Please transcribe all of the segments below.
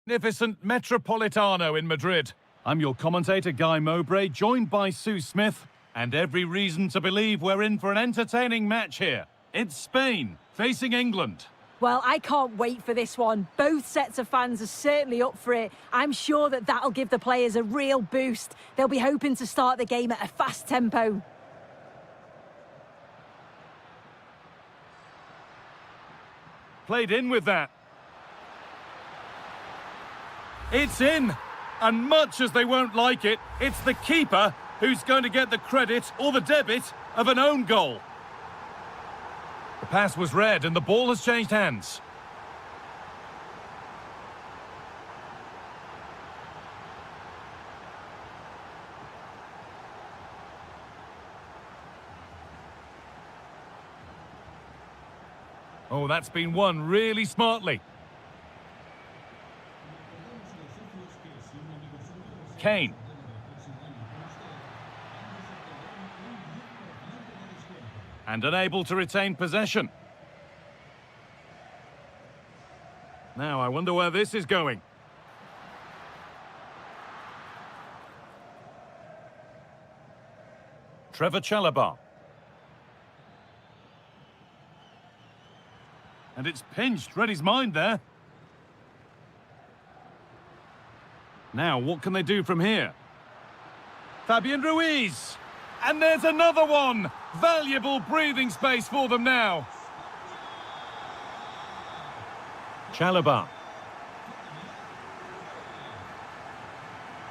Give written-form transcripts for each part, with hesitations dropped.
magnificent Metropolitano in Madrid. I'm your commentator, Guy Mowbray, joined by Sue Smith, and every reason to believe we're in for an entertaining match here. It's Spain facing England. Well, I can't wait for this one. Both sets of fans are certainly up for it. I'm sure that'll give the players a real boost. They'll be hoping to start the game at a fast tempo. Played in with that. It's in. And much as they won't like it, it's the keeper who's going to get the credit or the debit of an own goal. The pass was read and the ball has changed hands. Oh, that's been won really smartly. Kane. And unable to retain possession. Now, I wonder where this is going. Trevor Chalobah. And it's pinched, read his mind there. Now, what can they do from here? Fabian Ruiz! And there's another one! Valuable breathing space for them now. Chalobah.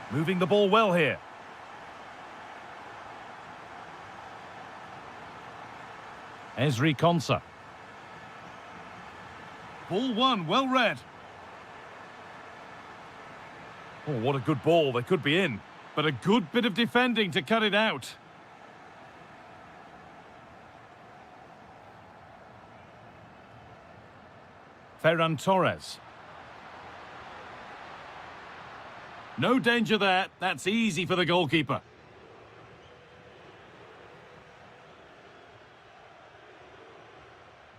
Moving the ball well here. Ezri Konsa. Ball one, well read. Oh, what a good ball. They could be in. But a good bit of defending to cut it out. Ferran Torres. No danger there. That's easy for the goalkeeper.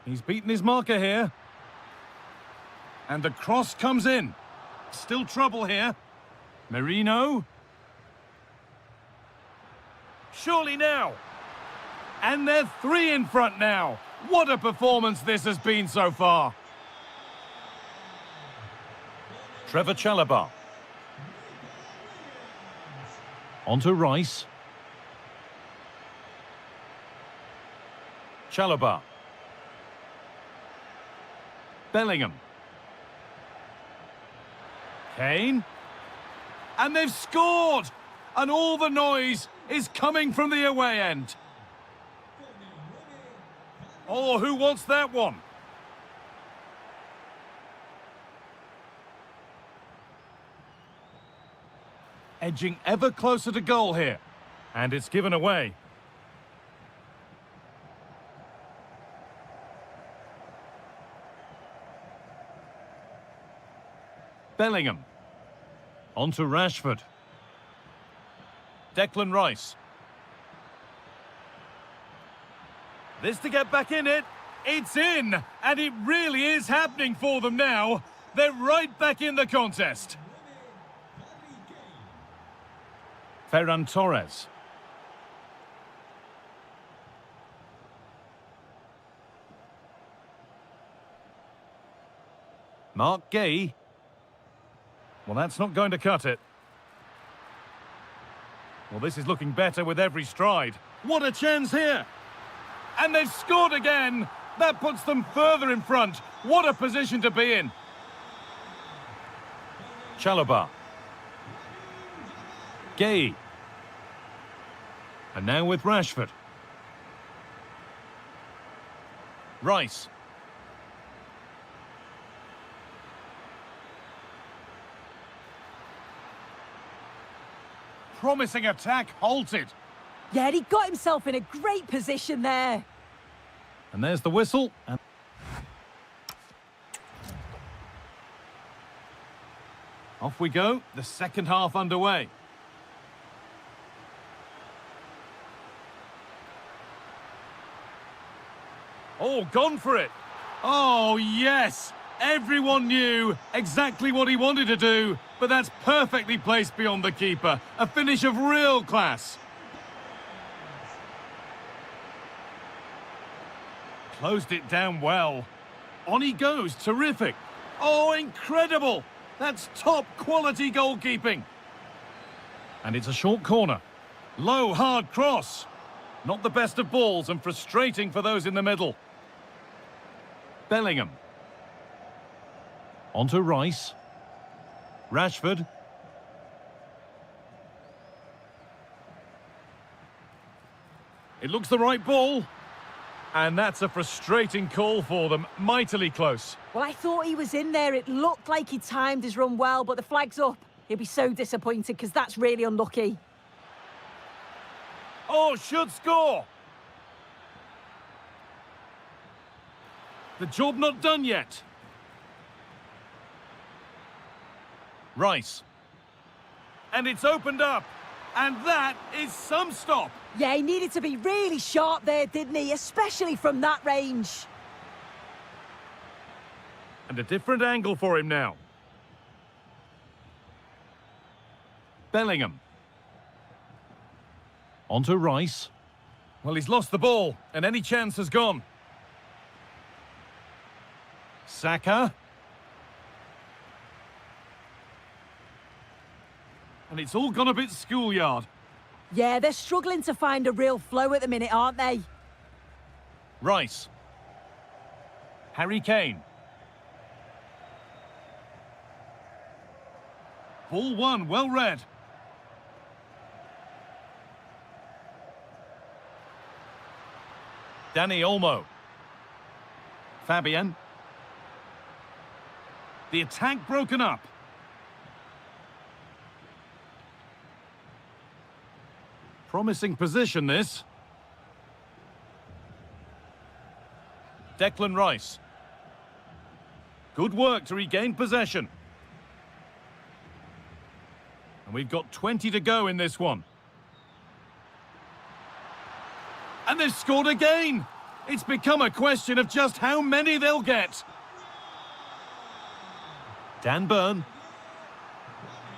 He's beaten his marker here. And the cross comes in. Still trouble here. Merino. Surely now. And they're three in front now. What a performance this has been so far. Trevor Chalobah. On to Rice. Chalobah. Bellingham. Kane. And they've scored! And all the noise is coming from the away end. Oh, who wants that one? Edging ever closer to goal here. And it's given away. Bellingham. On to Rashford. Declan Rice. This to get back in it. It's in! And it really is happening for them now. They're right back in the contest. Ferran Torres. Mark Gay. Well, that's not going to cut it. Well, this is looking better with every stride. What a chance here! And they've scored again! That puts them further in front. What a position to be in. Chalobah. Gay. And now with Rashford. Rice. Promising attack halted. Yeah, he got himself in a great position there. And there's the whistle. And off we go, the second half underway. Oh, gone for it. Oh, yes. Everyone knew exactly what he wanted to do, but that's perfectly placed beyond the keeper. A finish of real class. Closed it down well. On he goes, terrific. Oh, incredible! That's top quality goalkeeping. And it's a short corner. Low, hard cross. Not the best of balls and frustrating for those in the middle. Bellingham. On to Rice. Rashford. It looks the right ball. And that's a frustrating call for them. Mightily close. Well, I thought he was in there. It looked like he timed his run well, but the flag's up. He'll be so disappointed because that's really unlucky. Oh, should score. The job not done yet. Rice. And it's opened up. And that is some stop. Yeah, he needed to be really sharp there, didn't he? Especially from that range. And a different angle for him now. Bellingham. On to Rice. Well, he's lost the ball, and any chance has gone. Saka. And it's all gone a bit schoolyard. Yeah, they're struggling to find a real flow at the minute, aren't they? Rice. Harry Kane. Ball one, well read. Dani Olmo. Fabian. The attack broken up. Promising position, this. Declan Rice. Good work to regain possession. And we've got 20 to go in this one. And they've scored again. It's become a question of just how many they'll get. Dan Burn.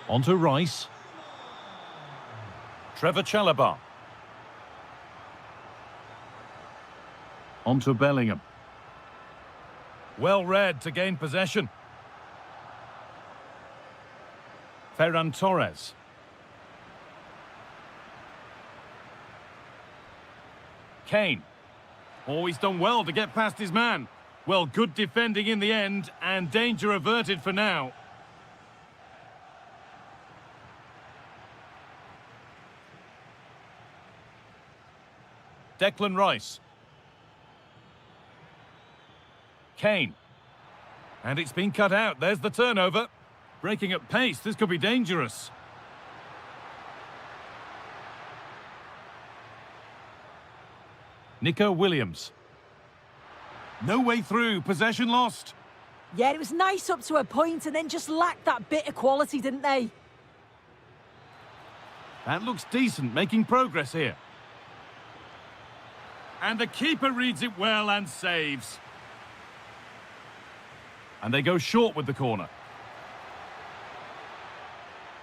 On to Rice. Trevor Chalobah. On to Bellingham. Well read to gain possession. Ferran Torres. Kane. Always done well to get past his man. Well, good defending in the end, and danger averted for now. Declan Rice. Kane. And it's been cut out. There's the turnover. Breaking at pace, this could be dangerous. Nico Williams. No way through, possession lost. Yeah, it was nice up to a point and then just lacked that bit of quality, didn't they? That looks decent, making progress here. And the keeper reads it well and saves. And they go short with the corner.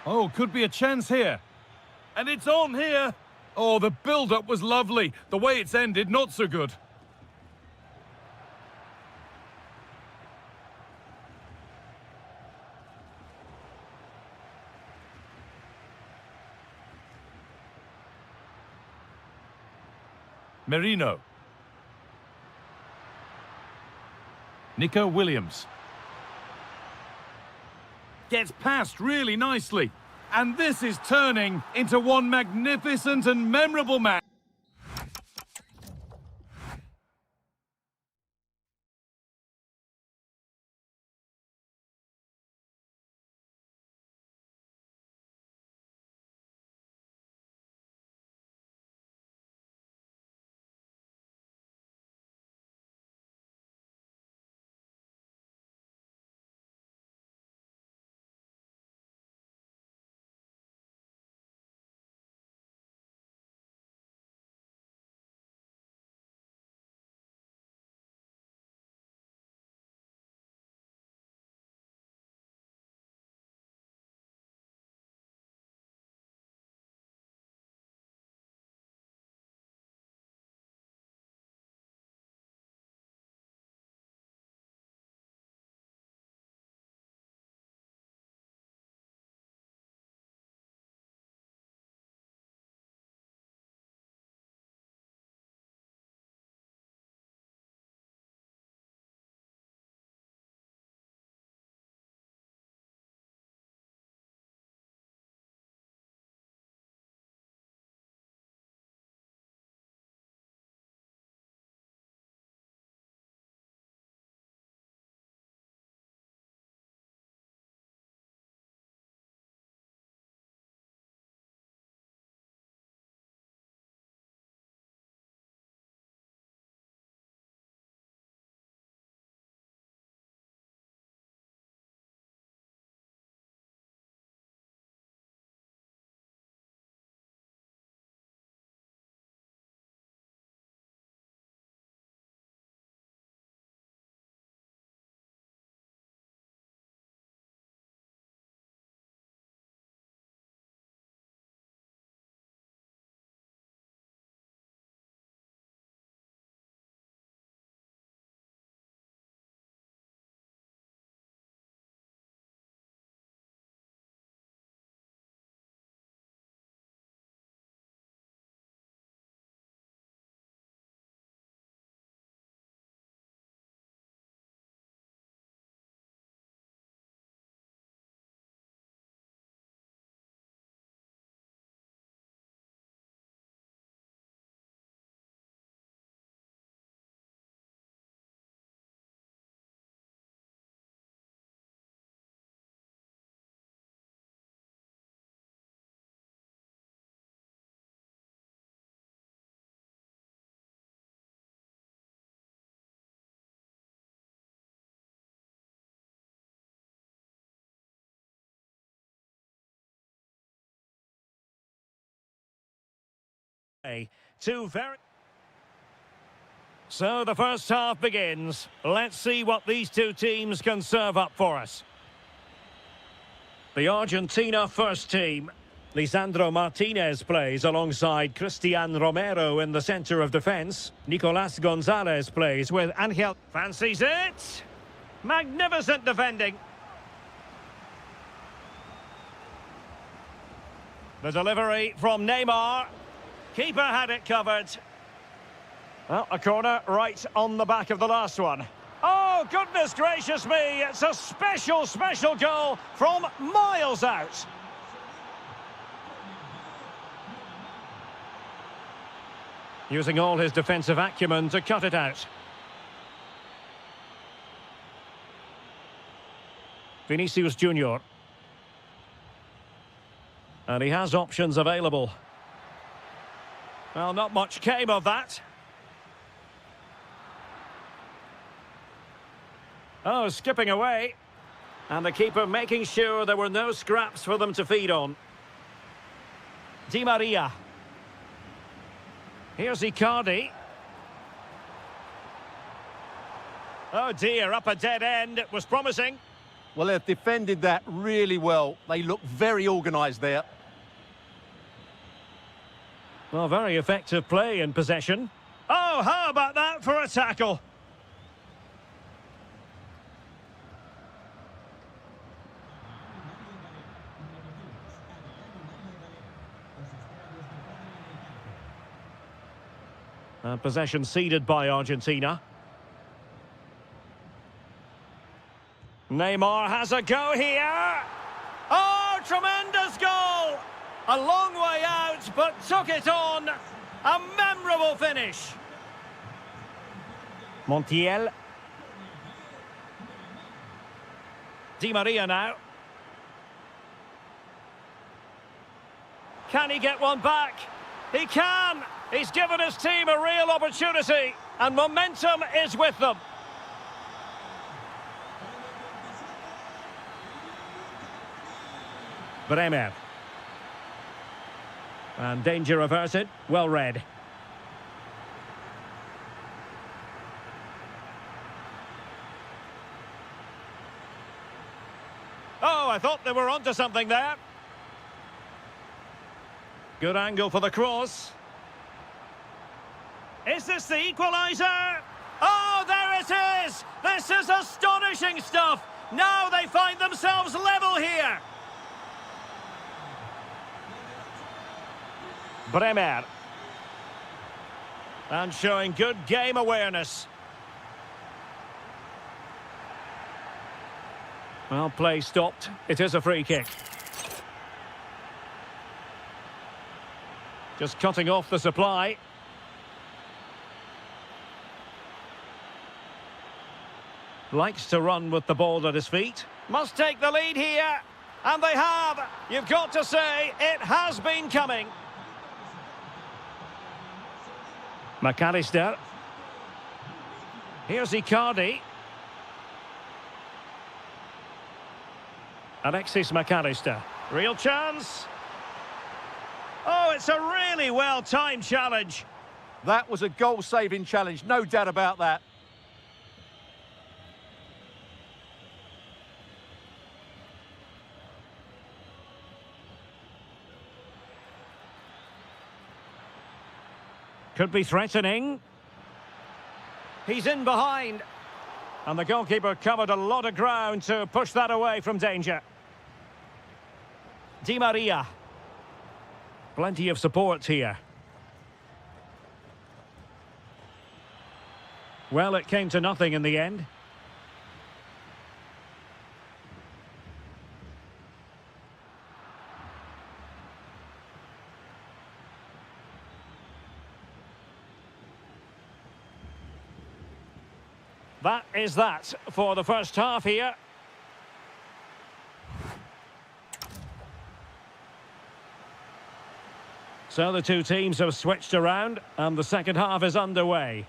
Oh, could be a chance here. And it's on here. Oh, the build-up was lovely. The way it's ended, not so good. Merino. Nico Williams. Gets past really nicely. And this is turning into one magnificent and memorable match. Two very... So the first half begins. Let's see what these two teams can serve up for us. The Argentina first team. Lisandro Martinez plays alongside Cristian Romero in the centre of defence. Nicolas Gonzalez plays with Angel. Fancies it! Magnificent defending. The delivery from Neymar. Keeper had it covered. Well, a corner right on the back of the last one. Oh, goodness gracious me! It's a special, special goal from miles out. Using all his defensive acumen to cut it out. Vinicius Junior. And he has options available. Well, not much came of that. Oh, skipping away. And the keeper making sure there were no scraps for them to feed on. Di Maria. Here's Icardi. Oh dear, up a dead end. It was promising. Well, they've defended that really well. They look very organised there. Well, very effective play in possession. Oh, how about that for a tackle? Possession ceded by Argentina. Neymar has a go here. Oh, tremendous goal! A long way out, but took it on. A memorable finish. Montiel. Di Maria now. Can he get one back? He can! He's given his team a real opportunity, and momentum is with them. Bremer. And danger averted. Well read. Oh, I thought they were onto something there. Good angle for the cross. Is this the equaliser? Oh, there it is! This is astonishing stuff! Now they find themselves level here! Bremer. And showing good game awareness. Well, play stopped. It is a free kick. Just cutting off the supply. Likes to run with the ball at his feet. Must take the lead here. And they have. You've got to say, it has been coming. McAllister. Here's Icardi. Alexis McAllister. Real chance. Oh, it's a really well-timed challenge. That was a goal-saving challenge, no doubt about that. Could be threatening. He's in behind. And the goalkeeper covered a lot of ground to push that away from danger. Di Maria. Plenty of support here. Well, it came to nothing in the end. That is that for the first half here. So the two teams have switched around and the second half is underway.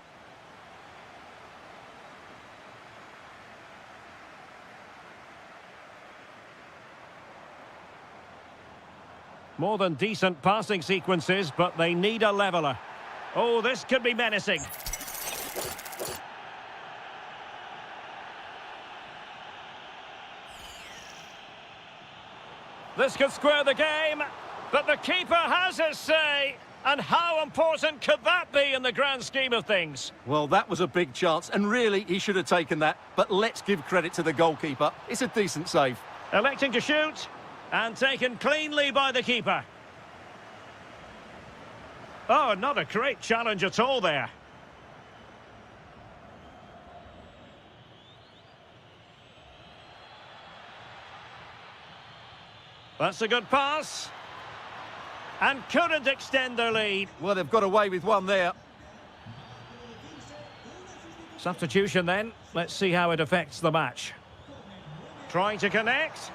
More than decent passing sequences, but they need a leveller. Oh, this could be menacing. This could square the game, but the keeper has his say. And how important could that be in the grand scheme of things? Well, that was a big chance, and really, he should have taken that. But let's give credit to the goalkeeper. It's a decent save. Electing to shoot, and taken cleanly by the keeper. Oh, not a great challenge at all there. That's a good pass. And couldn't extend their lead. Well, they've got away with one there. Substitution then. Let's see how it affects the match. Trying to connect.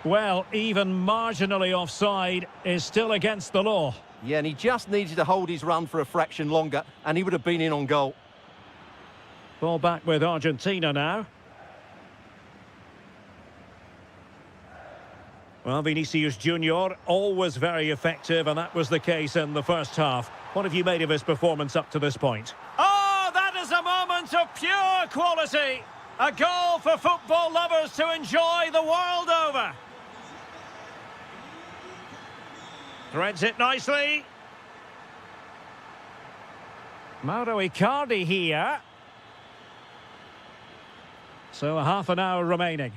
Well, even marginally offside is still against the law. Yeah, and he just needed to hold his run for a fraction longer, and he would have been in on goal. Ball back with Argentina now. Well, Vinicius Junior, always very effective, and that was the case in the first half. What have you made of his performance up to this point? Oh, that is a moment of pure quality. A goal for football lovers to enjoy the world over. Threads it nicely. Mauro Icardi here. So a half an hour remaining.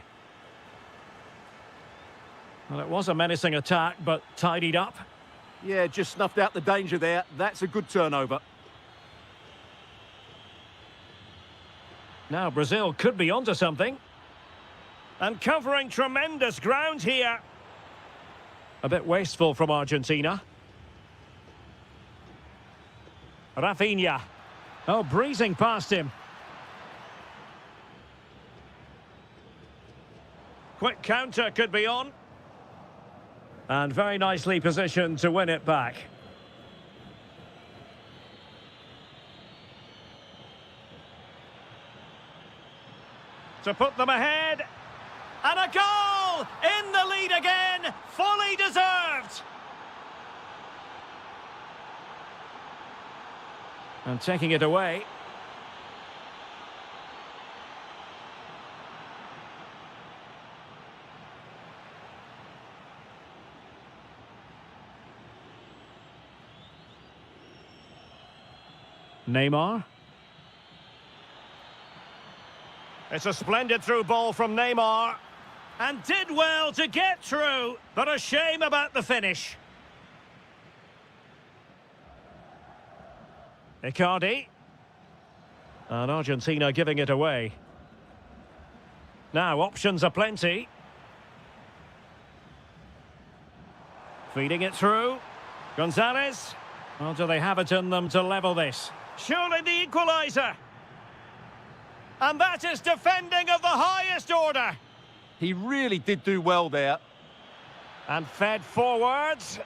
Well, it was a menacing attack, but tidied up. Yeah, just snuffed out the danger there. That's a good turnover. Now Brazil could be onto something. And covering tremendous ground here. A bit wasteful from Argentina. Rafinha. Oh, breezing past him. Quick counter could be on. And very nicely positioned to win it back. To put them ahead. And a goal! In the lead again! Fully deserved! And taking it away. Neymar. It's a splendid through ball from Neymar. And did well to get through, but a shame about the finish. Icardi. And Argentina giving it away. Now, options are plenty. Feeding it through. Gonzalez. Well, do they have it in them to level this? Surely the equaliser. And that is defending of the highest order. He really did do well there. And fed forwards.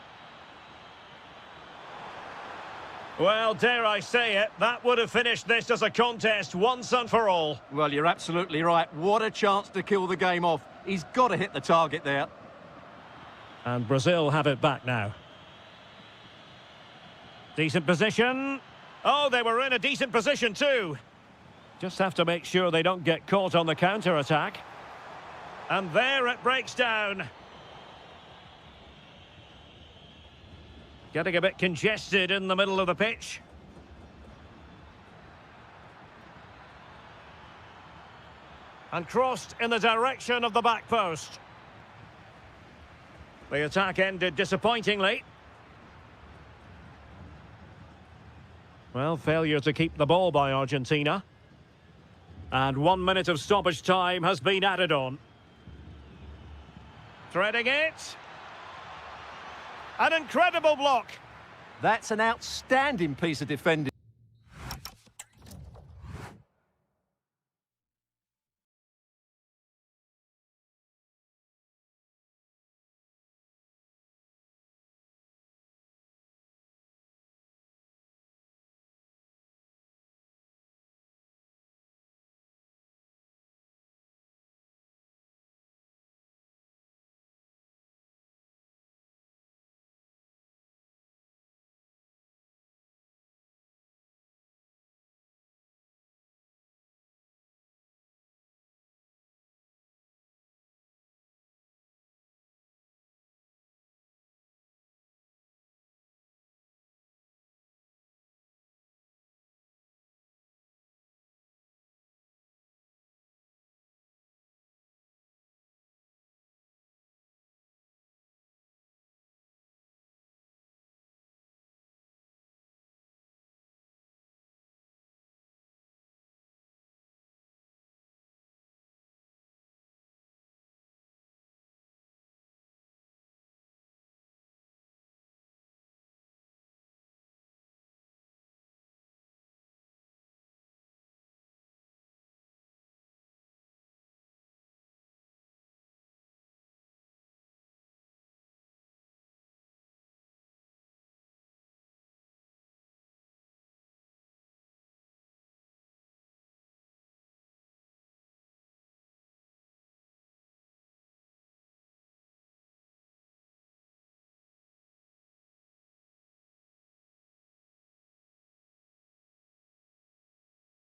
Well, dare I say it, that would have finished this as a contest once and for all. Well, you're absolutely right. What a chance to kill the game off. He's got to hit the target there. And Brazil have it back now. Decent position. Oh, they were in a decent position too. Just have to make sure they don't get caught on the counter-attack. And there it breaks down. Getting a bit congested in the middle of the pitch. And crossed in the direction of the back post. The attack ended disappointingly. Well, failure to keep the ball by Argentina. And 1 minute of stoppage time has been added on. Threading it. An incredible block. That's an outstanding piece of defending.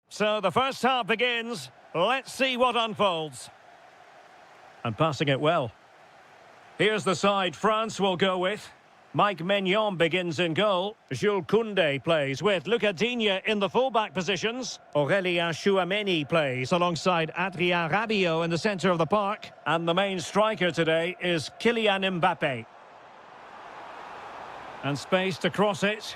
So the first half begins. Let's see what unfolds. And passing it well. Here's the side France will go with. Mike Maignan begins in goal. Jules Koundé plays with Lucas Digne in the fullback positions. Aurélien Tchouameni plays alongside Adrien Rabiot in the centre of the park. And the main striker today is Kylian Mbappé. And space to cross it.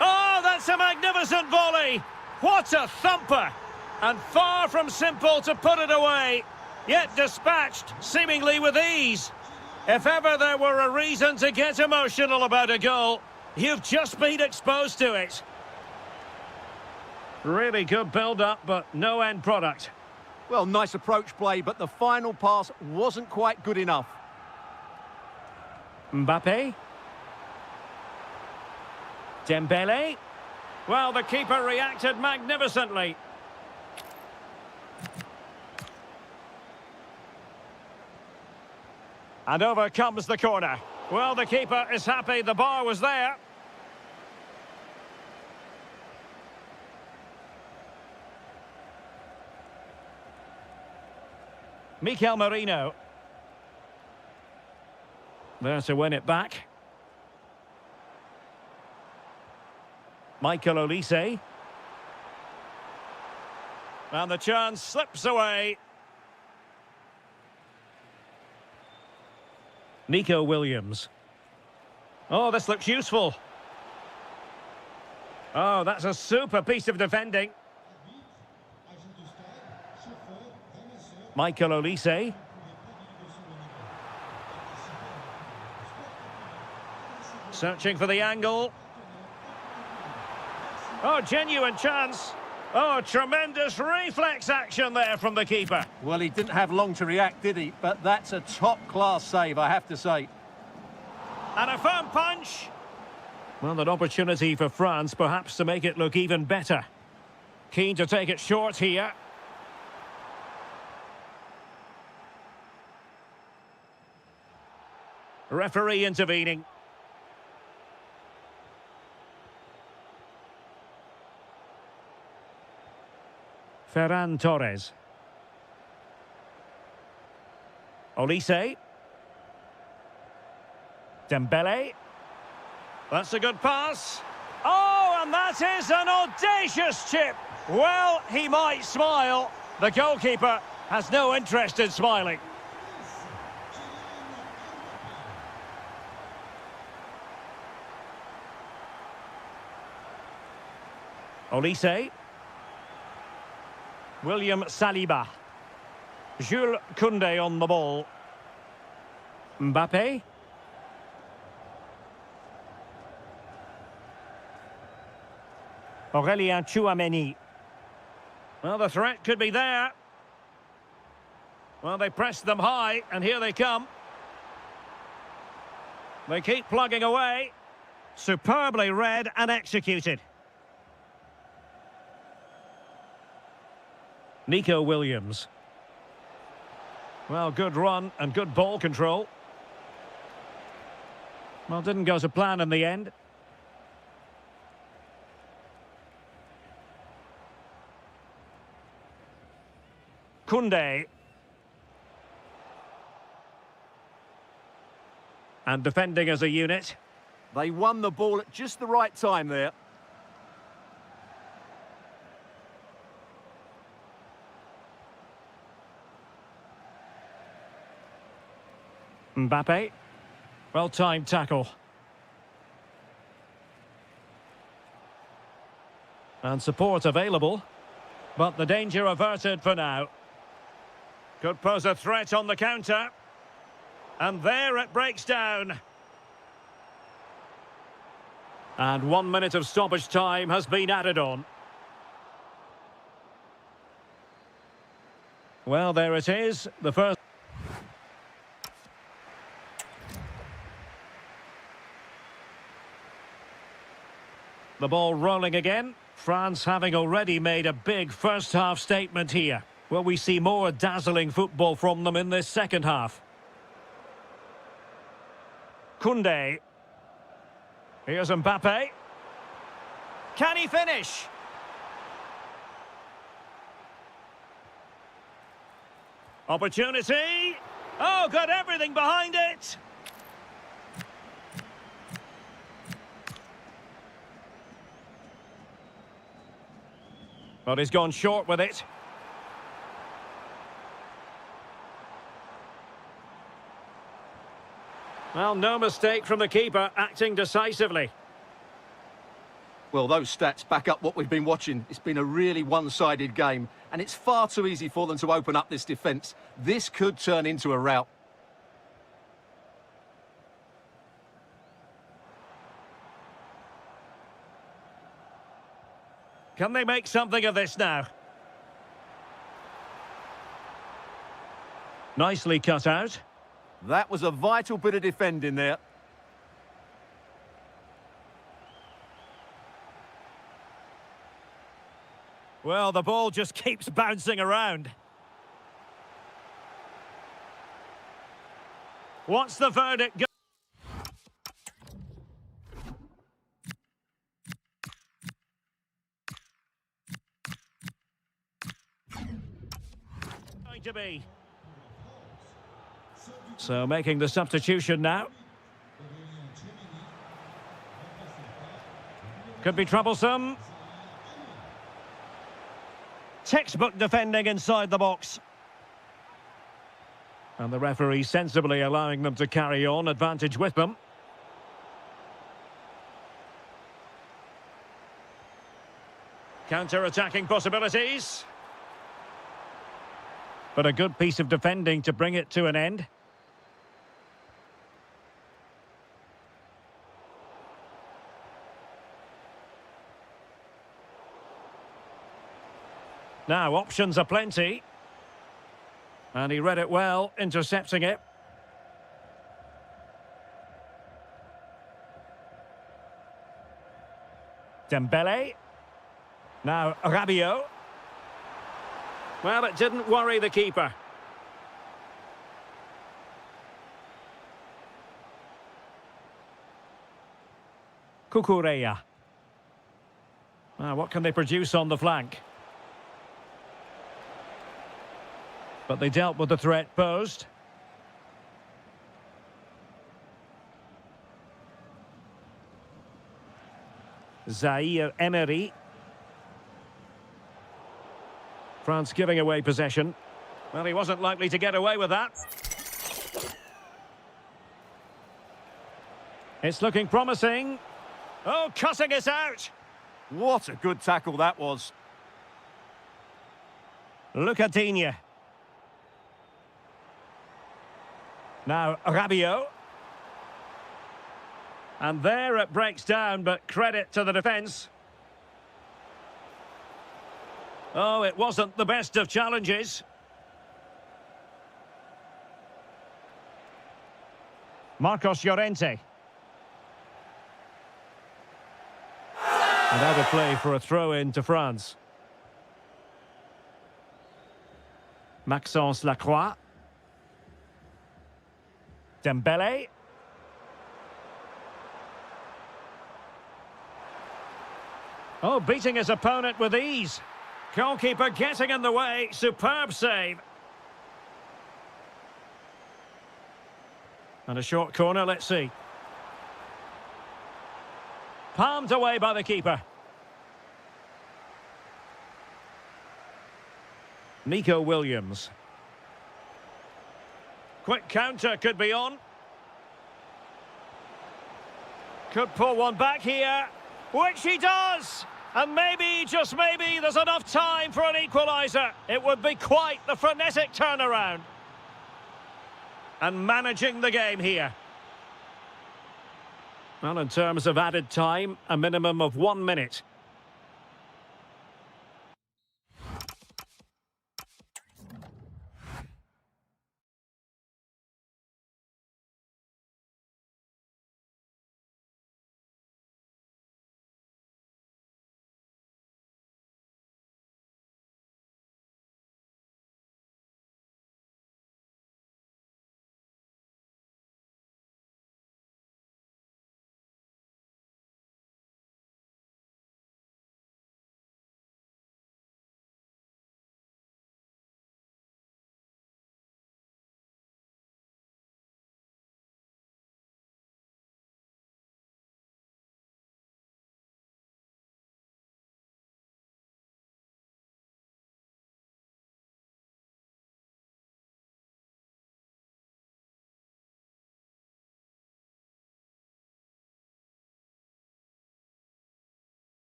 Oh, that's a magnificent volley! What a thumper! And far from simple to put it away. Yet dispatched, seemingly with ease. If ever there were a reason to get emotional about a goal, you've just been exposed to it. Really good build-up, but no end product. Well, nice approach play, but the final pass wasn't quite good enough. Mbappé. Dembele. Well, the keeper reacted magnificently. And over comes the corner. Well, the keeper is happy the bar was there. Mikel Merino. There to win it back. Michael Olise. And the chance slips away. Nico Williams. Oh, this looks useful. Oh, that's a super piece of defending. Michael Olise. Searching for the angle. Oh, genuine chance. Oh, tremendous reflex action there from the keeper. Well, he didn't have long to react, did he? But that's a top-class save, I have to say. And a firm punch. Well, an opportunity for France, perhaps, to make it look even better. Keen to take it short here. Referee intervening. Ferran Torres. Olise. Dembele. That's a good pass. Oh, and that is an audacious chip. Well, he might smile. The goalkeeper has no interest in smiling. Olise. William Saliba. Jules Koundé on the ball. Mbappé. Aurélien Tchouameni. Well, the threat could be there. Well, they pressed them high, and here they come. They keep plugging away. Superbly read and executed. Nico Williams. Well, good run and good ball control. Well, didn't go to plan in the end. Koundé. And defending as a unit. They won the ball at just the right time there. Mbappé. Well-timed tackle. And support available. But the danger averted for now. Could pose a threat on the counter. And there it breaks down. And 1 minute of stoppage time has been added on. Well, there it is. The first... The ball rolling again. France having already made a big first-half statement here. Will we see more dazzling football from them in this second half? Koundé. Here's Mbappé. Can he finish? Opportunity. Oh, got everything behind it. But he's gone short with it. Well, no mistake from the keeper, acting decisively. Well, those stats back up what we've been watching. It's been a really one-sided game, and it's far too easy for them to open up this defence. This could turn into a rout. Can they make something of this now? Nicely cut out. That was a vital bit of defending there. Well, the ball just keeps bouncing around. What's the verdict? Going to be. So making the substitution now. Could be troublesome. Textbook defending inside the box. And the referee sensibly allowing them to carry on, advantage with them. Counter-attacking possibilities. But a good piece of defending to bring it to an end. Now, options are plenty. And he read it well, intercepting it. Dembele. Now, Rabiot. Well, it didn't worry the keeper. Cucurella. Now, what can they produce on the flank? But they dealt with the threat posed. Zaire Emery. France giving away possession. Well, he wasn't likely to get away with that. It's looking promising. Oh, cutting it out. What a good tackle that was. Lucatinia. Now, Rabiot. And there it breaks down, but credit to the defence. Oh, it wasn't the best of challenges. Marcos Llorente. And out of play for a throw-in to France. Maxence Lacroix. Dembele. Oh, beating his opponent with ease. Goalkeeper getting in the way. Superb save. And a short corner, let's see. Palmed away by the keeper. Nico Williams. Quick counter could be on. Could pull one back here, which he does. And maybe, just maybe, there's enough time for an equaliser. It would be quite the frenetic turnaround. And managing the game here. Well, in terms of added time, a minimum of 1 minute.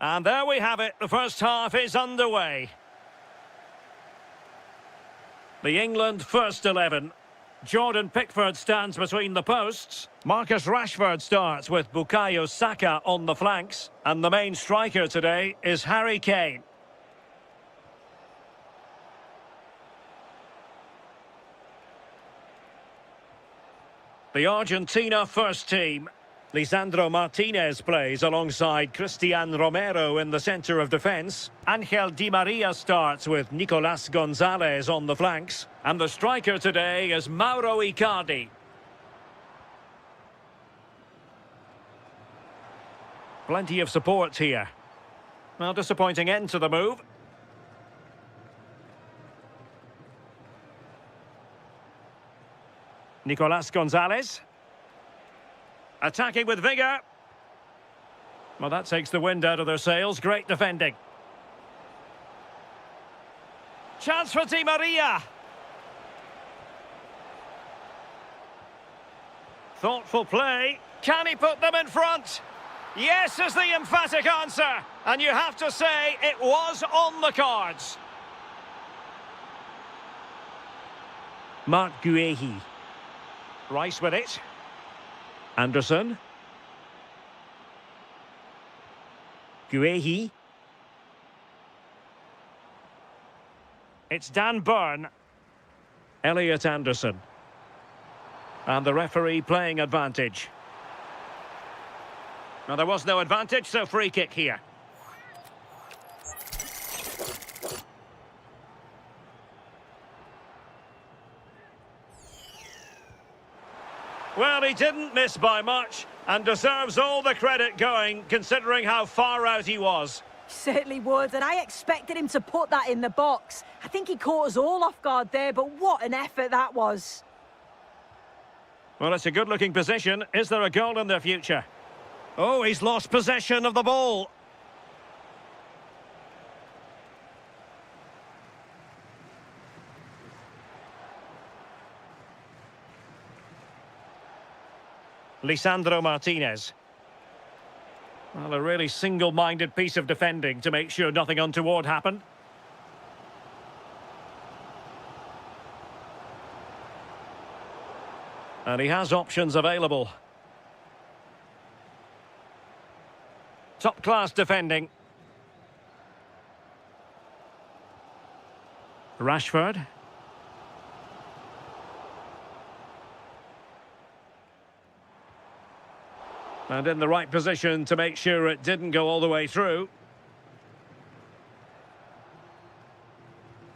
And there we have it. The first half is underway. The England first 11. Jordan Pickford stands between the posts. Marcus Rashford starts with Bukayo Saka on the flanks. And the main striker today is Harry Kane. The Argentina first team. Lisandro Martinez plays alongside Cristian Romero in the centre of defence. Angel Di Maria starts with Nicolas Gonzalez on the flanks. And the striker today is Mauro Icardi. Plenty of support here. Well, disappointing end to the move. Nicolas Gonzalez. Attacking with vigour. Well, that takes the wind out of their sails. Great defending. Chance for Di Maria. Thoughtful play. Can he put them in front? Yes is the emphatic answer. And you have to say it was on the cards. Marc Guehi. Rice with it. Anderson. Guehi. It's Dan Burn. Elliot Anderson. And the referee playing advantage. Now, there was no advantage, so free kick here. Well, he didn't miss by much and deserves all the credit going, considering how far out he was. Certainly would, and I expected him to put that in the box. I think he caught us all off guard there, but what an effort that was. Well, it's a good-looking position. Is there a goal in the future? Oh, he's lost possession of the ball. Lisandro Martinez. Well, a really single-minded piece of defending to make sure nothing untoward happened. And he has options available. Top-class defending. Rashford. And in the right position to make sure it didn't go all the way through.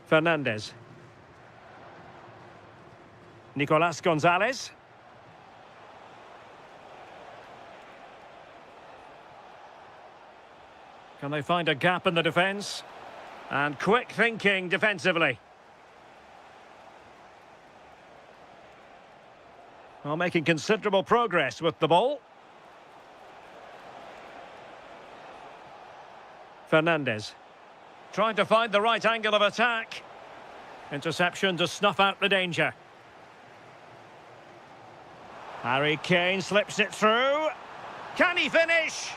Fernandez. Nicolas Gonzalez. Can they find a gap in the defence? And quick thinking defensively. Well, making considerable progress with the ball. Fernandez. Trying to find the right angle of attack. Interception to snuff out the danger. Harry Kane slips it through. Can he finish?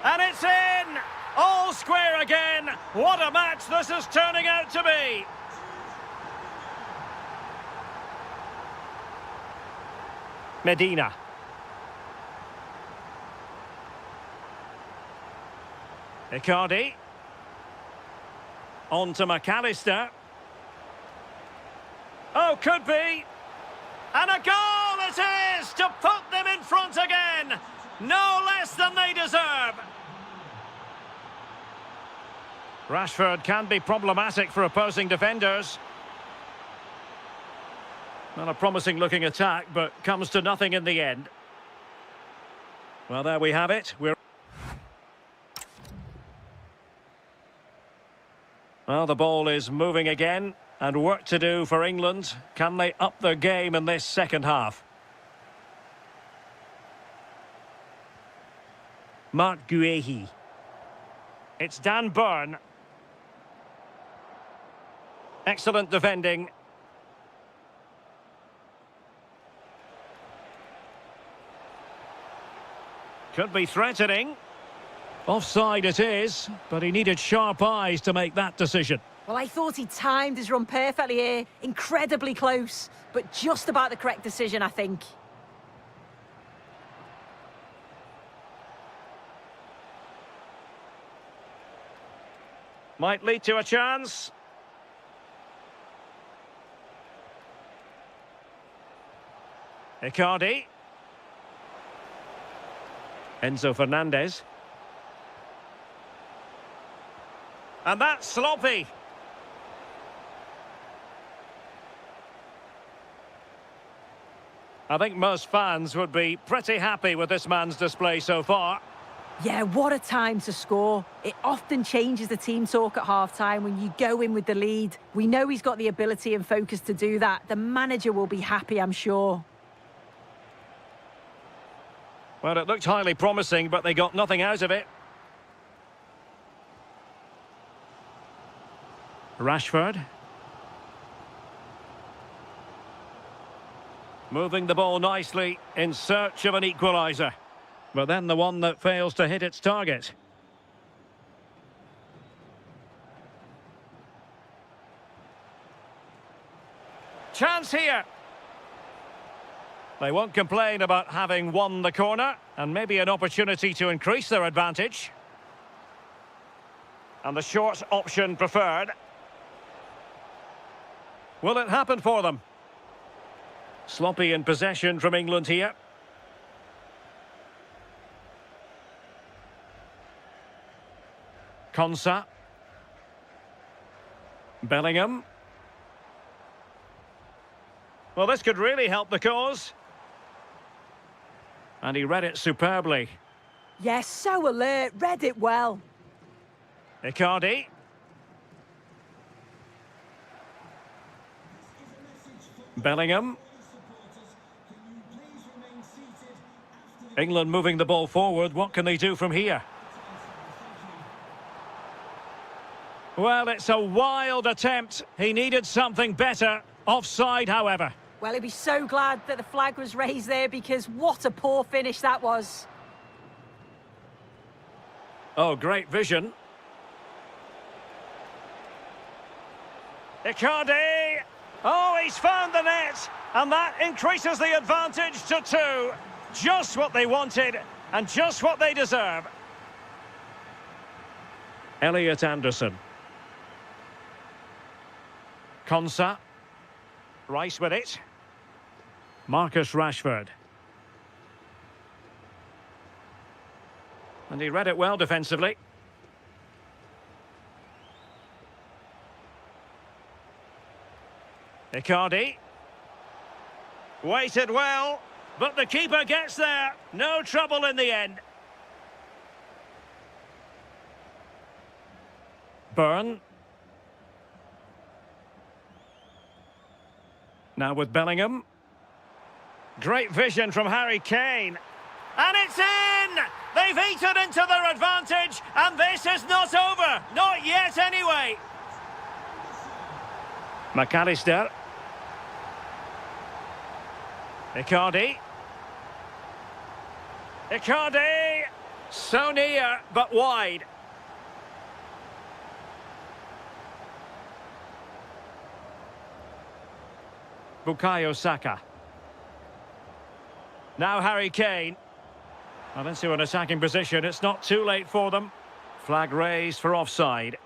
And it's in! All square again. What a match this is turning out to be. Medina. Icardi. On to McAllister. Oh, could be. And a goal it is to put them in front again. No less than they deserve. Rashford can be problematic for opposing defenders. Not a promising looking attack, but comes to nothing in the end. Well, there we have it. Well, the ball is moving again, and work to do for England. Can they up their game in this second half? Marc Guehi. It's Dan Burn. Excellent defending. Could be threatening. Offside it is, but he needed sharp eyes to make that decision. Well, I thought he timed his run perfectly here. Incredibly close, but just about the correct decision, I think. Might lead to a chance. Icardi. Enzo Fernandez. And that's sloppy. I think most fans would be pretty happy with this man's display so far. Yeah, what a time to score. It often changes the team talk at half-time when you go in with the lead. We know he's got the ability and focus to do that. The manager will be happy, I'm sure. Well, it looked highly promising, but they got nothing out of it. Rashford. Moving the ball nicely in search of an equaliser. But then the one that fails to hit its target. Chance here. They won't complain about having won the corner, and maybe an opportunity to increase their advantage. And the short option preferred. Will it happen for them? Sloppy in possession from England here. Konsa. Bellingham. Well, this could really help the cause. And he read it superbly. Yes, so alert, read it well. Icardi. Bellingham. England moving the ball forward. What can they do from here? Well, it's a wild attempt. He needed something better. Offside, however. Well, he'd be so glad that the flag was raised there because what a poor finish that was. Oh, great vision. Icardi. Oh, he's found the net. And that increases the advantage to 2. Just what they wanted and just what they deserve. Elliot Anderson. Konsa. Rice with it. Marcus Rashford. And he read it well defensively. Icardi. Waited well, but the keeper gets there. No trouble in the end. Byrne. Now with Bellingham. Great vision from Harry Kane. And it's in! They've eaten into their advantage, and this is not over. Not yet, anyway. McAllister. Icardi. Icardi! So near, but wide. Bukayo Saka. Now Harry Kane. Well, into an attacking position. It's not too late for them. Flag raised for offside.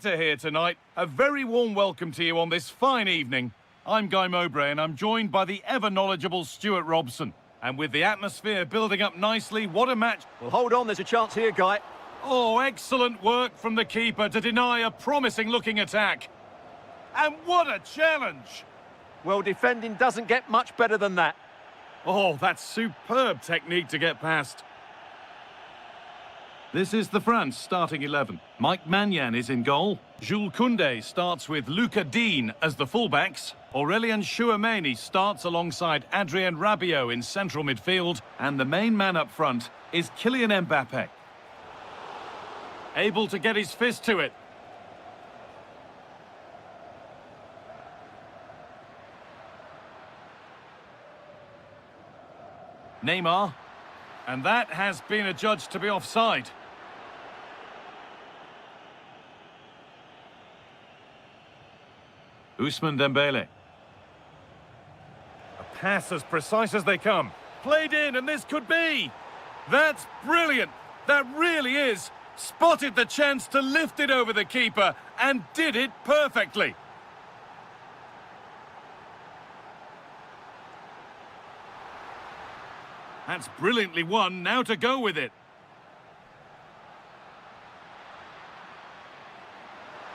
Here tonight. A very warm welcome to you on this fine evening. I'm Guy Mowbray and I'm joined by the ever-knowledgeable Stuart Robson. And with the atmosphere building up nicely, what a match. Well, hold on, there's a chance here, Guy. Oh, excellent work from the keeper to deny a promising-looking attack. And what a challenge! Well, defending doesn't get much better than that. Oh, that's superb technique to get past. This is the France starting 11. Mike Magnan is in goal. Jules Koundé starts with Luca Dean as the fullbacks. Aurélien Chouameni starts alongside Adrien Rabiot in central midfield. And the main man up front is Kylian Mbappé. Able to get his fist to it. Neymar. And that has been adjudged to be offside. Ousmane Dembélé. A pass as precise as they come. Played in, and this could be. That's brilliant. That really is. Spotted the chance to lift it over the keeper and did it perfectly. That's brilliantly won, now to go with it.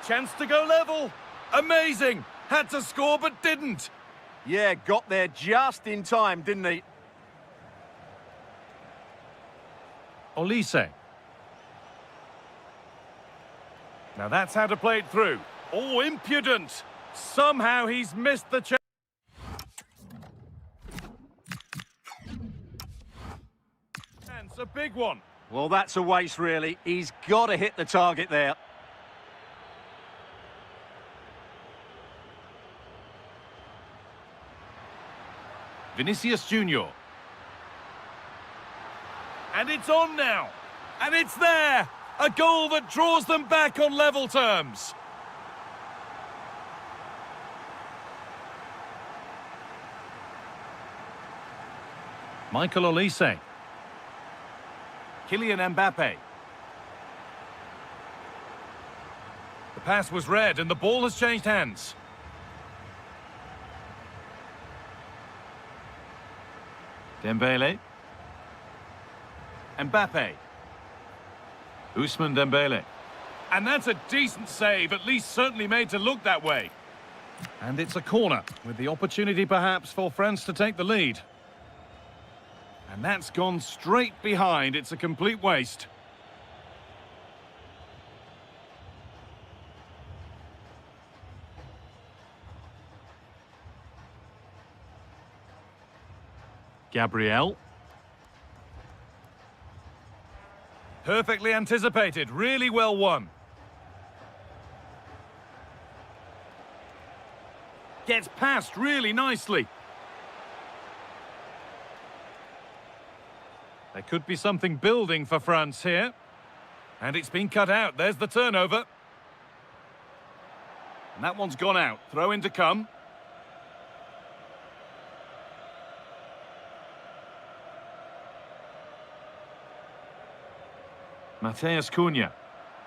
Chance to go level. Amazing. Had to score but didn't. Yeah, got there just in time, didn't he? Olise. Now that's how to play it through. Oh, impudent. Somehow he's missed the chance. A big one. Well, that's a waste, really. He's got to hit the target there. Vinicius Junior. And it's on now. And it's there. A goal that draws them back on level terms. Michael Olise. Kylian Mbappé. The pass was read and the ball has changed hands. Dembélé. Mbappé. Ousmane Dembélé. And that's a decent save, at least certainly made to look that way. And it's a corner, with the opportunity perhaps for France to take the lead. And that's gone straight behind. It's a complete waste. Gabriel. Perfectly anticipated. Really well won. Gets past really nicely. There could be something building for France here. And it's been cut out. There's the turnover. And that one's gone out. Throw in to come. Matheus Cunha.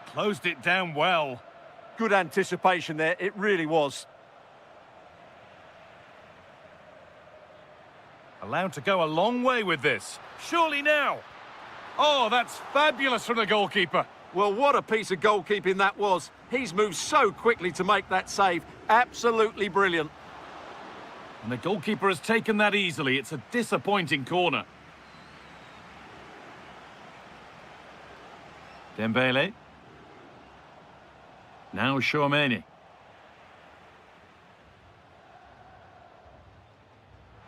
Closed it down well. Good anticipation there. It really was. Allowed to go a long way with this. Surely now. Oh, that's fabulous from the goalkeeper. Well, what a piece of goalkeeping that was. He's moved so quickly to make that save. Absolutely brilliant. And the goalkeeper has taken that easily. It's a disappointing corner. Dembélé. Now Chouameni.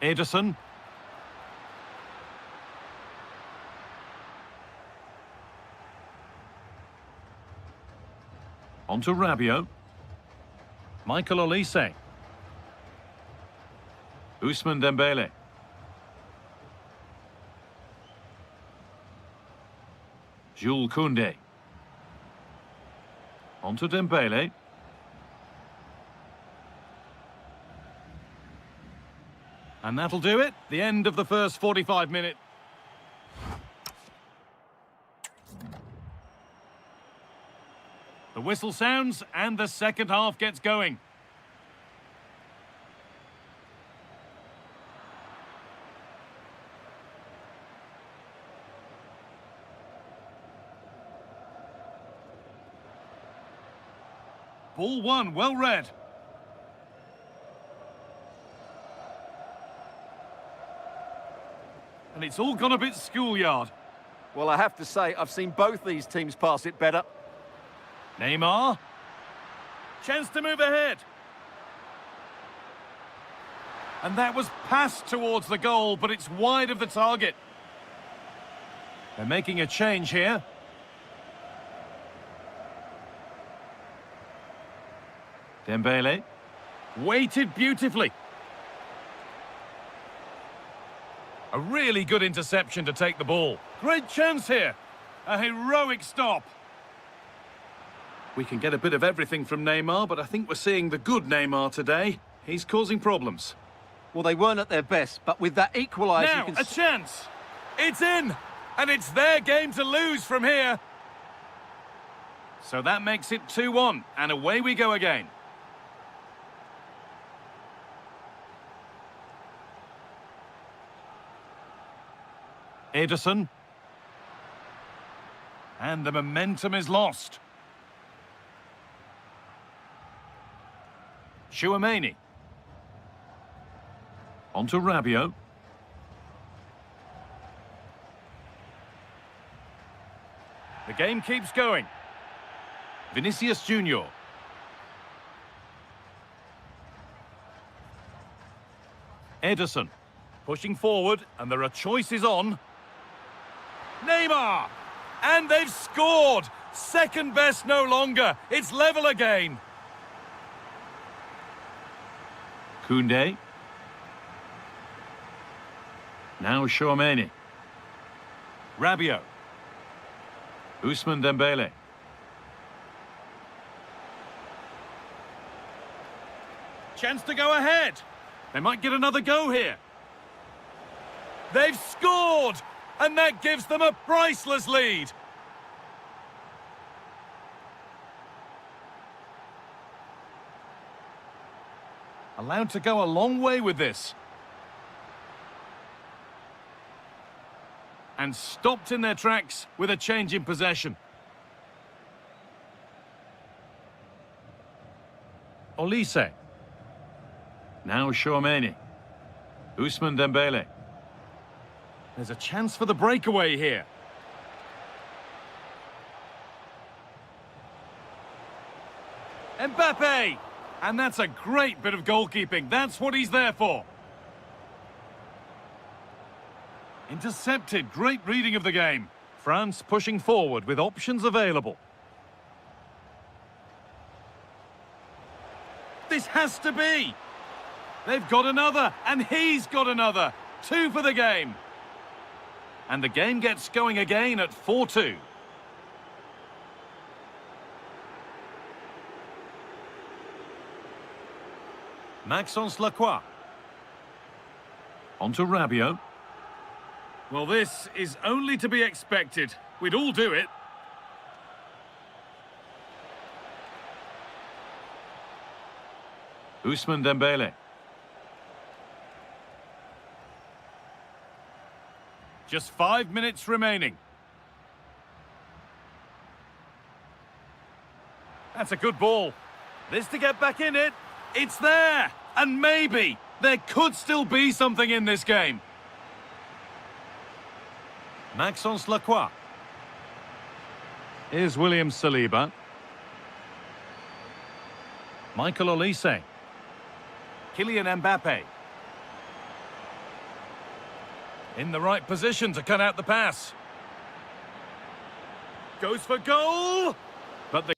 Ederson. On to Rabiot. Michael Olise. Ousmane Dembélé. Jules Koundé. On to Dembélé. And that'll do it. The end of the first 45 minutes. The whistle sounds and the second half gets going. Ball one, well read. And it's all gone a bit schoolyard. Well, I have to say, I've seen both these teams pass it better. Neymar. Chance to move ahead. And that was passed towards the goal, but it's wide of the target. They're making a change here. Dembele. Weighted beautifully. A really good interception to take the ball. Great chance here. A heroic stop. We can get a bit of everything from Neymar, but I think we're seeing the good Neymar today. He's causing problems. Well, they weren't at their best, but with that equaliser, Now, you can... a chance. It's in. And it's their game to lose from here. So that makes it 2-1, and away we go again. Ederson. And the momentum is lost. Chouameni. On to Rabiot. The game keeps going. Vinicius Junior. Ederson. Pushing forward, and there are choices on. Neymar! And they've scored! Second best no longer. It's level again. Koundé. Now Chouameni. Rabiot. Ousmane Dembele. Chance to go ahead. They might get another go here. They've scored! And that gives them a priceless lead. Allowed to go a long way with this. And stopped in their tracks with a change in possession. Olise. Now Chouameni. Ousmane Dembele. There's a chance for the breakaway here. Mbappe! And that's a great bit of goalkeeping. That's what he's there for. Intercepted. Great reading of the game. France pushing forward with options available. This has to be. They've got another, and he's got another. 2 for the game. And the game gets going again at 4-2. Maxence Lacroix. On to Rabiot. Well, this is only to be expected. We'd all do it. Ousmane Dembele. Just 5 minutes remaining. That's a good ball. This to get back in it. It's there. And maybe there could still be something in this game. Maxence Lacroix. Here's William Saliba. Michael Olise. Kylian Mbappe. In the right position to cut out the pass. Goes for goal! But the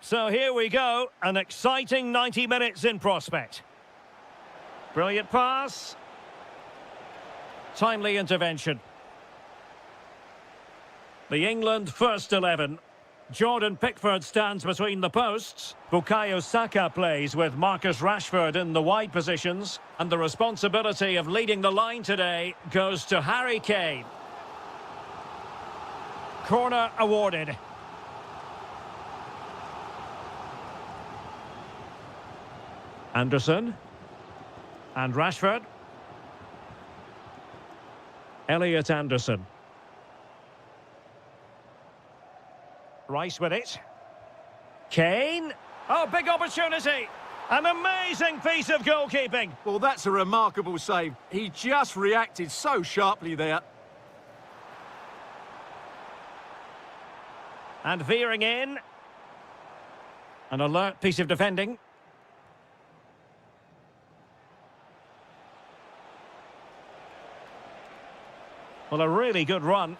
So here we go, an exciting 90 minutes in prospect. Brilliant pass. Timely intervention. The England first 11. Jordan Pickford stands between the posts. Bukayo Saka plays with Marcus Rashford in the wide positions. And the responsibility of leading the line today goes to Harry Kane. Corner awarded. Anderson. And Rashford. Elliot Anderson. Rice with it. Kane. Oh, big opportunity. An amazing piece of goalkeeping. Well, that's a remarkable save. He just reacted so sharply there. And veering in. An alert piece of defending. Well, a really good run.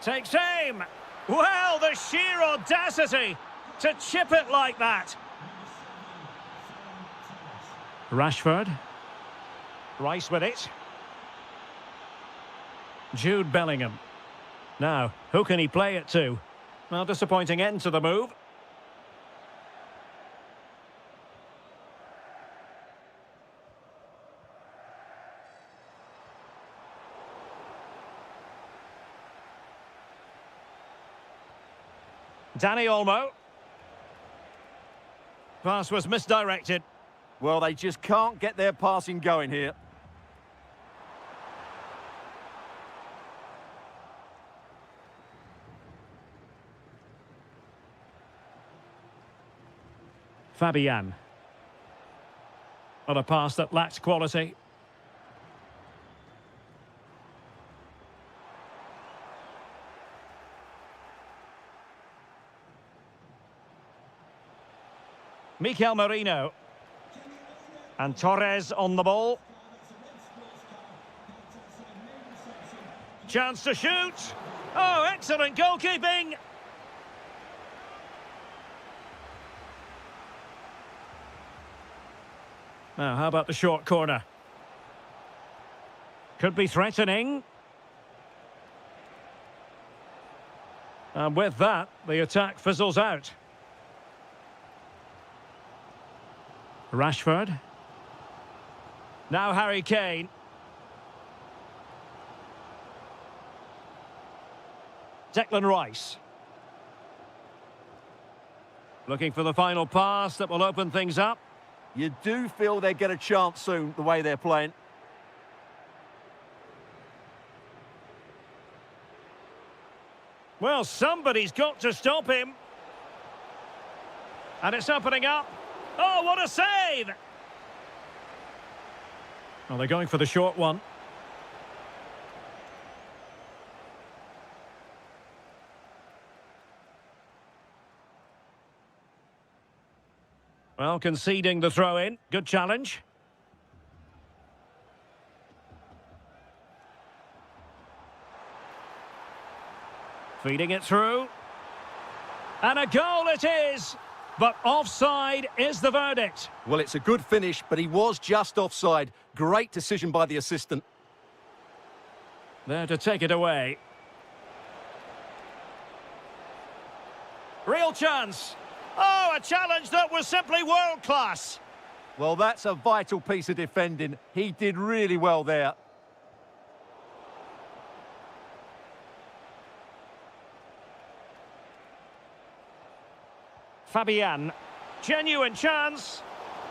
Takes aim. Well, the sheer audacity to chip it like that. Rashford. Rice with it. Jude Bellingham. Now, who can he play it to? Well, disappointing end to the move. Danny Olmo. Pass was misdirected. Well, they just can't get their passing going here. Fabian. On a pass that lacked quality. Mikel Merino. And Torres on the ball. Chance to shoot. Oh, excellent goalkeeping. Now, how about the short corner? Could be threatening. And with that, the attack fizzles out. Rashford. Now Harry Kane. Declan Rice. Looking for the final pass that will open things up. You do feel they get a chance soon, the way they're playing. Well, somebody's got to stop him. And it's opening up. Oh, what a save! Well, they're going for the short one. Well, conceding the throw-in. Good challenge. Feeding it through. And a goal it is! But offside is the verdict. Well, it's a good finish, but he was just offside. Great decision by the assistant. There to take it away. Real chance. Oh, a challenge that was simply world-class. Well, that's a vital piece of defending. He did really well there. Fabian. Genuine chance.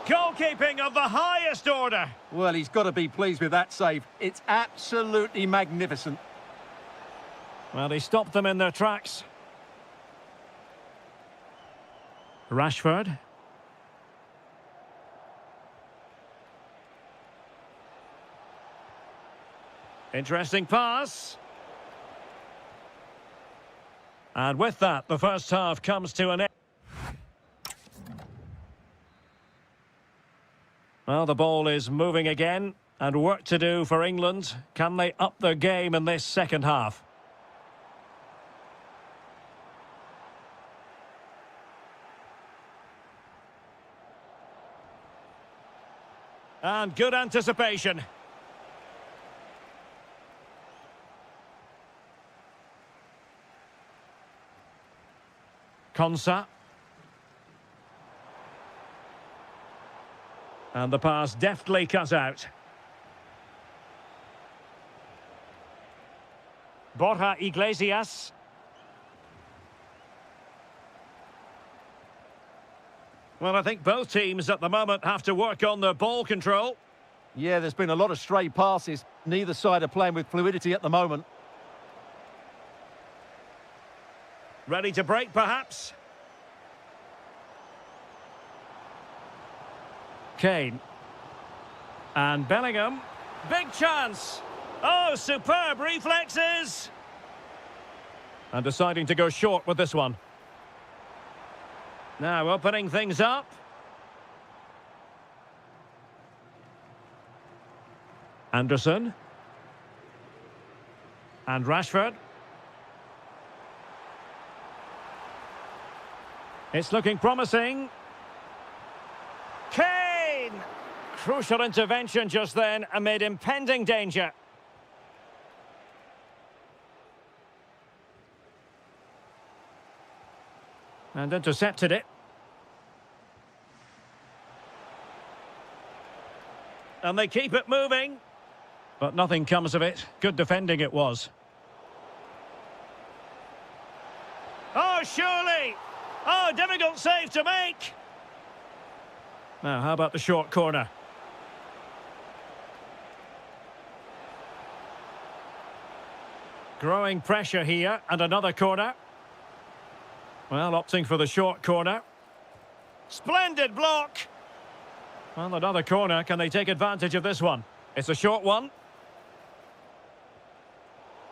Goalkeeping of the highest order. Well, he's got to be pleased with that save. It's absolutely magnificent. Well, he stopped them in their tracks. Rashford. Interesting pass. And with that, the first half comes to an end. Well, the ball is moving again, and work to do for England. Can they up their game in this second half? And good anticipation. Konsa. And the pass deftly cut out. Borja Iglesias. Well, I think both teams at the moment have to work on their ball control. Yeah, there's been a lot of stray passes. Neither side are playing with fluidity at the moment. Ready to break, perhaps? Kane. And Bellingham. Big chance. Oh, superb reflexes. And deciding to go short with this one. Now opening things up. Anderson. And Rashford. It's looking promising. Kane! Crucial intervention just then amid impending danger. And intercepted it. And they keep it moving. But nothing comes of it. Good defending it was. Oh, surely! Oh, difficult save to make. Now, how about the short corner? Growing pressure here, and another corner. Well, opting for the short corner. Splendid block! Well, another corner. Can they take advantage of this one? It's a short one.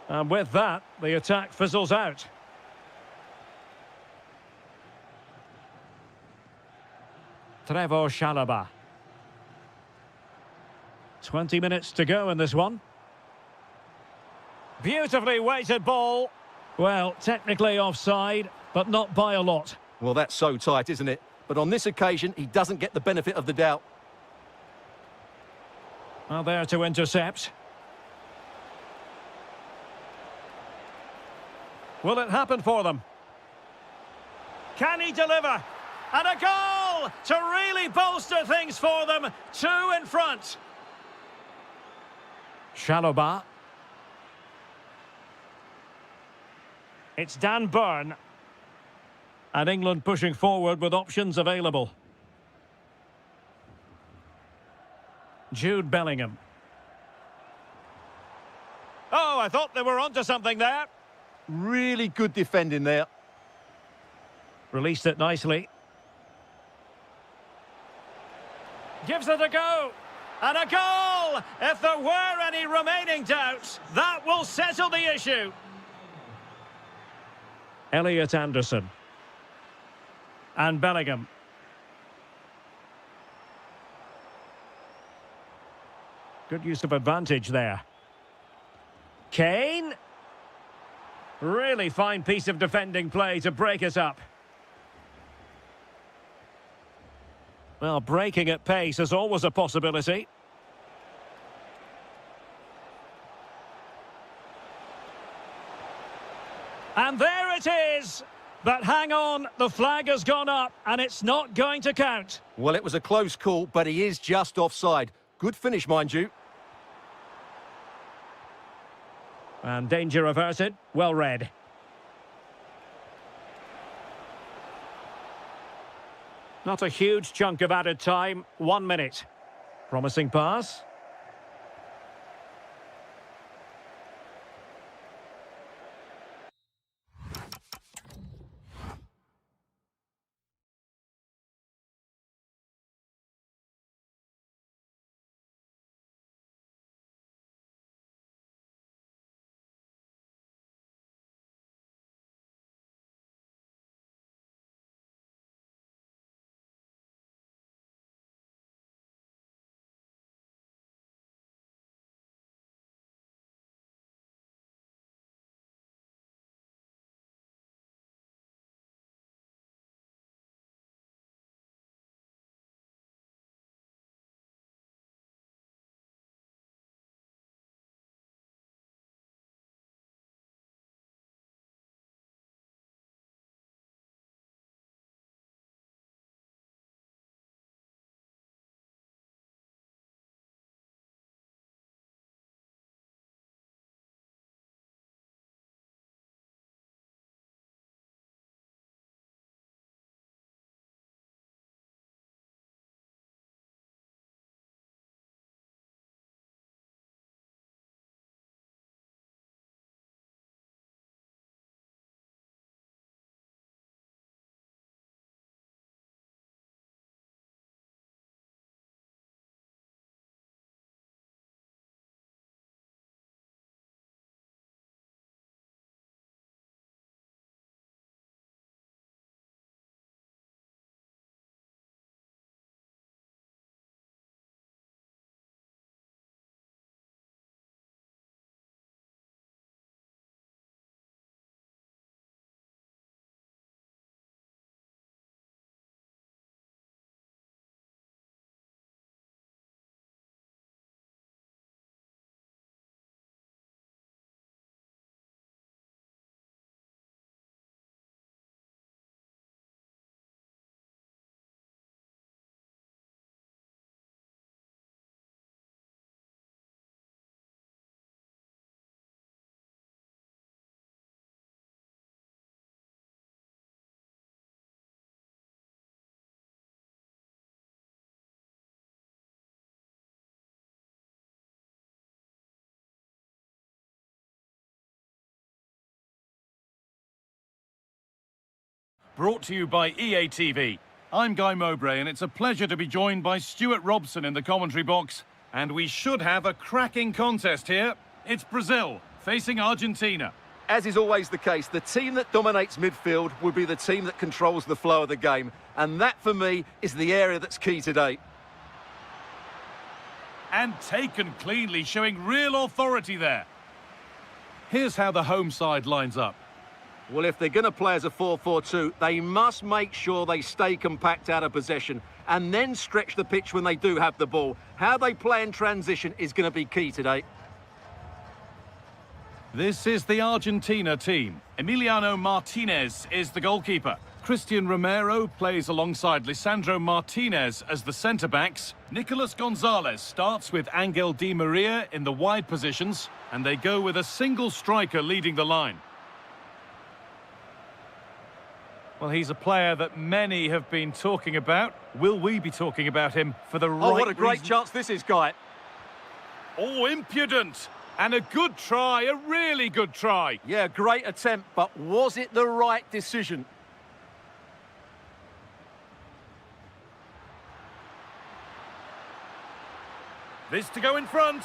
And with that, the attack fizzles out. Trevor Chalobah. 20 minutes to go in this one. Beautifully weighted ball. Well, technically offside, but not by a lot. Well, that's so tight, isn't it? But on this occasion, he doesn't get the benefit of the doubt. Well, there to intercept. Will it happen for them? Can he deliver? And a goal to really bolster things for them. 2 in front. Chalobah. It's Dan Burn. And England pushing forward with options available. Jude Bellingham. Oh, I thought they were onto something there. Really good defending there. Released it nicely. Gives it a go. And a goal! If there were any remaining doubts, that will settle the issue. Elliot Anderson. And Bellingham. Good use of advantage there. Kane. Really fine piece of defending play to break it up. Well, breaking at pace is always a possibility. And there it is! But hang on, the flag has gone up and it's not going to count. Well, it was a close call, but he is just offside. Good finish, mind you. And danger averted. Well read. Not a huge chunk of added time. 1 minute. Promising pass. brought to you by EA TV. I'm Guy Mowbray, and it's a pleasure to be joined by Stuart Robson in the commentary box. And we should have a cracking contest here. It's Brazil facing Argentina. As is always the case, the team that dominates midfield will be the team that controls the flow of the game. And that, for me, is the area that's key today. And taken cleanly, showing real authority there. Here's how the home side lines up. Well, if they're going to play as a 4-4-2, they must make sure they stay compact out of possession and then stretch the pitch when they do have the ball. How they play in transition is going to be key today. This is the Argentina team. Emiliano Martinez is the goalkeeper. Christian Romero plays alongside Lisandro Martinez as the centre-backs. Nicolas Gonzalez starts with Angel Di Maria in the wide positions, and they go with a single striker leading the line. Well, he's a player that many have been talking about. Will we be talking about him for the right reason? Oh, what a great chance this is, Guy. Oh, impudent! And a good try, a really good try. Yeah, great attempt, but was it the right decision? This to go in front.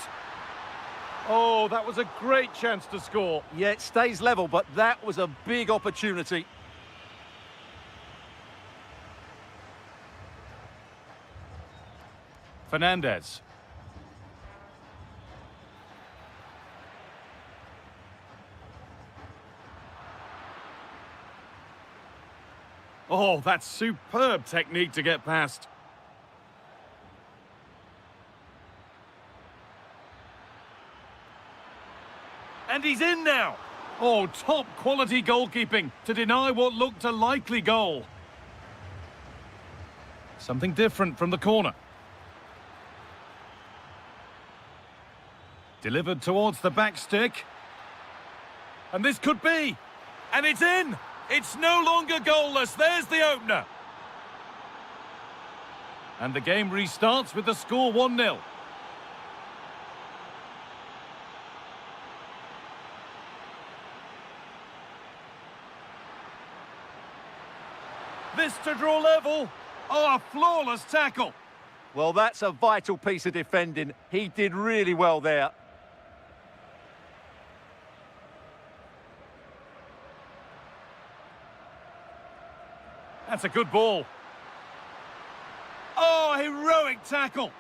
Oh, that was a great chance to score. Yeah, it stays level, but that was a big opportunity. Fernandez. Oh, that's superb technique to get past. And he's in now. Oh, top quality goalkeeping to deny what looked a likely goal. Something different from the corner. Delivered towards the back stick. And this could be. And it's in. It's no longer goalless. There's the opener. And the game restarts with the score 1-0. This to draw level. Oh, a flawless tackle. Well, that's a vital piece of defending. He did really well there. That's a good ball. Oh, heroic tackle.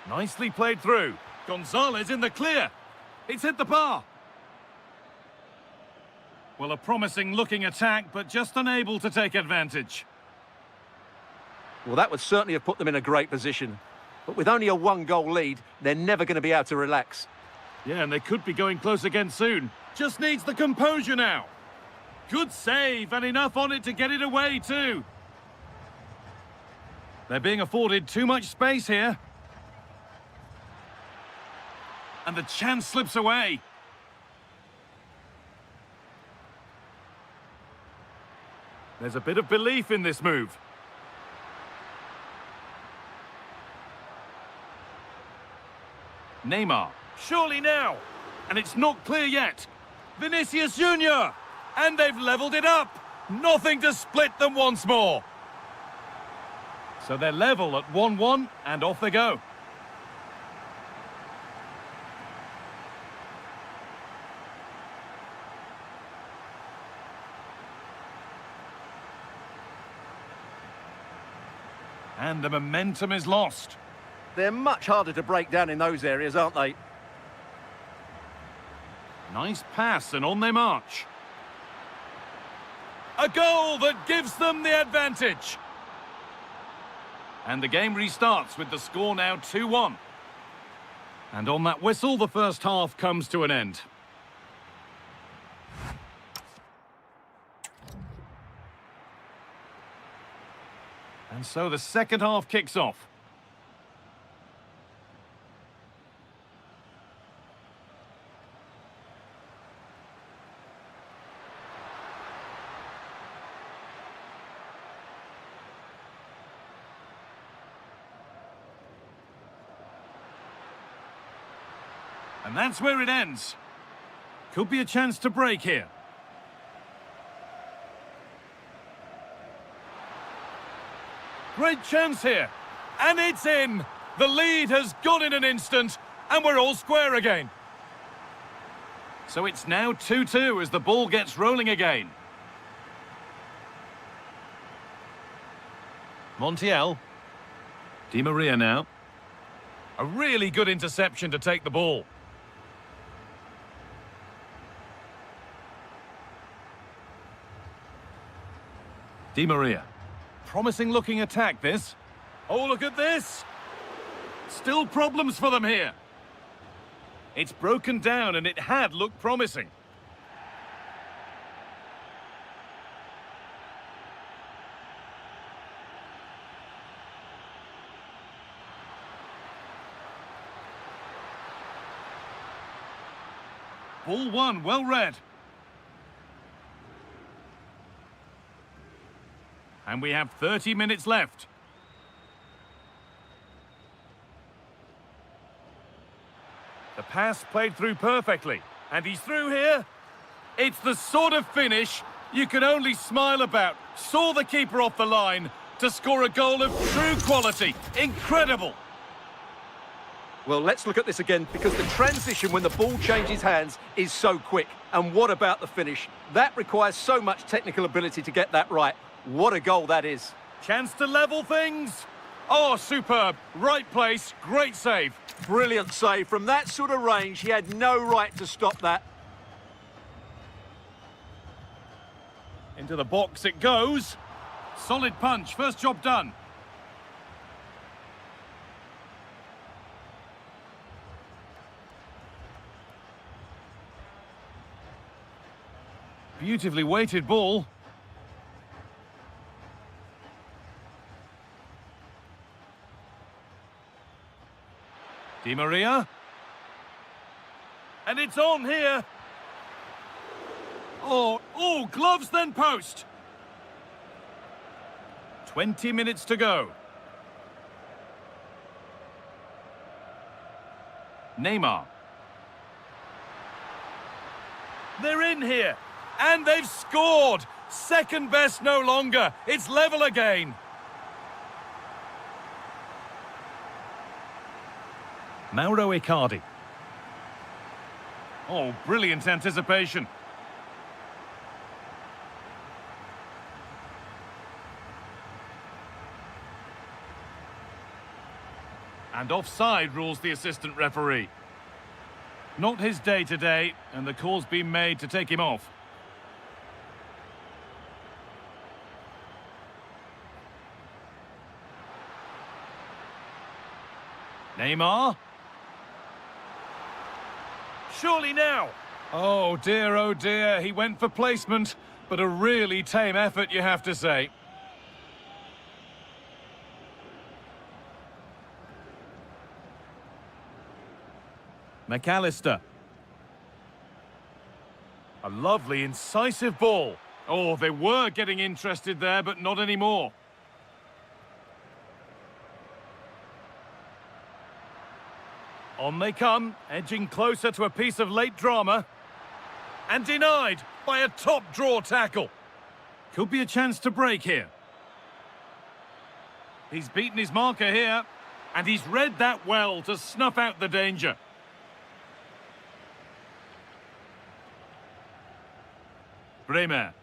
Nicely played through. Gonzalez in the clear. It's hit the bar. Well, a promising looking attack, but just unable to take advantage. Well, that would certainly have put them in a great position. But with only a one-goal lead, they're never going to be able to relax. Yeah, and they could be going close again soon. Just needs the composure now. Good save, and enough on it to get it away too. They're being afforded too much space here. And the chance slips away. There's a bit of belief in this move. Neymar. Surely now. And it's not clear yet. Vinicius Junior. And they've levelled it up. Nothing to split them once more. So they're level at 1-1 and off they go. And the momentum is lost. They're much harder to break down in those areas, aren't they? Nice pass, and on they march. A goal that gives them the advantage. And the game restarts with the score now 2-1. And on that whistle, the first half comes to an end. And so the second half kicks off. And that's where it ends. Could be a chance to break here. Great chance here. And it's in. The lead has gone in an instant, and we're all square again. So it's now 2-2 as the ball gets rolling again. Montiel. Di Maria now. A really good interception to take the ball. Di Maria. Promising looking attack, this. Oh, look at this. Still problems for them here. It's broken down and it had looked promising. Ball one, well read. And we have 30 minutes left. The pass played through perfectly. And he's through here. It's the sort of finish you can only smile about. Saw the keeper off the line to score a goal of true quality. Incredible. Well, let's look at this again, because the transition when the ball changes hands is so quick. And what about the finish? That requires so much technical ability to get that right. What a goal that is. Chance to level things. Oh, superb. Right place, great save. Brilliant save. From that sort of range, he had no right to stop that. Into the box it goes. Solid punch, first job done. Beautifully weighted ball. Di Maria. And it's on here. Oh, gloves then post. 20 minutes to go. Neymar. They're in here. And they've scored. Second best no longer. It's level again. Mauro Icardi. Oh, brilliant anticipation. And offside rules the assistant referee. Not his day today, and the call's been made to take him off. Neymar. Surely now. Oh dear, he went for placement, but a really tame effort, you have to say. McAllister. A lovely, incisive ball. Oh, they were getting interested there, but not anymore. On they come, edging closer to a piece of late drama. And denied by a top-draw tackle. Could be a chance to break here. He's beaten his marker here, and he's read that well to snuff out the danger. Bremer.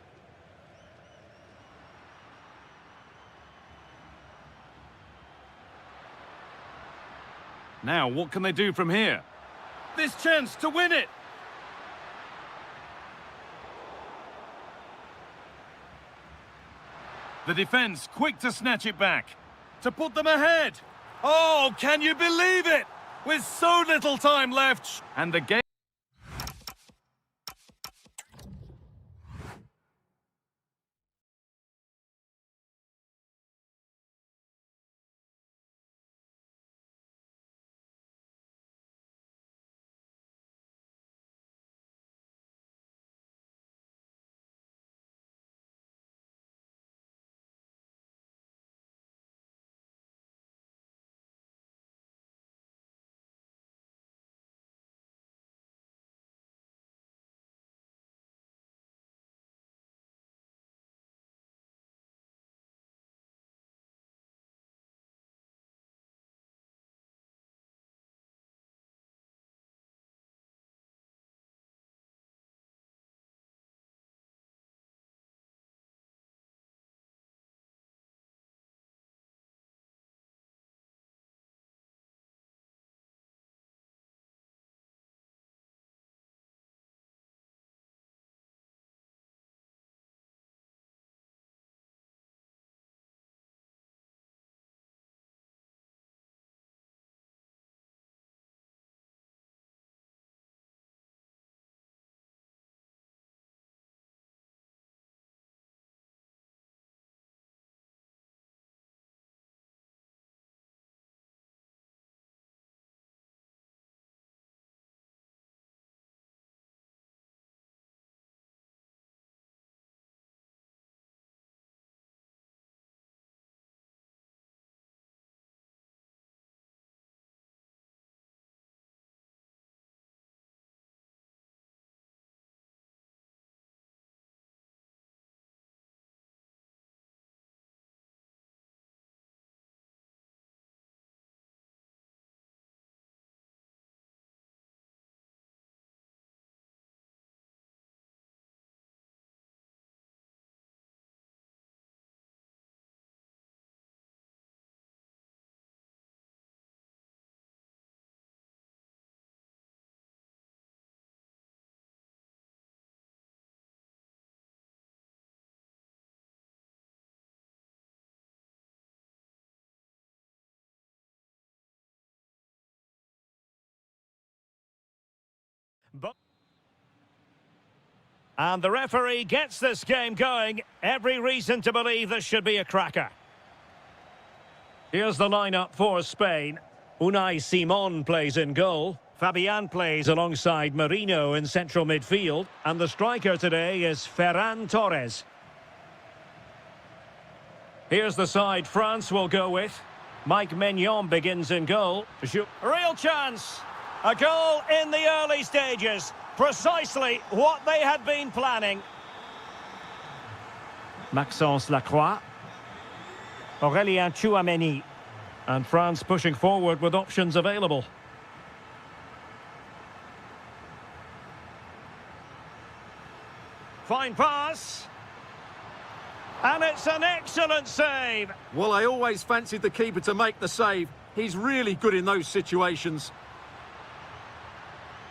Now, what can they do from here? This chance to win it! The defence quick to snatch it back. To put them ahead! Oh, can you believe it? With so little time left! And the game... And the referee gets this game going. Every reason to believe this should be a cracker. Here's the lineup for Spain. Unai Simon plays in goal. Fabian plays alongside Marino in central midfield. And the striker today is Ferran Torres. Here's the side France will go with. Mike Maignan begins in goal. Real chance. A goal in the early stages. Precisely what they had been planning. Maxence Lacroix. Aurélien Tchouameni. And France pushing forward with options available. Fine pass. And it's an excellent save. Well, I always fancied the keeper to make the save. He's really good in those situations.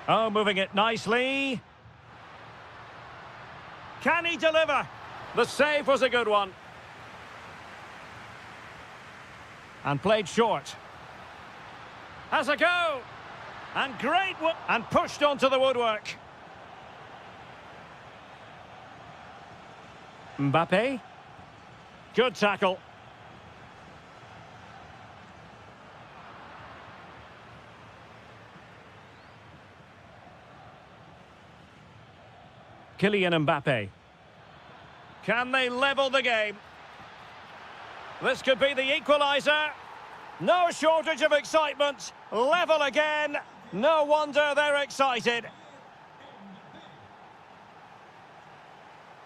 Oh, moving it nicely. Can he deliver? The save was a good one. And played short. Has a go. And great work. And pushed onto the woodwork. Mbappe. Good tackle. Kylian Mbappe. Can they level the game? This could be the equaliser. No shortage of excitement. Level again. No wonder they're excited.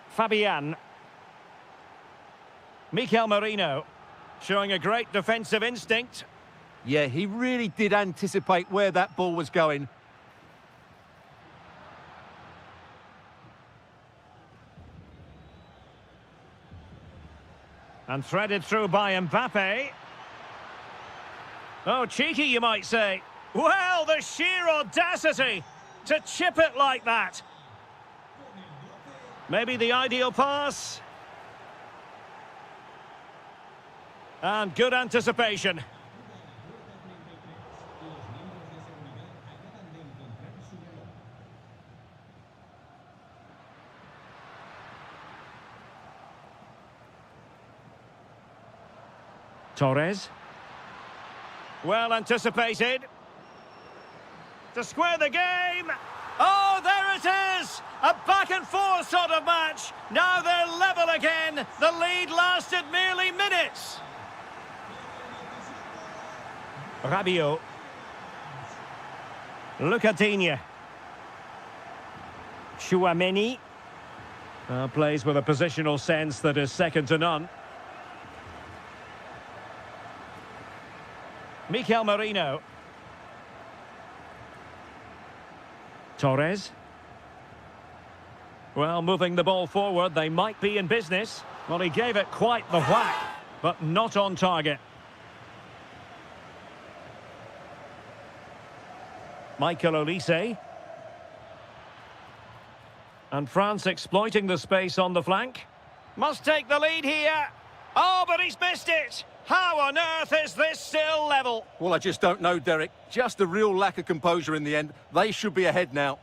Fabian. Mikel Merino. Showing a great defensive instinct. Yeah, he really did anticipate where that ball was going. And threaded through by Mbappe. Oh, cheeky, you might say. Well, the sheer audacity to chip it like that. Maybe the ideal pass. And good anticipation. Torres. Well anticipated. To square the game. Oh, there it is! A back and forth sort of match. Now they're level again. The lead lasted merely minutes. Rabiot. Lucadinha. Tchouameni. Plays with a positional sense that is second to none. Mikel Merino. Torres. Well, moving the ball forward, they might be in business. Well, he gave it quite the whack, but not on target. Michael Olise. And France exploiting the space on the flank. Must take the lead here. Oh, but he's missed it. How on earth is this still level? Well, I just don't know, Derek. Just a real lack of composure in the end. They should be ahead now.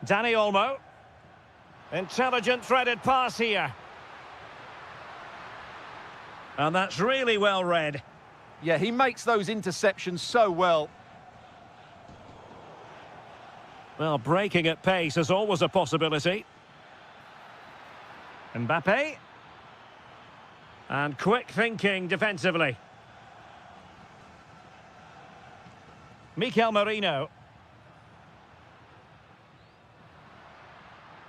Dani Olmo. Intelligent threaded pass here. And that's really well read. Yeah, he makes those interceptions so well. Well, breaking at pace is always a possibility. Mbappe. And quick thinking defensively. Mikel Merino.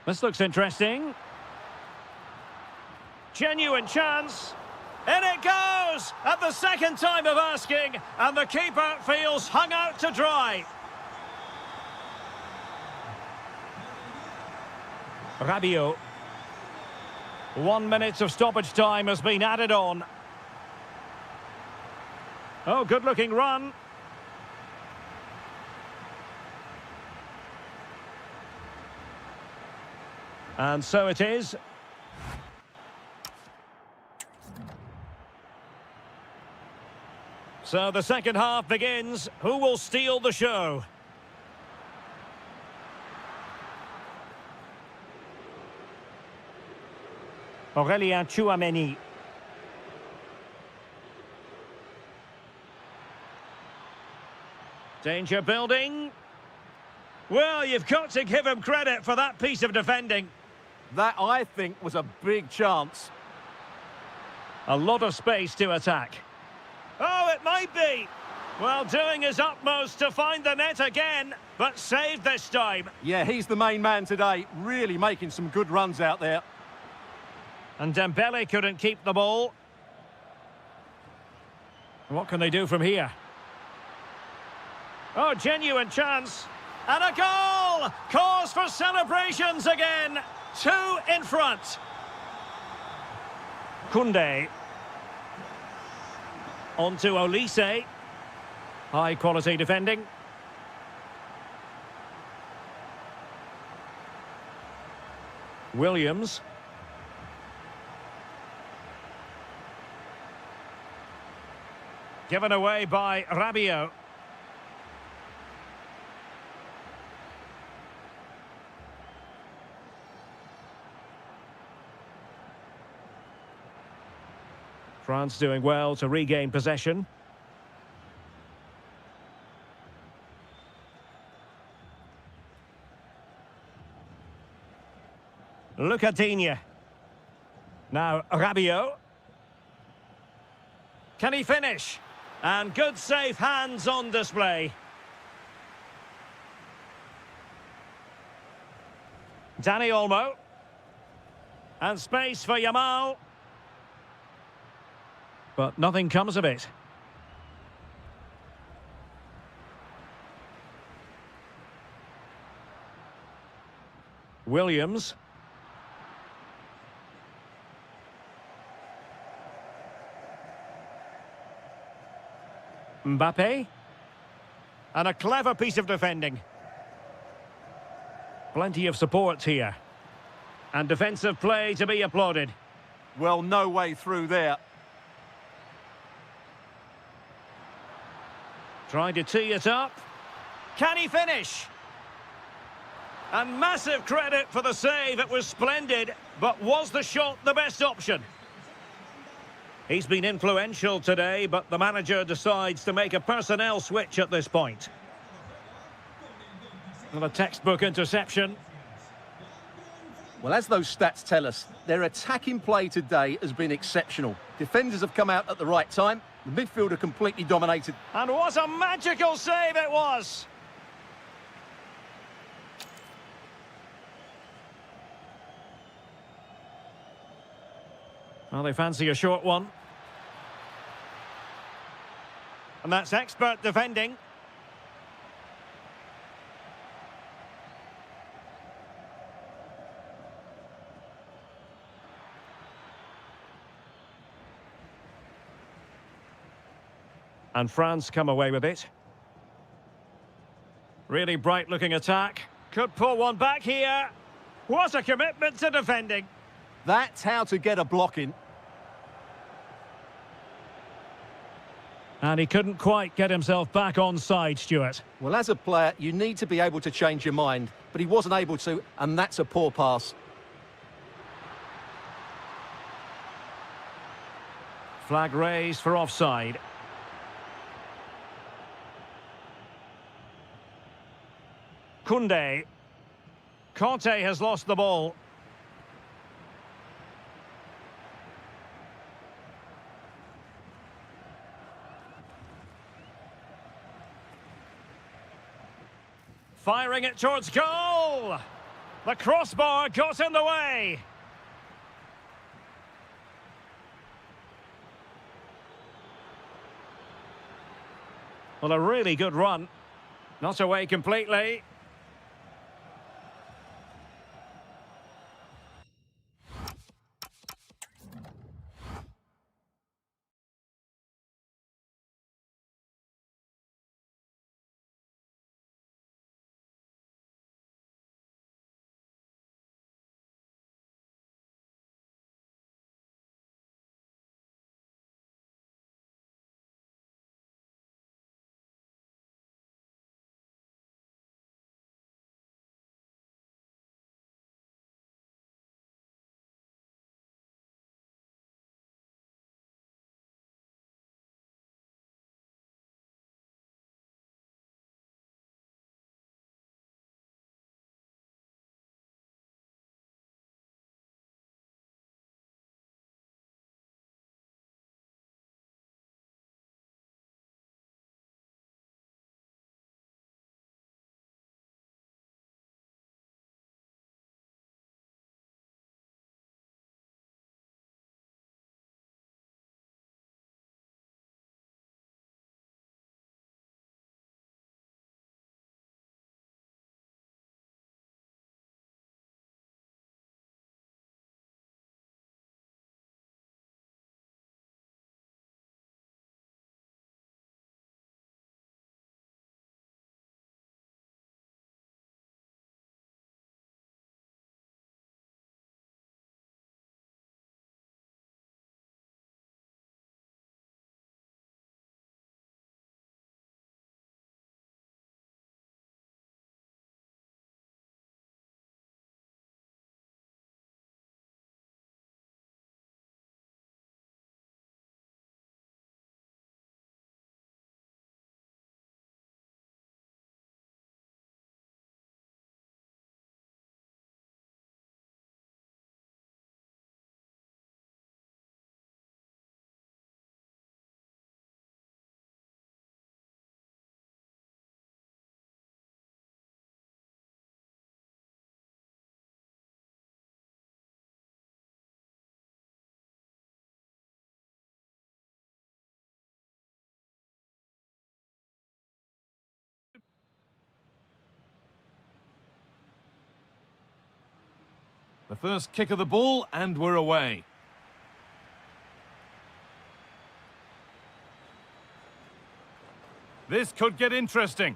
This looks interesting. Genuine chance. In it goes! At the second time of asking, and the keeper feels hung out to dry. Rabiot. 1 minute of stoppage time has been added on. Oh, good-looking run. And so it is. So the second half begins. Who will steal the show? Aurélien Tchouameni. Danger building. Well, you've got to give him credit for that piece of defending. That, I think, was a big chance. A lot of space to attack. Oh, it might be. Well, doing his utmost to find the net again, but saved this time. Yeah, he's the main man today, really making some good runs out there. And Dembele couldn't keep the ball. What can they do from here? Oh, genuine chance. And a goal! Cause for celebrations again. 2 in front. Koundé. On to Olise. High quality defending. Williams. Given away by Rabiot. France doing well to regain possession. Look at Digne. Now Rabiot. Can he finish? And good safe hands on display. Dani Olmo. And space for Yamal. But nothing comes of it. Williams. Mbappe. And a clever piece of defending. Plenty of support here. And defensive play to be applauded. Well, no way through there. Trying to tee it up. Can he finish? And massive credit for the save. It was splendid. But was the shot the best option? He's been influential today, but the manager decides to make a personnel switch at this point. And a textbook interception. Well, as those stats tell us, their attacking play today has been exceptional. Defenders have come out at the right time. The midfielder completely dominated. And what a magical save it was! Well, they fancy a short one. And that's expert defending. And France come away with it. Really bright-looking attack. Could pull one back here. What a commitment to defending. That's how to get a block in. And he couldn't quite get himself back on side, Stuart. Well, as a player, you need to be able to change your mind, but he wasn't able to, and that's a poor pass. Flag raised for offside. Koundé. Conte has lost the ball. Firing it towards goal! The crossbar got in the way! Well, a really good run. Not away completely. The first kick of the ball, and we're away. This could get interesting.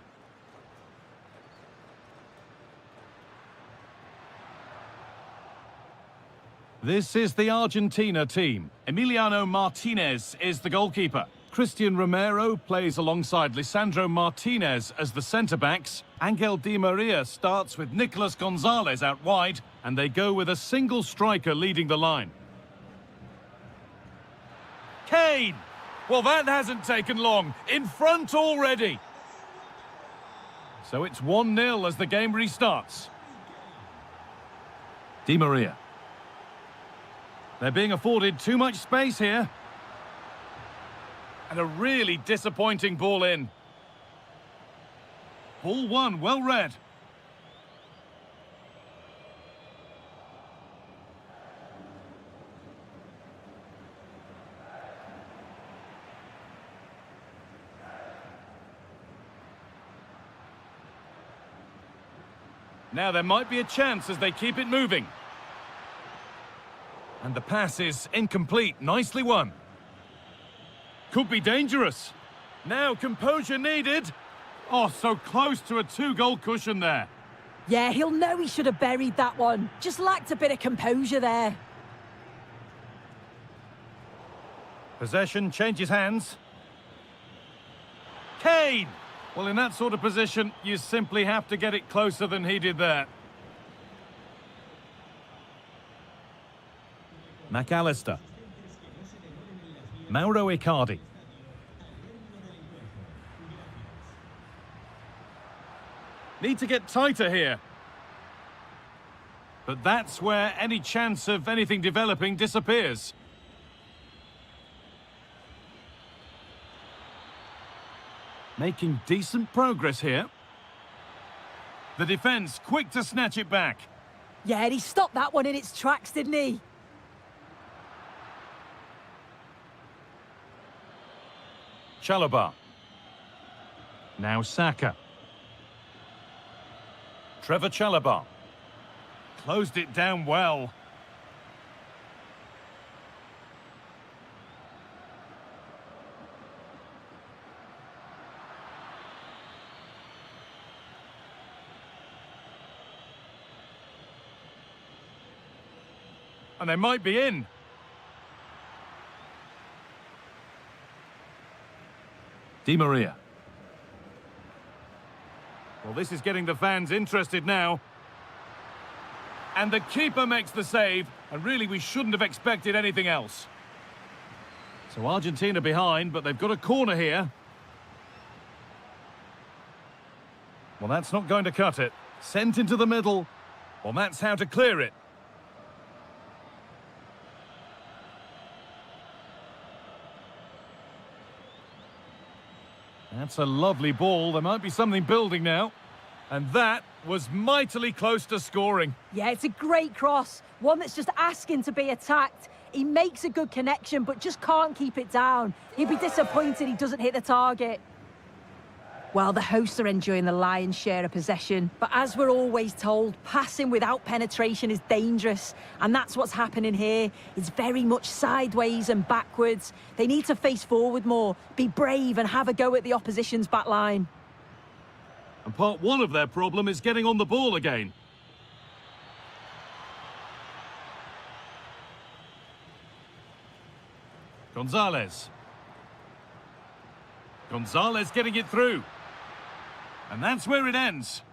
This is the Argentina team. Emiliano Martinez is the goalkeeper. Christian Romero plays alongside Lisandro Martinez as the centre-backs. Angel Di Maria starts with Nicolas Gonzalez out wide, and they go with a single striker leading the line. Kane! Well, that hasn't taken long. In front already. So it's 1-0 as the game restarts. Di Maria. They're being afforded too much space here. And a really disappointing ball in. Ball one, well read. Now there might be a chance as they keep it moving. And the pass is incomplete. Nicely won. Could be dangerous. Now composure needed. Oh, so close to a 2-goal cushion there. Yeah, he'll know he should have buried that one. Just lacked a bit of composure there. Possession changes hands. Kane! Well, in that sort of position, you simply have to get it closer than he did there. McAllister. Mauro Icardi. Need to get tighter here. But that's where any chance of anything developing disappears. Making decent progress here. The defence quick to snatch it back. Yeah, and he stopped that one in its tracks, didn't he? Chalobah. Now Saka. Trevor Chalobah. Closed it down well. And they might be in. Di Maria. Well, this is getting the fans interested now. And the keeper makes the save, and really we shouldn't have expected anything else. So Argentina behind, but they've got a corner here. Well, that's not going to cut it. Sent into the middle. Well, that's how to clear it. That's a lovely ball. There might be something building now. And that was mightily close to scoring. Yeah, it's a great cross. One that's just asking to be attacked. He makes a good connection, but just can't keep it down. He'd be disappointed he doesn't hit the target. Well, the hosts are enjoying the lion's share of possession. But as we're always told, passing without penetration is dangerous. And that's what's happening here. It's very much sideways and backwards. They need to face forward more, be brave and have a go at the opposition's back line. And part one of their problem is getting on the ball again. Gonzalez. Gonzalez getting it through. And that's where it ends.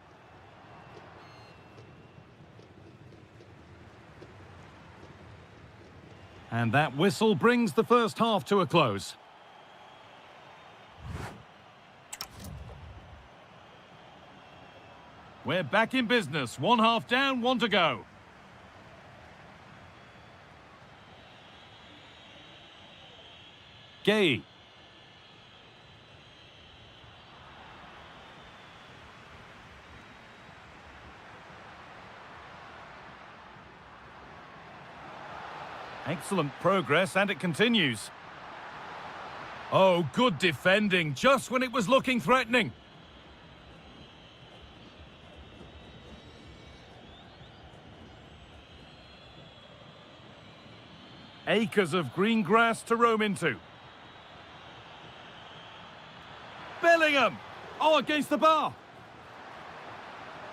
And that whistle brings the first half to a close. We're back in business. 1 half down, 1 to go. Gay. Excellent progress, and it continues. Oh, good defending, just when it was looking threatening. Acres of green grass to roam into. Bellingham! Oh, against the bar.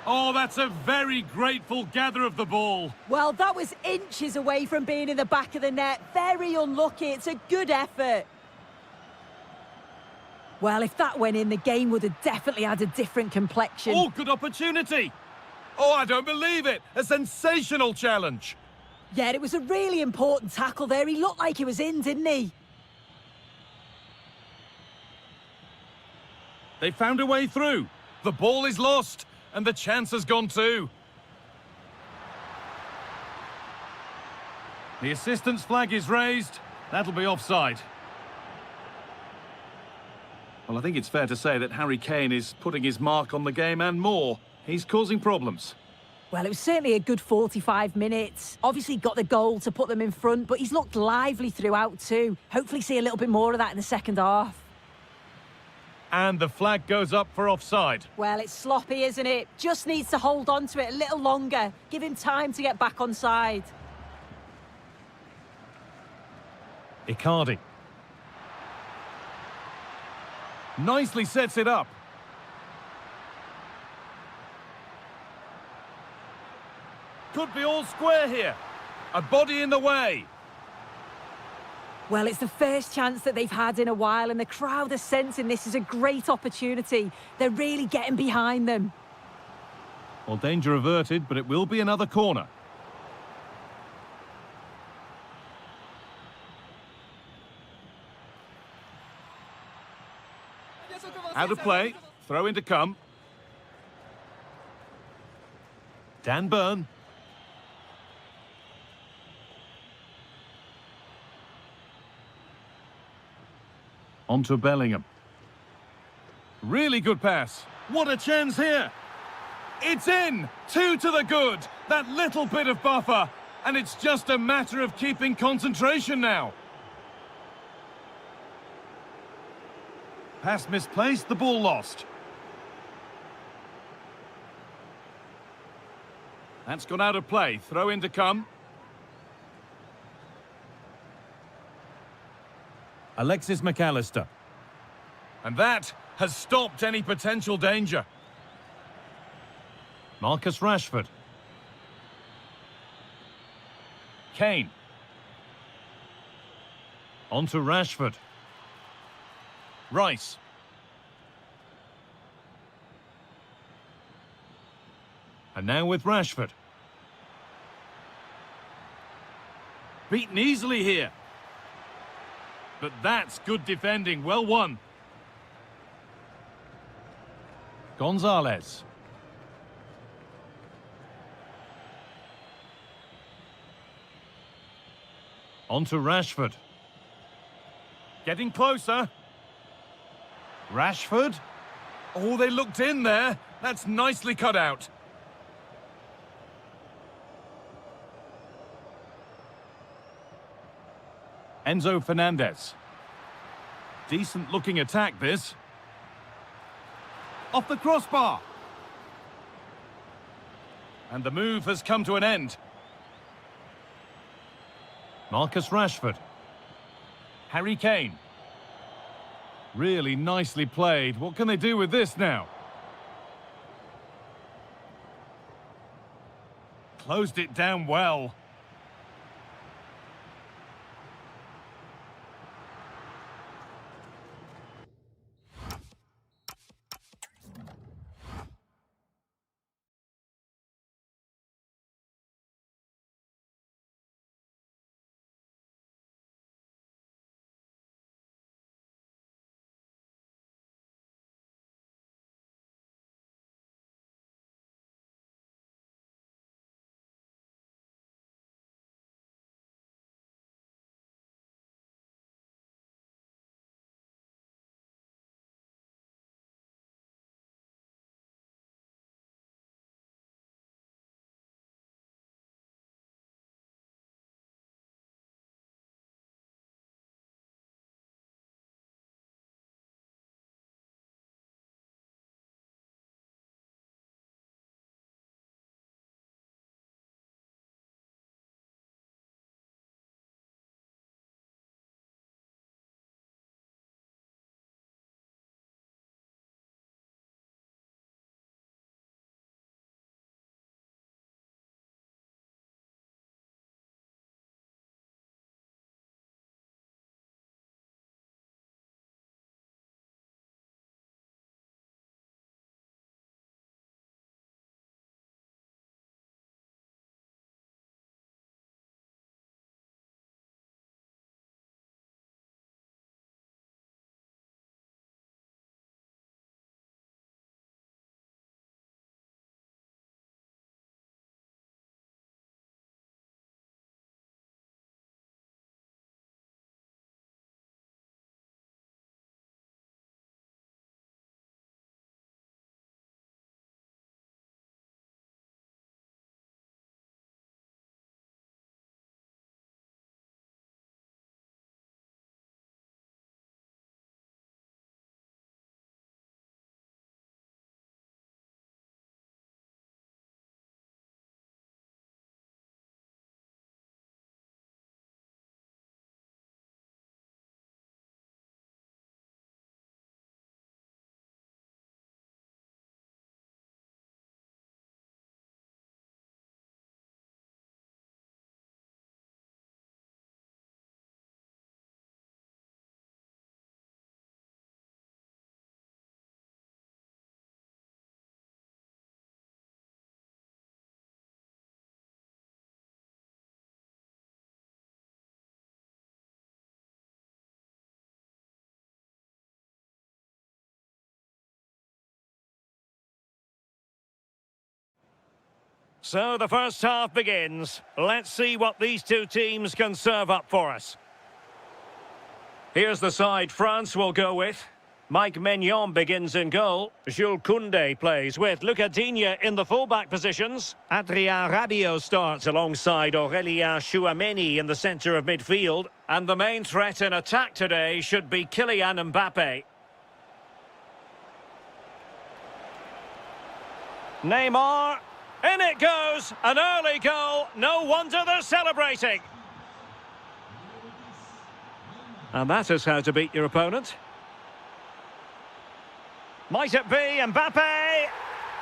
Oh, that's a very grateful gather of the ball. Well, that was inches away from being in the back of the net. Very unlucky. It's a good effort. Well, if that went in, the game would have definitely had a different complexion. Oh, good opportunity. Oh, I don't believe it. A sensational challenge. Yeah, it was a really important tackle there. He looked like he was in, didn't he? They found a way through. The ball is lost, and the chance has gone too. The assistant's flag is raised. That'll be offside. Well, I think it's fair to say that Harry Kane is putting his mark on the game and more. He's causing problems. Well, it was certainly a good 45 minutes. Obviously got the goal to put them in front, but he's looked lively throughout too. Hopefully see a little bit more of that in the second half. And the flag goes up for offside. Well, it's sloppy, isn't it? Just needs to hold on to it a little longer. Give him time to get back on side. Icardi. Nicely sets it up. Could be all square here. A body in the way. Well, it's the first chance that they've had in a while, and the crowd are sensing this is a great opportunity. They're really getting behind them. Well, danger averted, but it will be another corner. Out of play. Throw in to come. Dan Burn. On to Bellingham. Really good pass. What a chance here. It's in. 2 to the good. That little bit of buffer. And it's just a matter of keeping concentration now. Pass misplaced, the ball lost. That's gone out of play. Throw in to come. Alexis McAllister. And that has stopped any potential danger. Marcus Rashford. Kane. On to Rashford. Rice. And now with Rashford. Beaten easily here. But that's good defending. Well won. Gonzalez. On to Rashford. Getting closer. Rashford. Oh, they looked in there. That's nicely cut out. Enzo Fernandez. Decent looking attack this. Off the crossbar. And the move has come to an end. Marcus Rashford. Harry Kane. Really nicely played. What can they do with this now? Closed it down well. So the first half begins. Let's see what these two teams can serve up for us. Here's the side France will go with. Mike Maignan begins in goal. Jules Koundé plays with Luca Digne in the fullback positions. Adrien Rabiot starts alongside Aurélien Tchouameni in the centre of midfield. And the main threat in attack today should be Kylian Mbappe. Neymar. In it goes. An early goal. No wonder they're celebrating. And that is how to beat your opponent. Might it be Mbappe?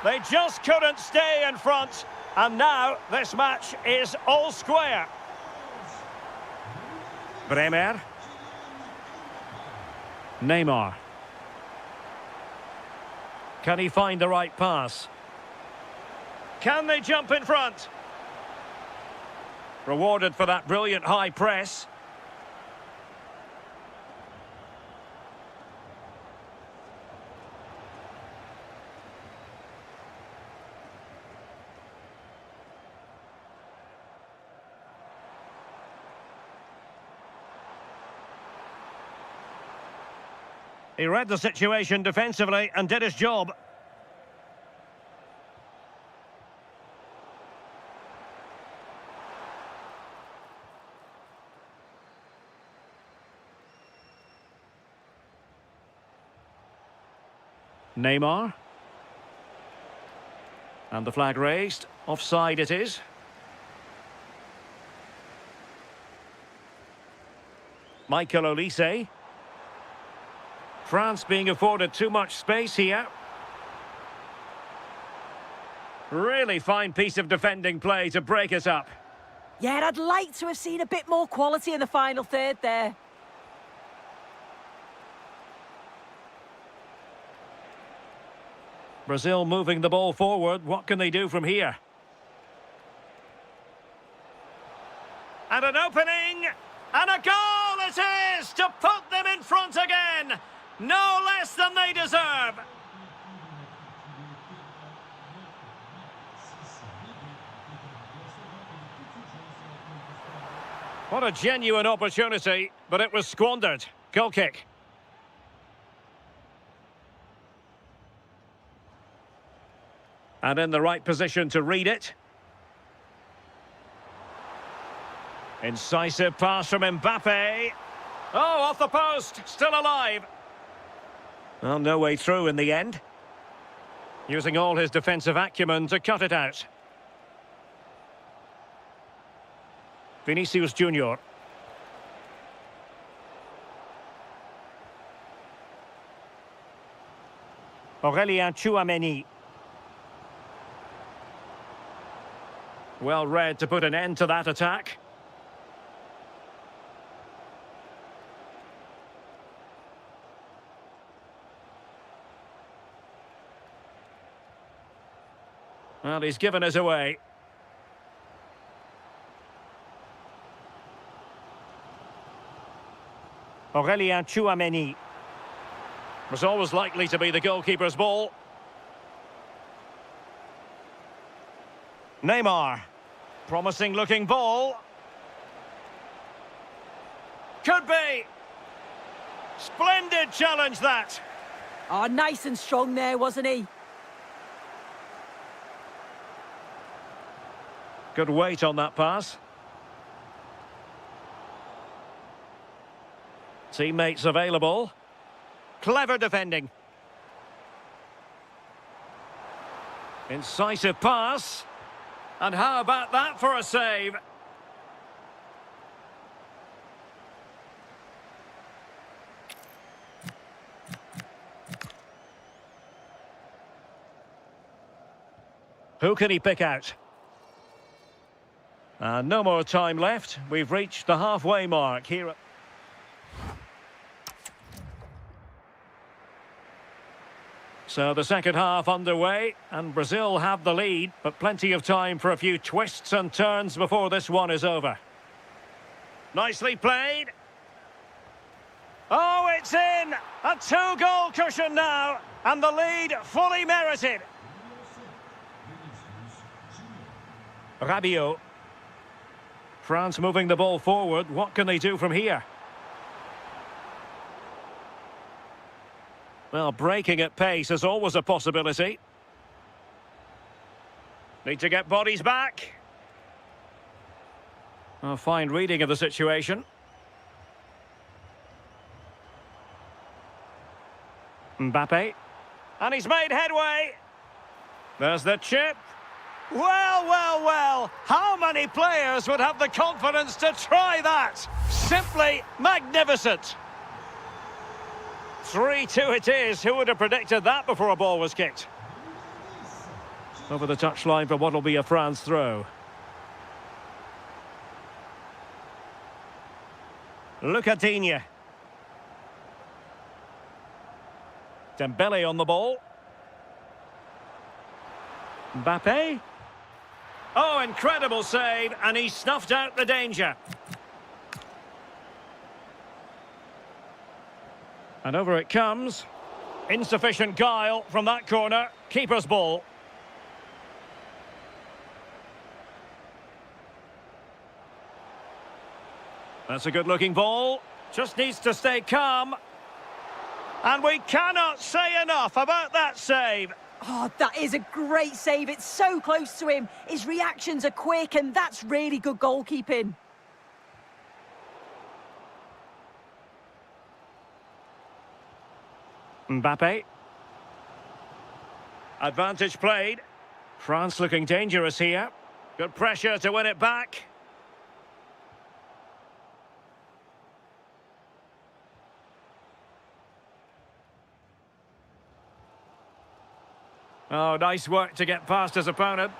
They just couldn't stay in front. And now this match is all square. Bremer. Neymar. Can he find the right pass? Can they jump in front? Rewarded for that brilliant high press. He read the situation defensively and did his job. Neymar. And the flag raised. Offside it is. Michael Olise. France being afforded too much space here. Really fine piece of defending play to break us up. Yeah, I'd like to have seen a bit more quality in the final third there. Brazil moving the ball forward. What can they do from here? And an opening! And a goal it is to put them in front again! No less than they deserve! What a genuine opportunity, but it was squandered. Goal kick. And in the right position to read it. Incisive pass from Mbappe. Oh, off the post, still alive. Well, no way through in the end. Using all his defensive acumen to cut it out. Vinicius Junior. Aurélien Tchouameni. Well read to put an end to that attack. Well, he's given us away. Aurélien Tchouameni. Was always likely to be the goalkeeper's ball. Neymar. Promising looking ball. Could be. Splendid challenge that. Oh, nice and strong there, wasn't he? Good weight on that pass. Teammates available. Clever defending. Incisive pass. And how about that for a save? Who can he pick out? No more time left. We've reached the halfway mark here. So the second half underway, and Brazil have the lead, but plenty of time for a few twists and turns before this one is over. Nicely played. Oh, it's in! A two-goal cushion now, and the lead fully merited. Rabiot. France moving the ball forward. What can they do from here? Well, breaking at pace is always a possibility. Need to get bodies back. A fine reading of the situation. Mbappe. And he's made headway. There's the chip. Well, well, well. How many players would have the confidence to try that? Simply magnificent. 3-2 it is. Who would have predicted that before a ball was kicked? Over the touchline for what will be a France throw. Lucadinha. Dembele on the ball. Mbappe. Oh, incredible save, and he snuffed out the danger. And over it comes. Insufficient guile from that corner. Keeper's ball. That's a good-looking ball. Just needs to stay calm. And we cannot say enough about that save. Oh, that is a great save. It's so close to him. His reactions are quick, and that's really good goalkeeping. Mbappe. Advantage played. France looking dangerous here. Good pressure to win it back. Oh, nice work to get past his opponent.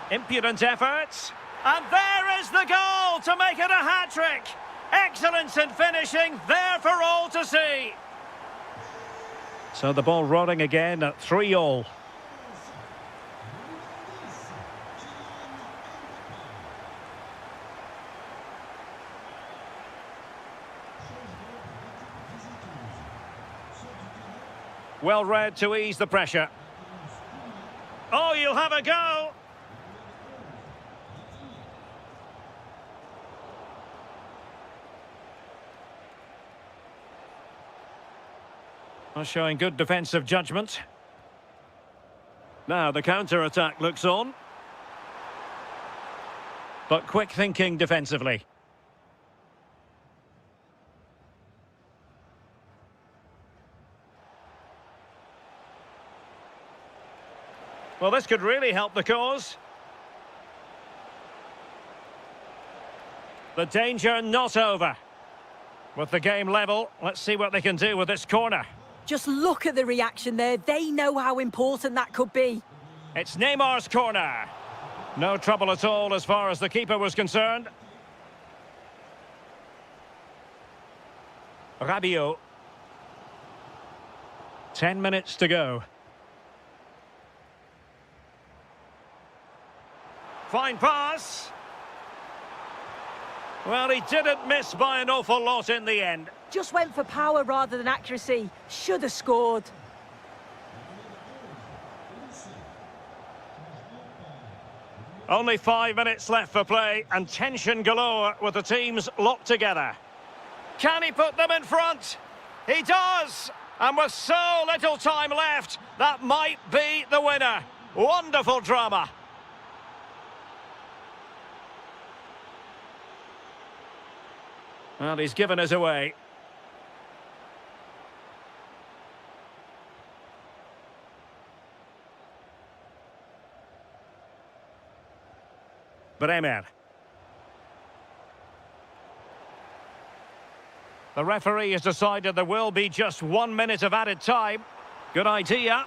Impudent efforts. And there is the goal to make it a hat-trick. Excellence in finishing, there for all to see. So the ball rolling again at 3-3. Well read to ease the pressure. Oh, you'll have a go. Well, showing good defensive judgment. Now the counter-attack looks on. But quick thinking defensively. Well, this could really help the cause. The danger not over. With the game level, let's see what they can do with this corner. Just look at the reaction there. They know how important that could be. It's Neymar's corner. No trouble at all as far as the keeper was concerned. Rabiot. 10 minutes to go. Fine pass. Well, he didn't miss by an awful lot in the end. Just went for power rather than accuracy. Should have scored. Only 5 minutes left for play, and tension galore with the teams locked together. Can he put them in front? He does! And with so little time left, that might be the winner. Wonderful drama. Well, he's given us away. Bremer. The referee has decided there will be just 1 minute of added time. Good idea.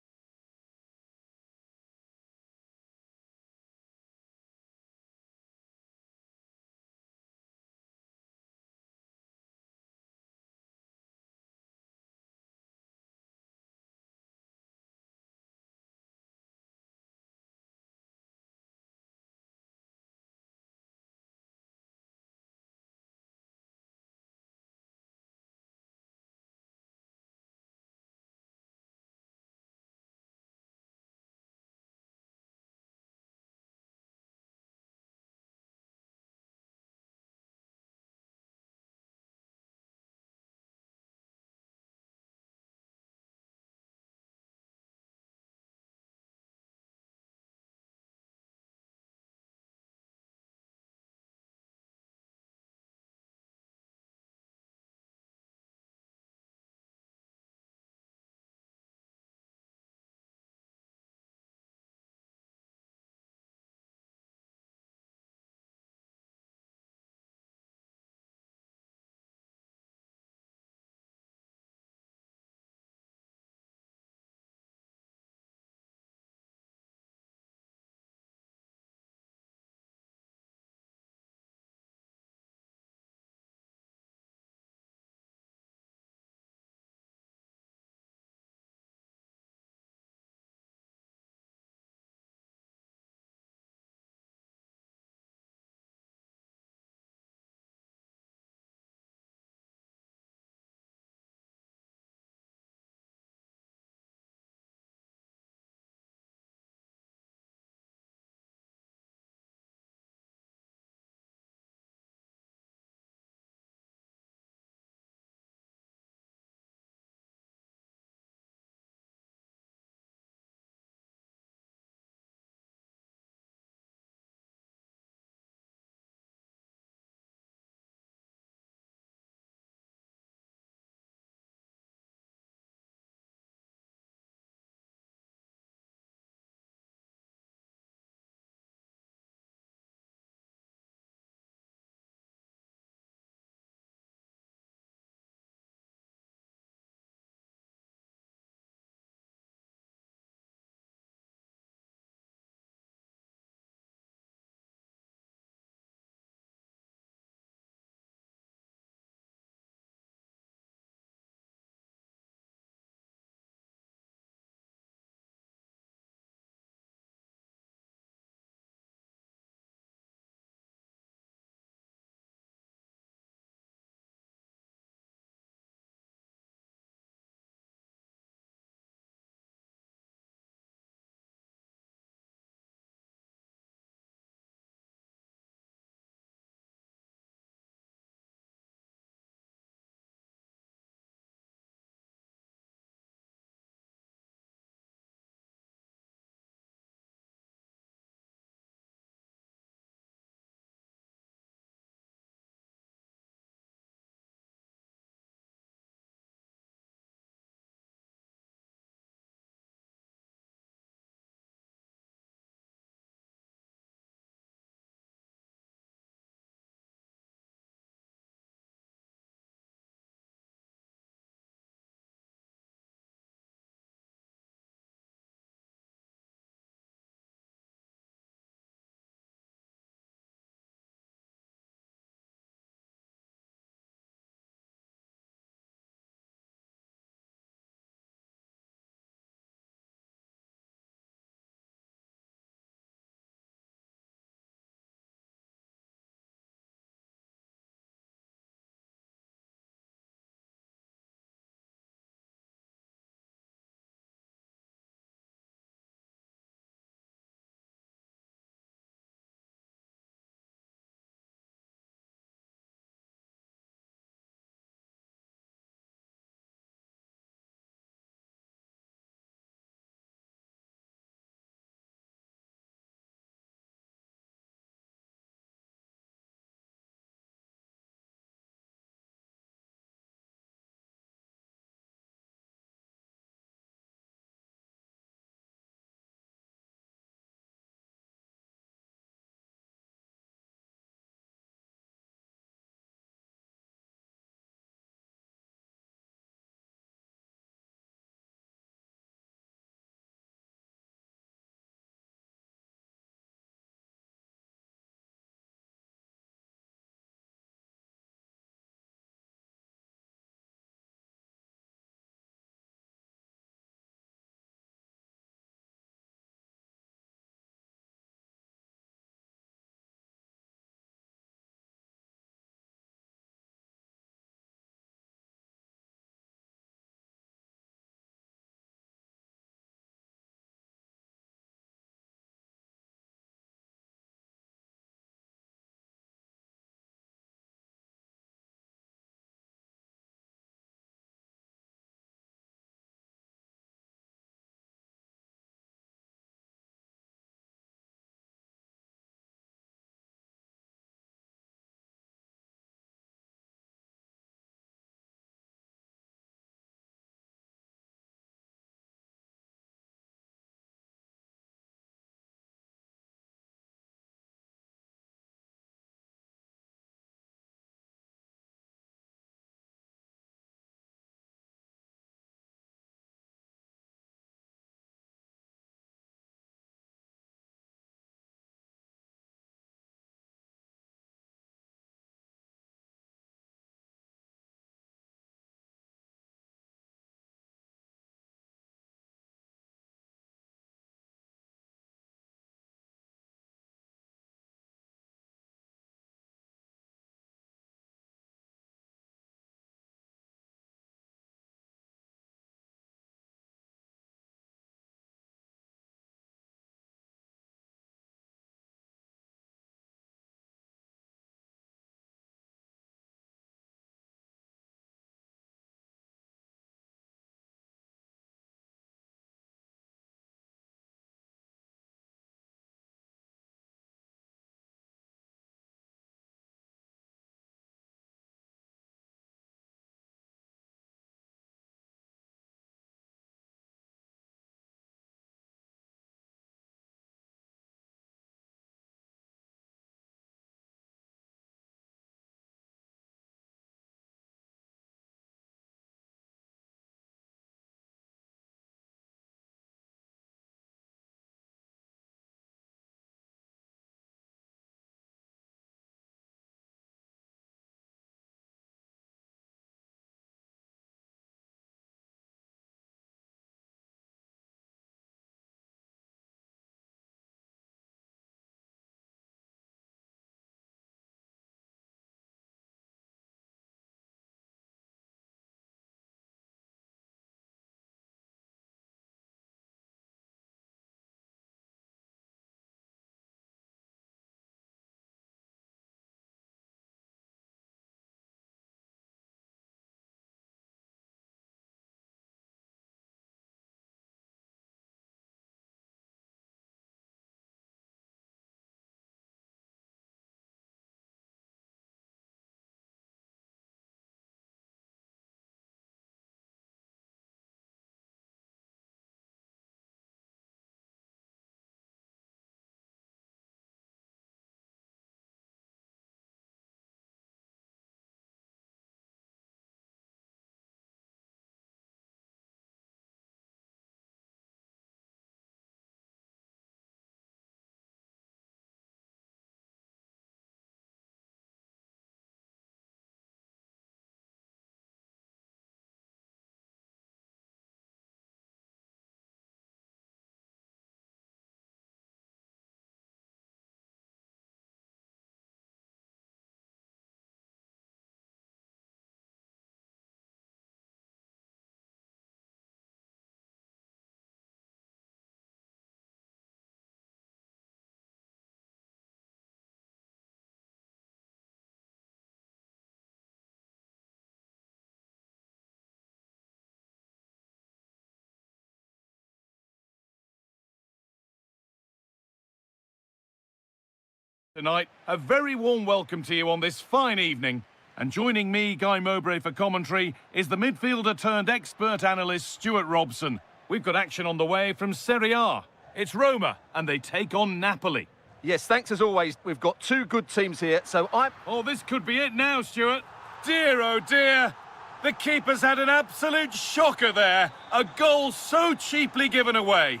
Tonight, a very warm welcome to you on this fine evening. And joining me, Guy Mowbray, for commentary is the midfielder turned expert analyst Stuart Robson. We've got action on the way from Serie A. It's Roma, and they take on Napoli. Yes, thanks as always. We've got two good teams here, so Oh, this could be it now, Stuart. Dear, oh dear. The keeper's had an absolute shocker there. A goal so cheaply given away.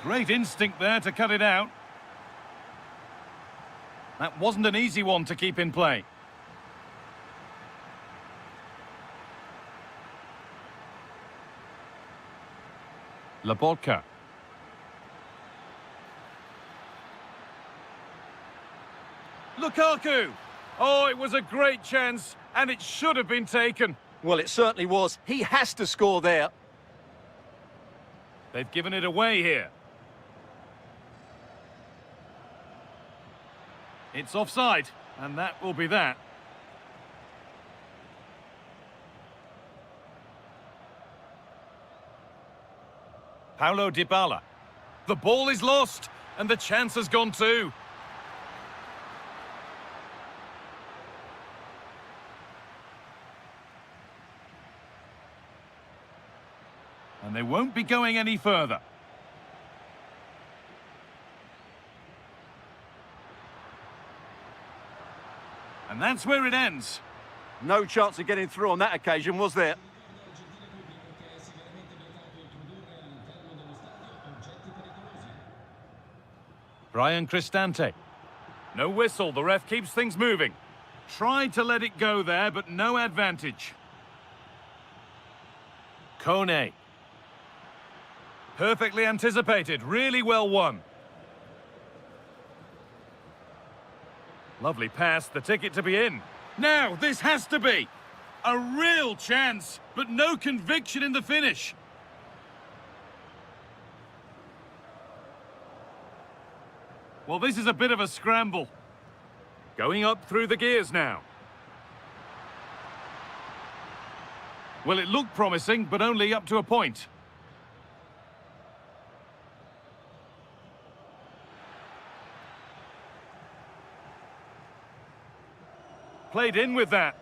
Great instinct there to cut it out. That wasn't an easy one to keep in play. Labotka. Lukaku! Oh, it was a great chance, and it should have been taken. well, it certainly was. He has to score there. They've given it away here. It's offside, and that will be that. Paulo Dybala. The ball is lost, and the chance has gone too. And they won't be going any further. And that's where it ends. No chance of getting through on that occasion, was there? Brian Cristante. No whistle, the ref keeps things moving. Tried to let it go there, but no advantage. Kone. Perfectly anticipated, really well won. Lovely pass, the ticket to be in. Now, this has to be a real chance, but no conviction in the finish. Well, this is a bit of a scramble. Going up through the gears now. Well, it looked promising, but only up to a point. Played in with that.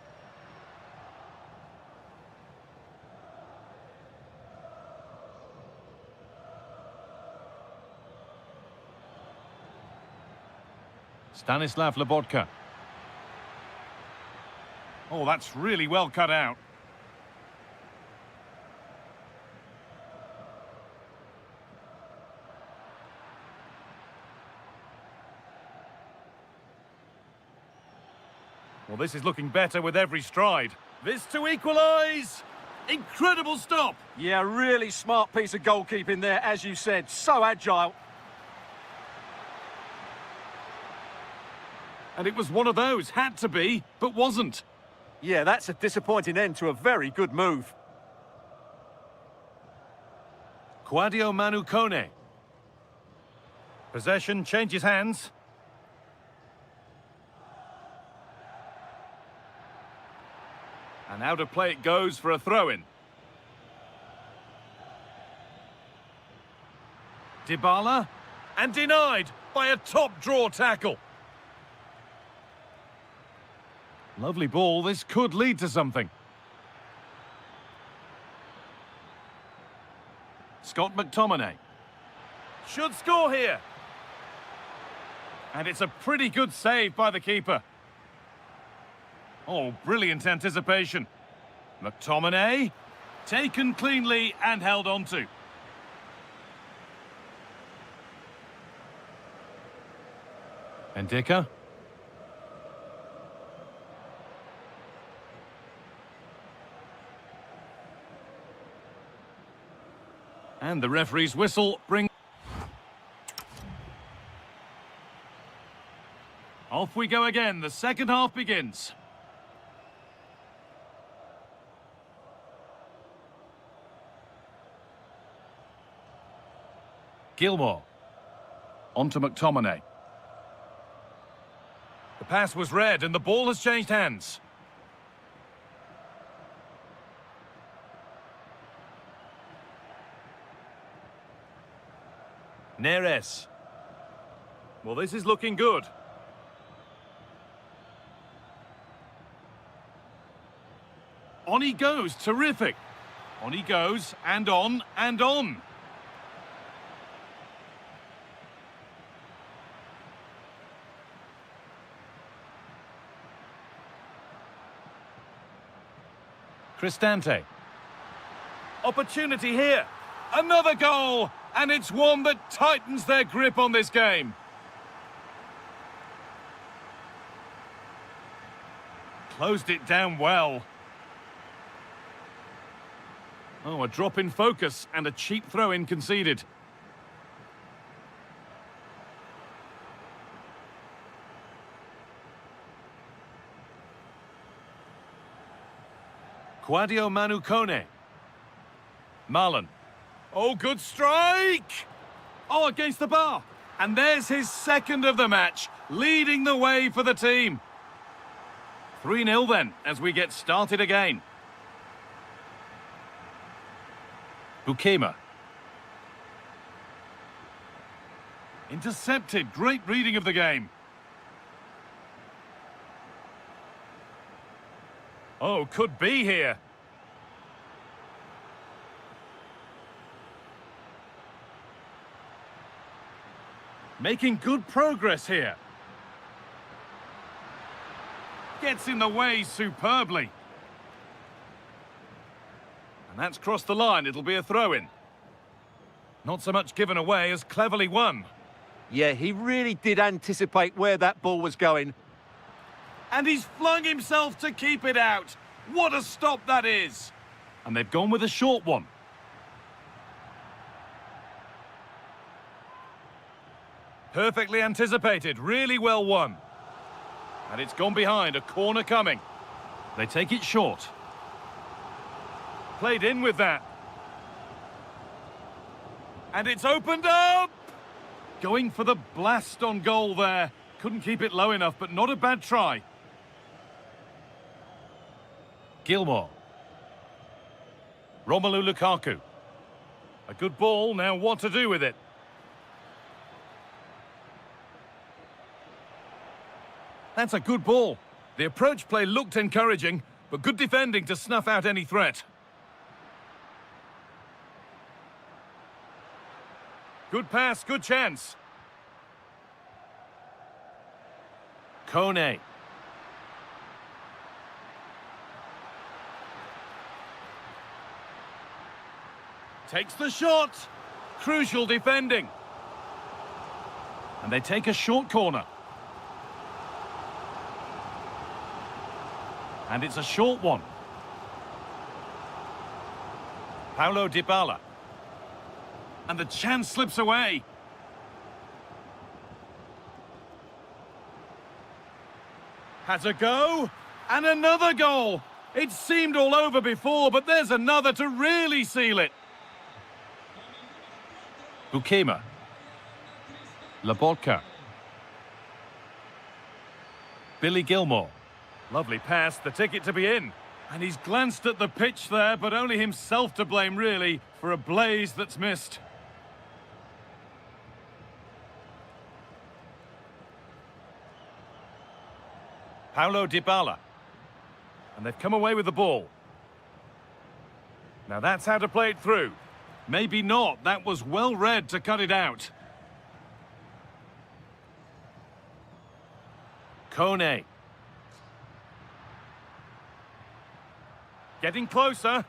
Stanislav Lobotka. Oh, that's really well cut out. Well, this is looking better with every stride. This to equalise! Incredible stop! Yeah, really smart piece of goalkeeping there, as you said. So agile. And it was one of those, had to be, but wasn't. Yeah, that's a disappointing end to a very good move. Quadio Manu Kone. Possession changes hands. And out of play it goes for a throw-in. Dybala, and denied by a top-draw tackle. Lovely ball, this could lead to something. Scott McTominay. Should score here. And it's a pretty good save by the keeper. Oh, brilliant anticipation. McTominay, taken cleanly and held on to. Ndika. And the referee's whistle brings... Off we go again, the second half begins. Gilmore. On to McTominay. The pass was read and the ball has changed hands. Neres. Well, this is looking good. On he goes, terrific. On he goes, and on, and on. Cristante. Opportunity here. Another goal, and it's one that tightens their grip on this game. Closed it down well. Oh, a drop in focus and a cheap throw-in conceded. Quadio Manu Kone. Marlon. Oh, good strike! Oh, against the bar. And there's his second of the match, leading the way for the team. 3-0 then, as we get started again. Bukema. Intercepted, great reading of the game. Oh, could be here. Making good progress here. Gets in the way superbly. And that's crossed the line. It'll be a throw-in. Not so much given away as cleverly won. Yeah, he really did anticipate where that ball was going. And he's flung himself to keep it out. What a stop that is. And they've gone with a short one. Perfectly anticipated, really well won. And it's gone behind, a corner coming. They take it short. Played in with that. And it's opened up! Going for the blast on goal there. Couldn't keep it low enough, but not a bad try. Gilmore. Romelu Lukaku. A good ball, now what to do with it? That's a good ball. The approach play looked encouraging, but good defending to snuff out any threat. Good pass, good chance. Kone. Takes the shot. Crucial defending. And they take a short corner. And it's a short one. Paulo Dybala. And the chance slips away. Has a go. And another goal. It seemed all over before, but there's another to really seal it. Bukema. Labotka. Billy Gilmore. Lovely pass, the ticket to be in. And he's glanced at the pitch there, but only himself to blame, really, for a blaze that's missed. Paulo Dybala. And they've come away with the ball. Now that's how to play it through. Maybe not. That was well read to cut it out. Kone. Getting closer.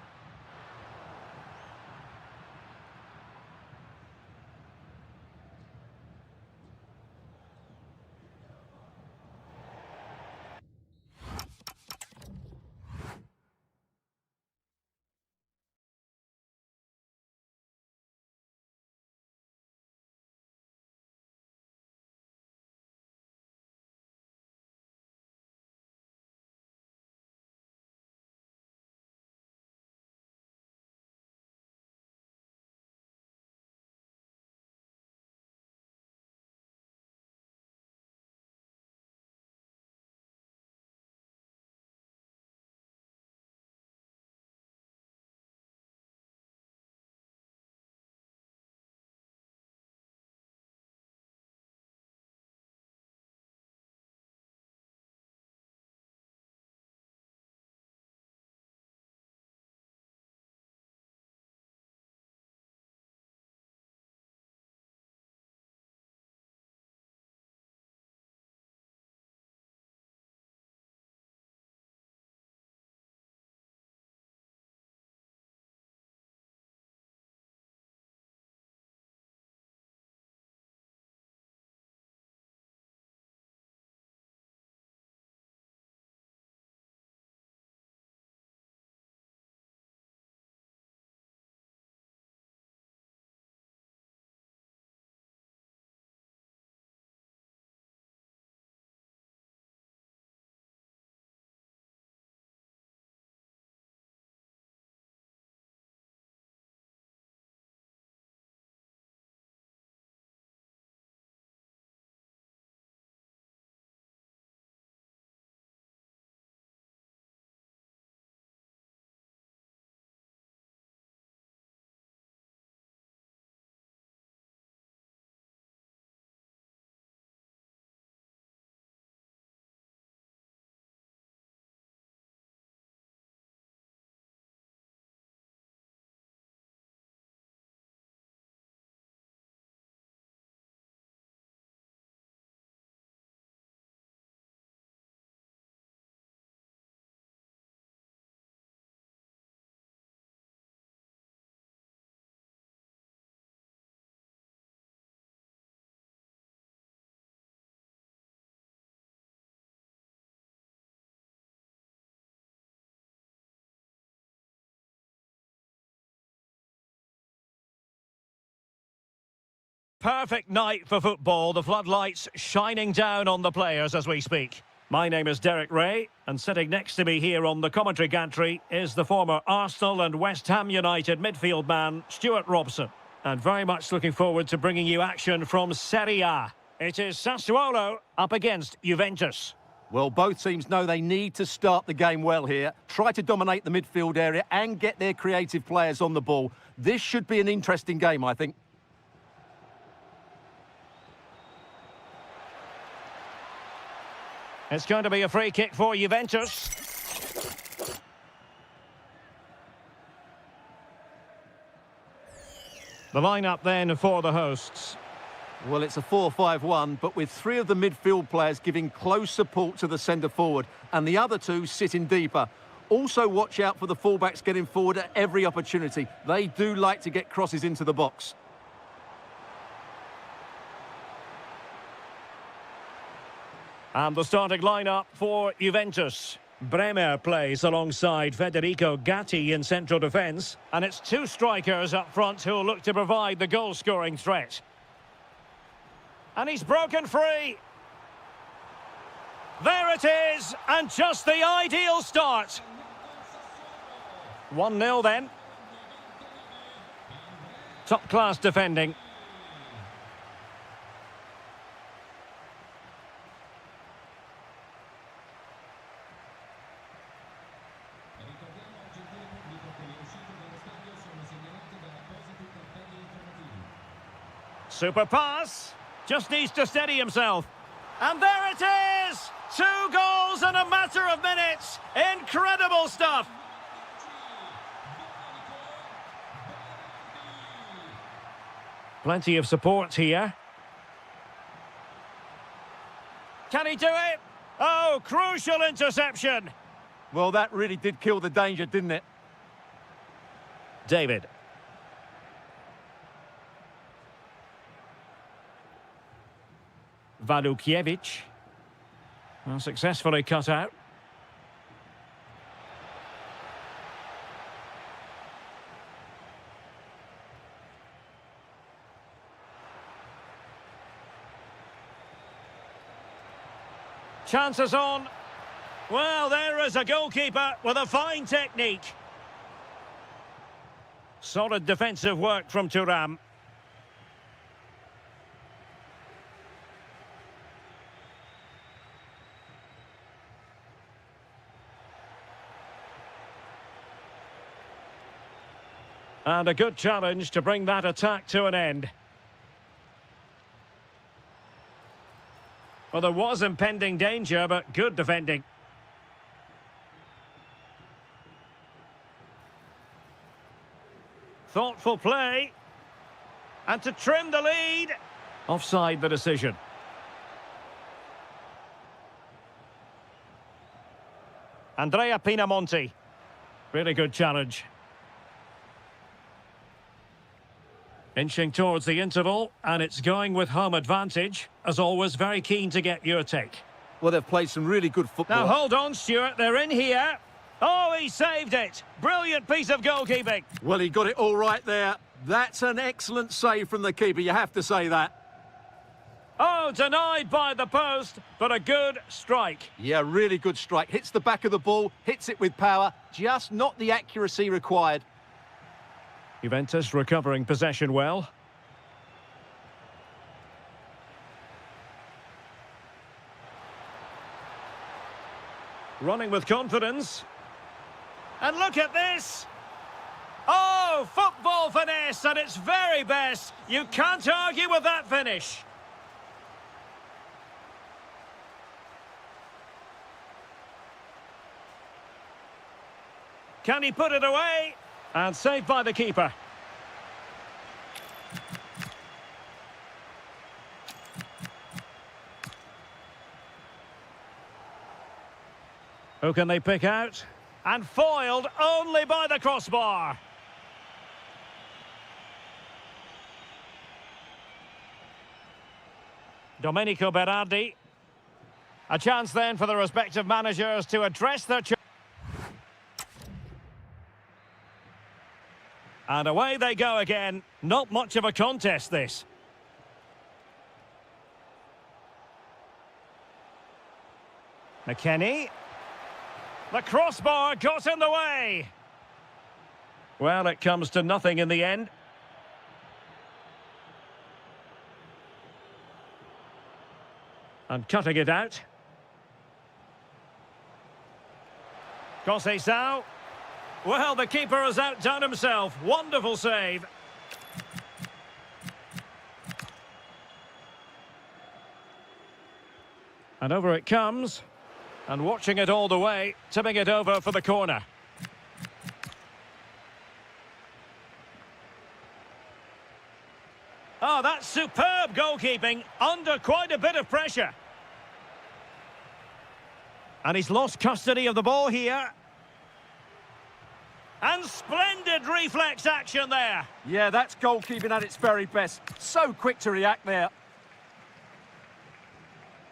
Perfect night for football, the floodlights shining down on the players as we speak. My name is Derek Ray, and sitting next to me here on the commentary gantry is the former Arsenal and West Ham United midfield man, Stuart Robson. And very much looking forward to bringing you action from Serie A. It is Sassuolo up against Juventus. Well, both teams know they need to start the game well here, try to dominate the midfield area and get their creative players on the ball. This should be an interesting game, I think. It's going to be a free kick for Juventus. The lineup then for the hosts. Well, it's a 4-5-1, but with three of the midfield players giving close support to the centre-forward and the other two sitting deeper. Also watch out for the fullbacks getting forward at every opportunity. They do like to get crosses into the box. And the starting lineup for Juventus. Bremer plays alongside Federico Gatti in central defence. And it's two strikers up front who'll look to provide the goal-scoring threat. And he's broken free. There it is, and just the ideal start. 1-0 then. Top-class defending. Super pass. Just needs to steady himself. And there it is! 2 goals in a matter of minutes. Incredible stuff. Plenty of support here. Can he do it? Oh, crucial interception. Well, that really did kill the danger, didn't it? David. Walukiewicz. Well, successfully cut out. Chances on. Well, there is a goalkeeper with a fine technique. Solid defensive work from Thuram. And a good challenge to bring that attack to an end. Well, there was impending danger, but good defending. Thoughtful play. And to trim the lead. Offside the decision. Andrea Pinamonti. Really good challenge. Inching towards the interval, and it's going with home advantage. As always, very keen to get your take. Well, they've played some really good football. Now, hold on, Stuart. They're in here. Oh, he saved it. Brilliant piece of goalkeeping. Well, he got it all right there. That's an excellent save from the keeper, you have to say that. Oh, denied by the post, but a good strike. Yeah, really good strike. Hits the back of the ball, hits it with power, just not the accuracy required. Juventus recovering possession well. Running with confidence. And look at this! Oh, football finesse at its very best. You can't argue with that finish. Can he put it away? And saved by the keeper. Who can they pick out? And foiled only by the crossbar. Domenico Berardi. A chance then for the respective managers to address their... And away they go again. Not much of a contest, this. McKennie. The crossbar got in the way. Well, it comes to nothing in the end. And cutting it out. Conceição. Well, the keeper has outdone himself. Wonderful save. And over it comes. And watching it all the way, tipping it over for the corner. Oh, that's superb goalkeeping, under quite a bit of pressure. And he's lost custody of the ball here. And splendid reflex action there. Yeah, that's goalkeeping at its very best. So quick to react there.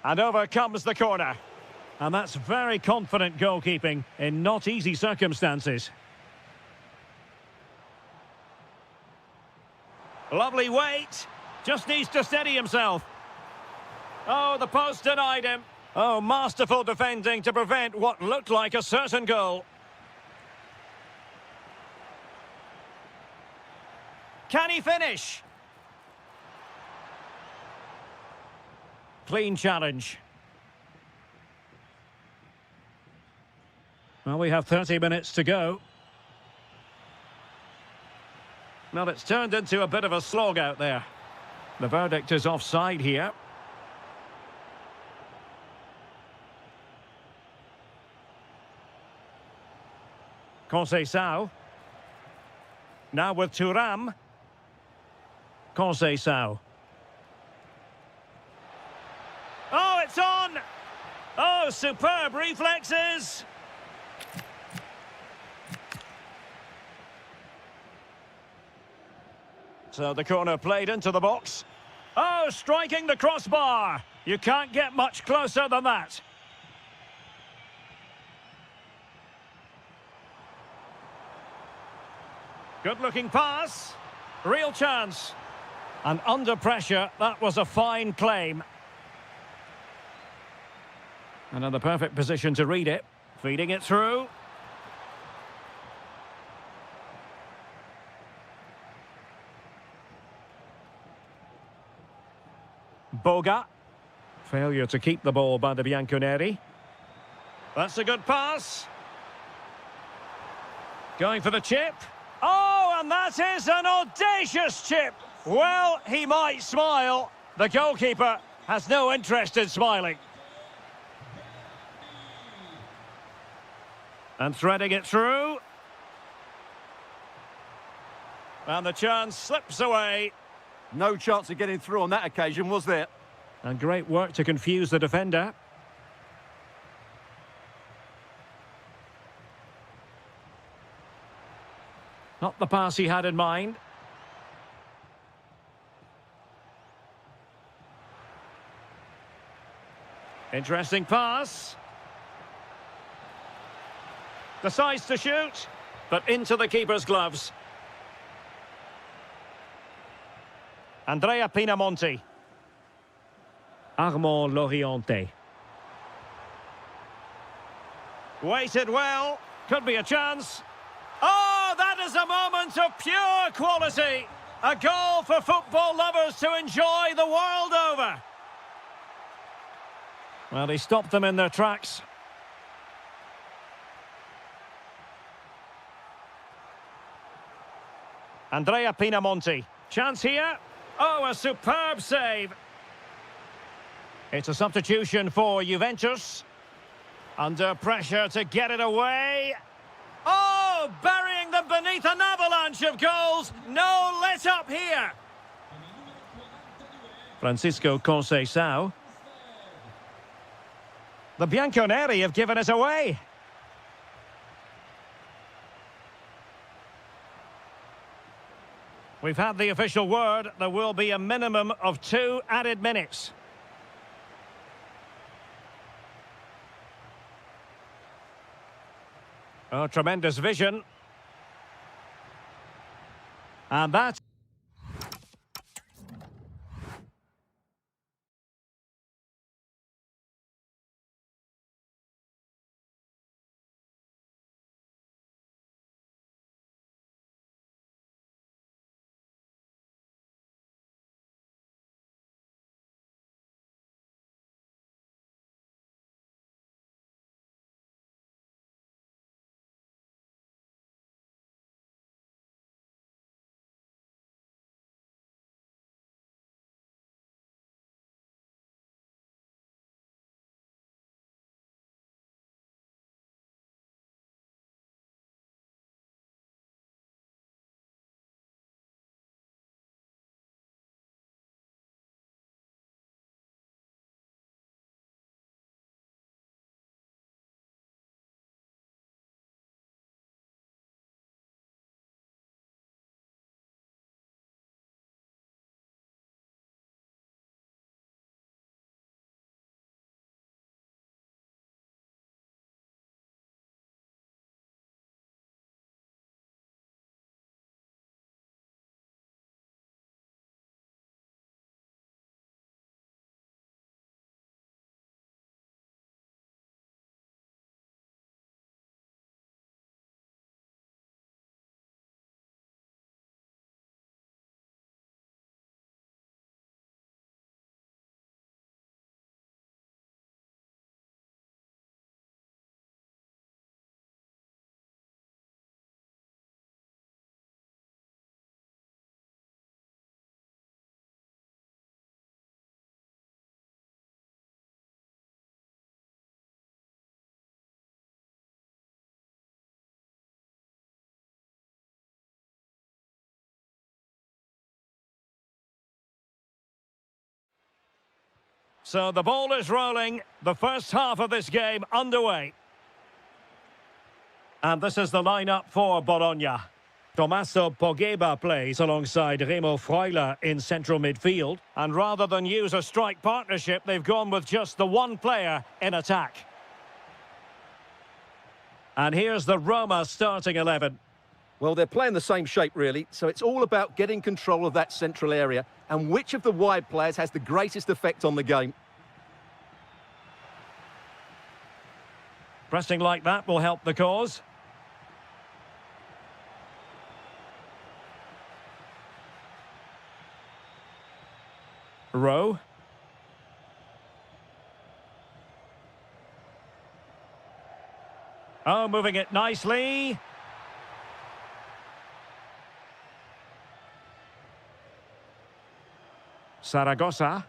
And over comes the corner. And that's very confident goalkeeping in not easy circumstances. Lovely weight. Just needs to steady himself. Oh, the post denied him. Oh, masterful defending to prevent what looked like a certain goal. Can he finish? Clean challenge. Well, we have 30 minutes to go. Well, it's turned into a bit of a slog out there. The verdict is offside here. Conceição. Now with Thuram. Conceição. Oh, it's on! Oh, superb reflexes! So the corner played into the box. Oh, striking the crossbar! You can't get much closer than that. Good-looking pass. Real chance. And under pressure, that was a fine claim. And in the perfect position to read it. Feeding it through. Boga. Failure to keep the ball by the Bianconeri. That's a good pass. Going for the chip. Oh, and that is an audacious chip. Well, he might smile. The goalkeeper has no interest in smiling. And threading it through. And the chance slips away. No chance of getting through on that occasion, was there? And great work to confuse the defender. Not the pass he had in mind. Interesting pass. Decides to shoot, but into the keeper's gloves. Andrea Pinamonti. Armand Loriente. Waited well. Could be a chance. Oh, that is a moment of pure quality. A goal for football lovers to enjoy the world over. Well, he stopped them in their tracks. Andrea Pinamonti. Chance here. Oh, a superb save. It's a substitution for Juventus. Under pressure to get it away. Oh, burying them beneath an avalanche of goals. No let up here. Francisco Conceição. The Bianconeri have given it away. We've had the official word. There will be a minimum of 2 added minutes. Oh, tremendous vision. And that's... So the ball is rolling. The first half of this game underway. And this is the lineup for Bologna. Tommaso Pogba plays alongside Remo Freuler in central midfield. And rather than use a strike partnership, they've gone with just the one player in attack. And here's the Roma starting 11. Well, they're playing the same shape, really, so it's all about getting control of that central area and which of the wide players has the greatest effect on the game. Pressing like that will help the cause. Rowe. Oh, moving it nicely. Saragossa.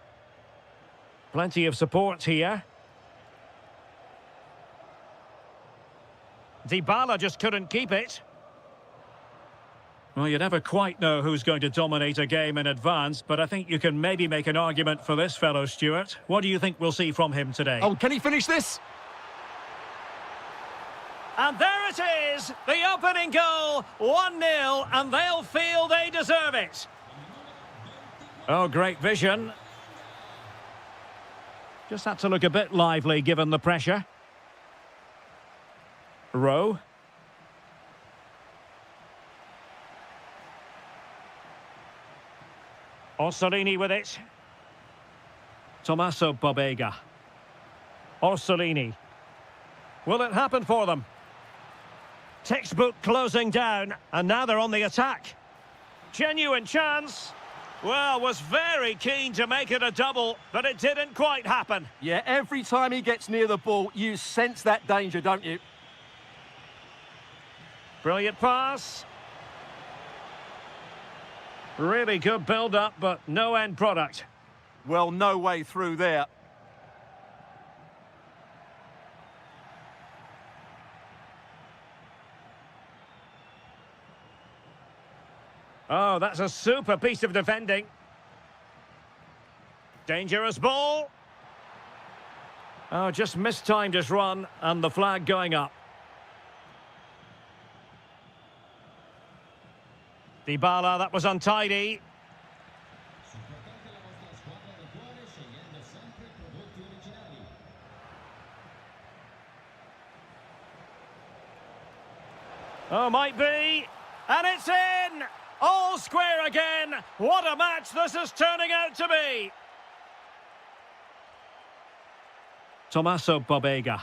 Plenty of support here. Dybala just couldn't keep it. Well, you never quite know who's going to dominate a game in advance, but I think you can maybe make an argument for this fellow, Stuart. What do you think we'll see from him today? Oh, can he finish this? And there it is, the opening goal, 1-0, and they'll feel they deserve it. Oh, great vision. Just had to look a bit lively given the pressure. Rowe. Orsolini with it. Tommaso Pogba. Orsolini. Will it happen for them? Textbook closing down, and now they're on the attack. Genuine chance. Well, was very keen to make it a double, but it didn't quite happen. Yeah, every time he gets near the ball, you sense that danger, don't you? Brilliant pass. Really good build-up, but no end product. Well, no way through there. Oh, that's a super piece of defending. Dangerous ball. Oh, just mistimed his run, and the flag going up. Dybala, that was untidy. Oh, might be. And it's in! All square again. What a match this is turning out to be. Tommaso Pogba.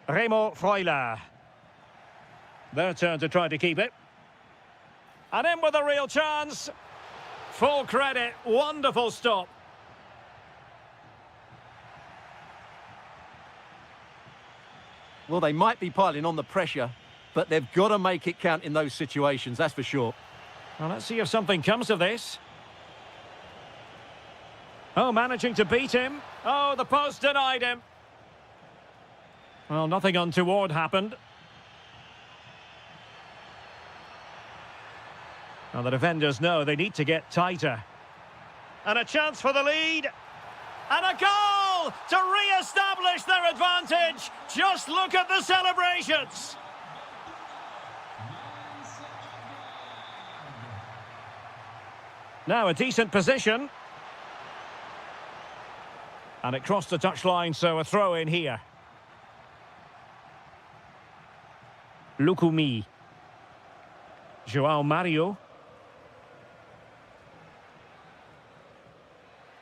Remo Freuler. Their turn to try to keep it. And in with a real chance. Full credit. Wonderful stop. Well, they might be piling on the pressure, but they've got to make it count in those situations, that's for sure. Well, let's see if something comes of this. Oh, managing to beat him. Oh, the post denied him. Well, nothing untoward happened. Now, the defenders know they need to get tighter. And a chance for the lead. And a goal to re-establish their advantage. Just look at the celebrations. Now a decent position. And it crossed the touchline, so a throw in here. Lukumi. João Mario.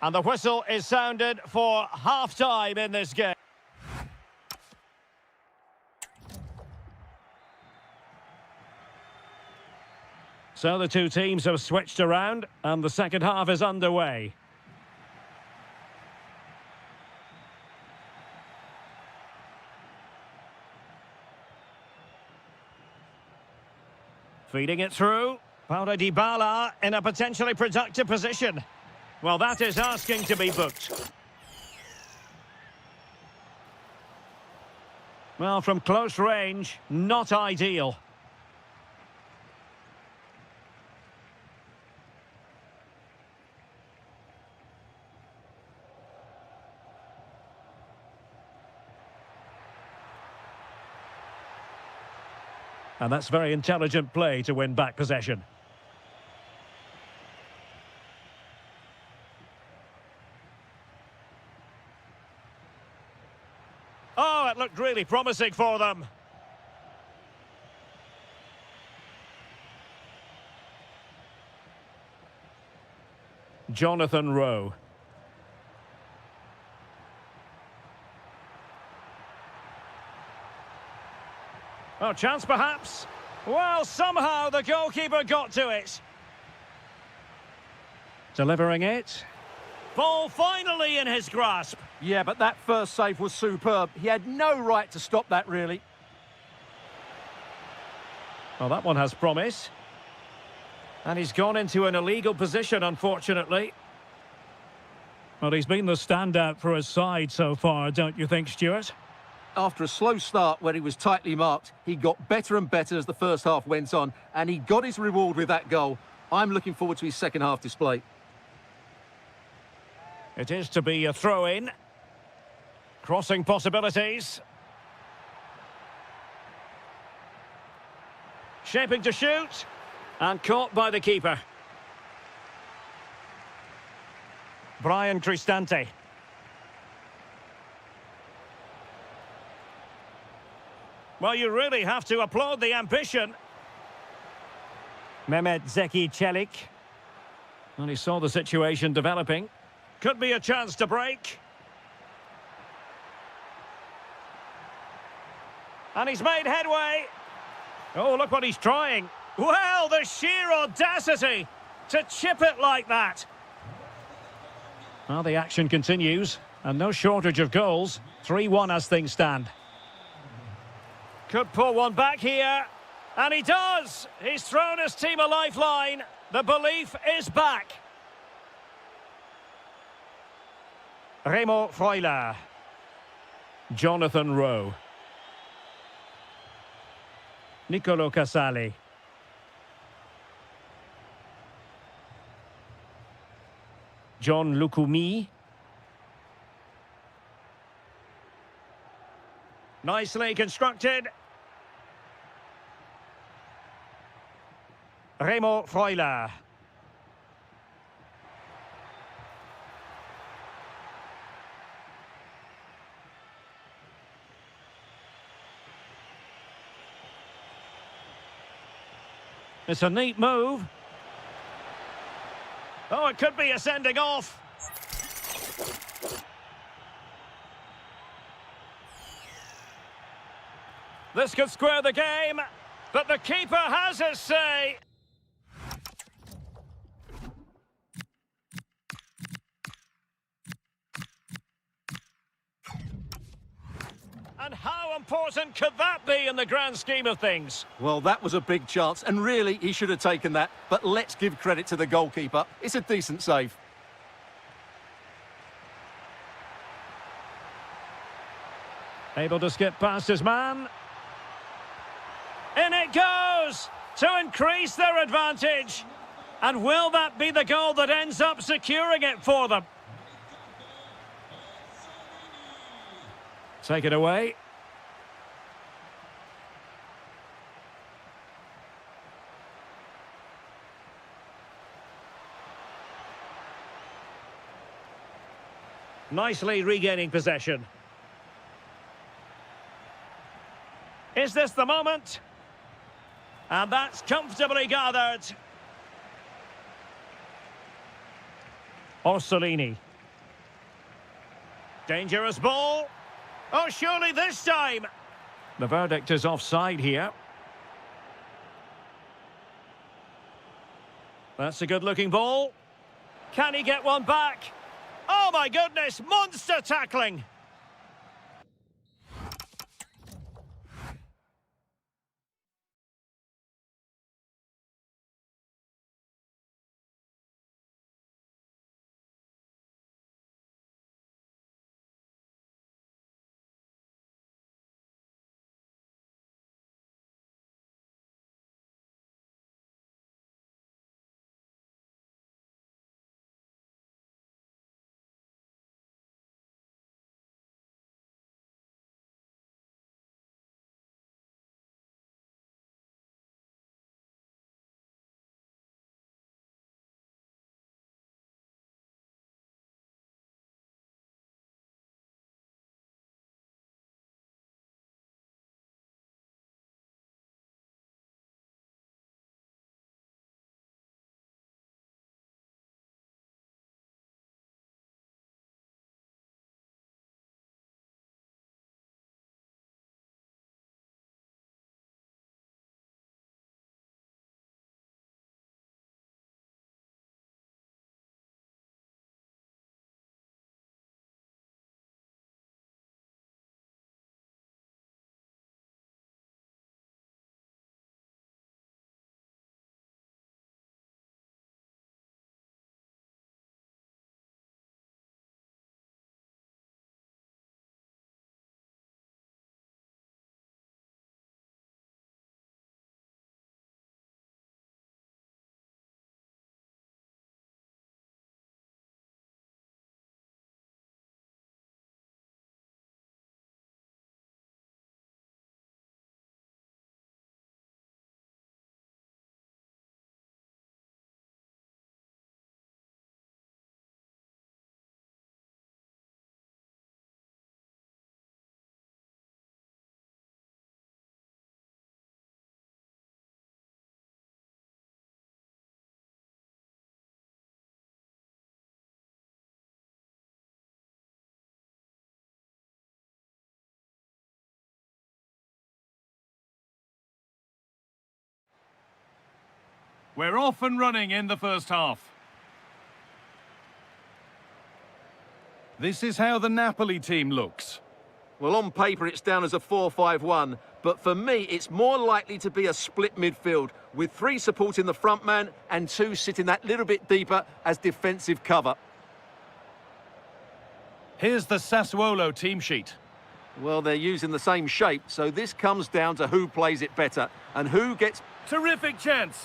And the whistle is sounded for half-time in this game. So the two teams have switched around, and the second half is underway. Feeding it through. Paulo Dybala in a potentially productive position. Well, that is asking to be booked. Well, from close range, not ideal. And that's very intelligent play to win back possession. Oh, it looked really promising for them. Jonathan Rowe. Oh, chance perhaps. Well, somehow the goalkeeper got to it. Delivering it. Ball finally in his grasp. Yeah, but that first save was superb. He had no right to stop that, really. Well, that one has promise. And he's gone into an illegal position, unfortunately. Well, he's been the standout for his side so far, don't you think, Stuart? After a slow start where he was tightly marked, he got better and better as the first half went on, and he got his reward with that goal. I'm looking forward to his second half display. It is to be a throw-in. Crossing possibilities. Shaping to shoot. And caught by the keeper. Brian Cristante. Well, you really have to applaud the ambition. Mehmet Zeki Çelik. And he saw the situation developing. Could be a chance to break. And he's made headway. Oh, look what he's trying. Well, the sheer audacity to chip it like that. Well, the action continues, and no shortage of goals. 3-1 as things stand. Could pull one back here, and he does. He's thrown his team a lifeline. The belief is back. Remo Freuler. Jonathan Rowe. Nicolo Casali. John Lukumi. Nicely constructed. Remo Freuler. It's a neat move. Oh, it could be a sending off. This could square the game, but the keeper has his say. And how important could that be in the grand scheme of things? Well, that was a big chance, and really, he should have taken that. But let's give credit to the goalkeeper. It's a decent save. Able to skip past his man. In it goes to increase their advantage. And will that be the goal that ends up securing it for them? Take it away. Nicely regaining possession. Is this the moment? And that's comfortably gathered. Orsolini. Dangerous ball. Oh, surely this time. The verdict is offside here. That's a good-looking ball. Can he get one back? Oh, my goodness, monster tackling. We're off and running in the first half. This is how the Napoli team looks. Well, on paper, it's down as a 4-5-1, but for me, it's more likely to be a split midfield, with 3 supporting the front man and 2 sitting that little bit deeper as defensive cover. Here's the Sassuolo team sheet. Well, they're using the same shape, so this comes down to who plays it better and who gets... Terrific chance.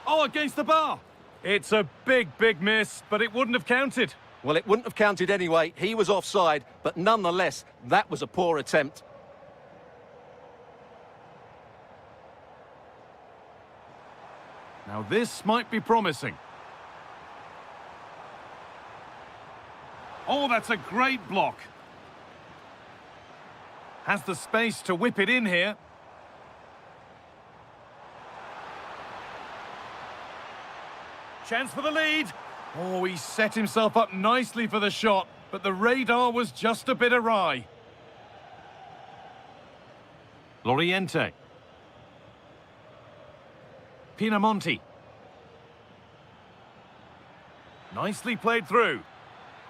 Oh, against the bar. It's a big, big miss, but it wouldn't have counted. Well, it wouldn't have counted anyway. He was offside, but nonetheless, that was a poor attempt. Now this might be promising. Oh, that's a great block. Has the space to whip it in here. Chance for the lead. Oh, he set himself up nicely for the shot, but the radar was just a bit awry. Loriente. Pinamonti. Nicely played through.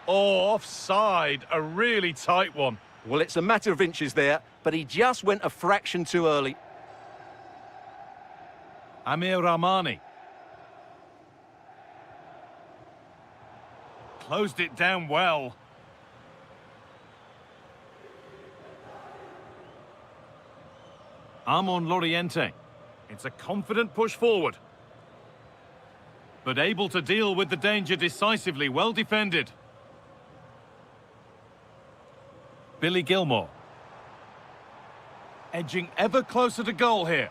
Oh, offside. A really tight one. Well, it's a matter of inches there, but he just went a fraction too early. Amir Rahmani. Closed it down well. Armon Loriente. It's a confident push forward. But able to deal with the danger decisively, well defended. Billy Gilmore. Edging ever closer to goal here.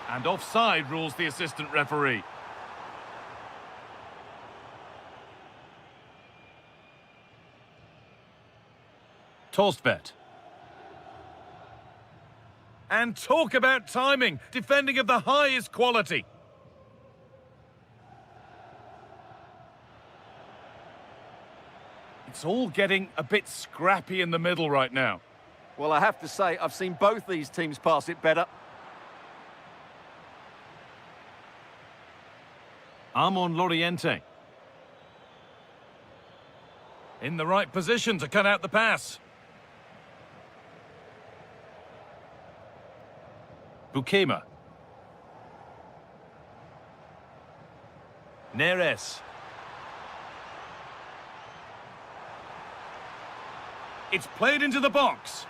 And offside rules the assistant referee. Torstvedt. And talk about timing, defending of the highest quality. It's all getting a bit scrappy in the middle right now. Well, I have to say, I've seen both these teams pass it better. Armon Loriente. In the right position to cut out the pass. Bukema. Neres. It's played into the box.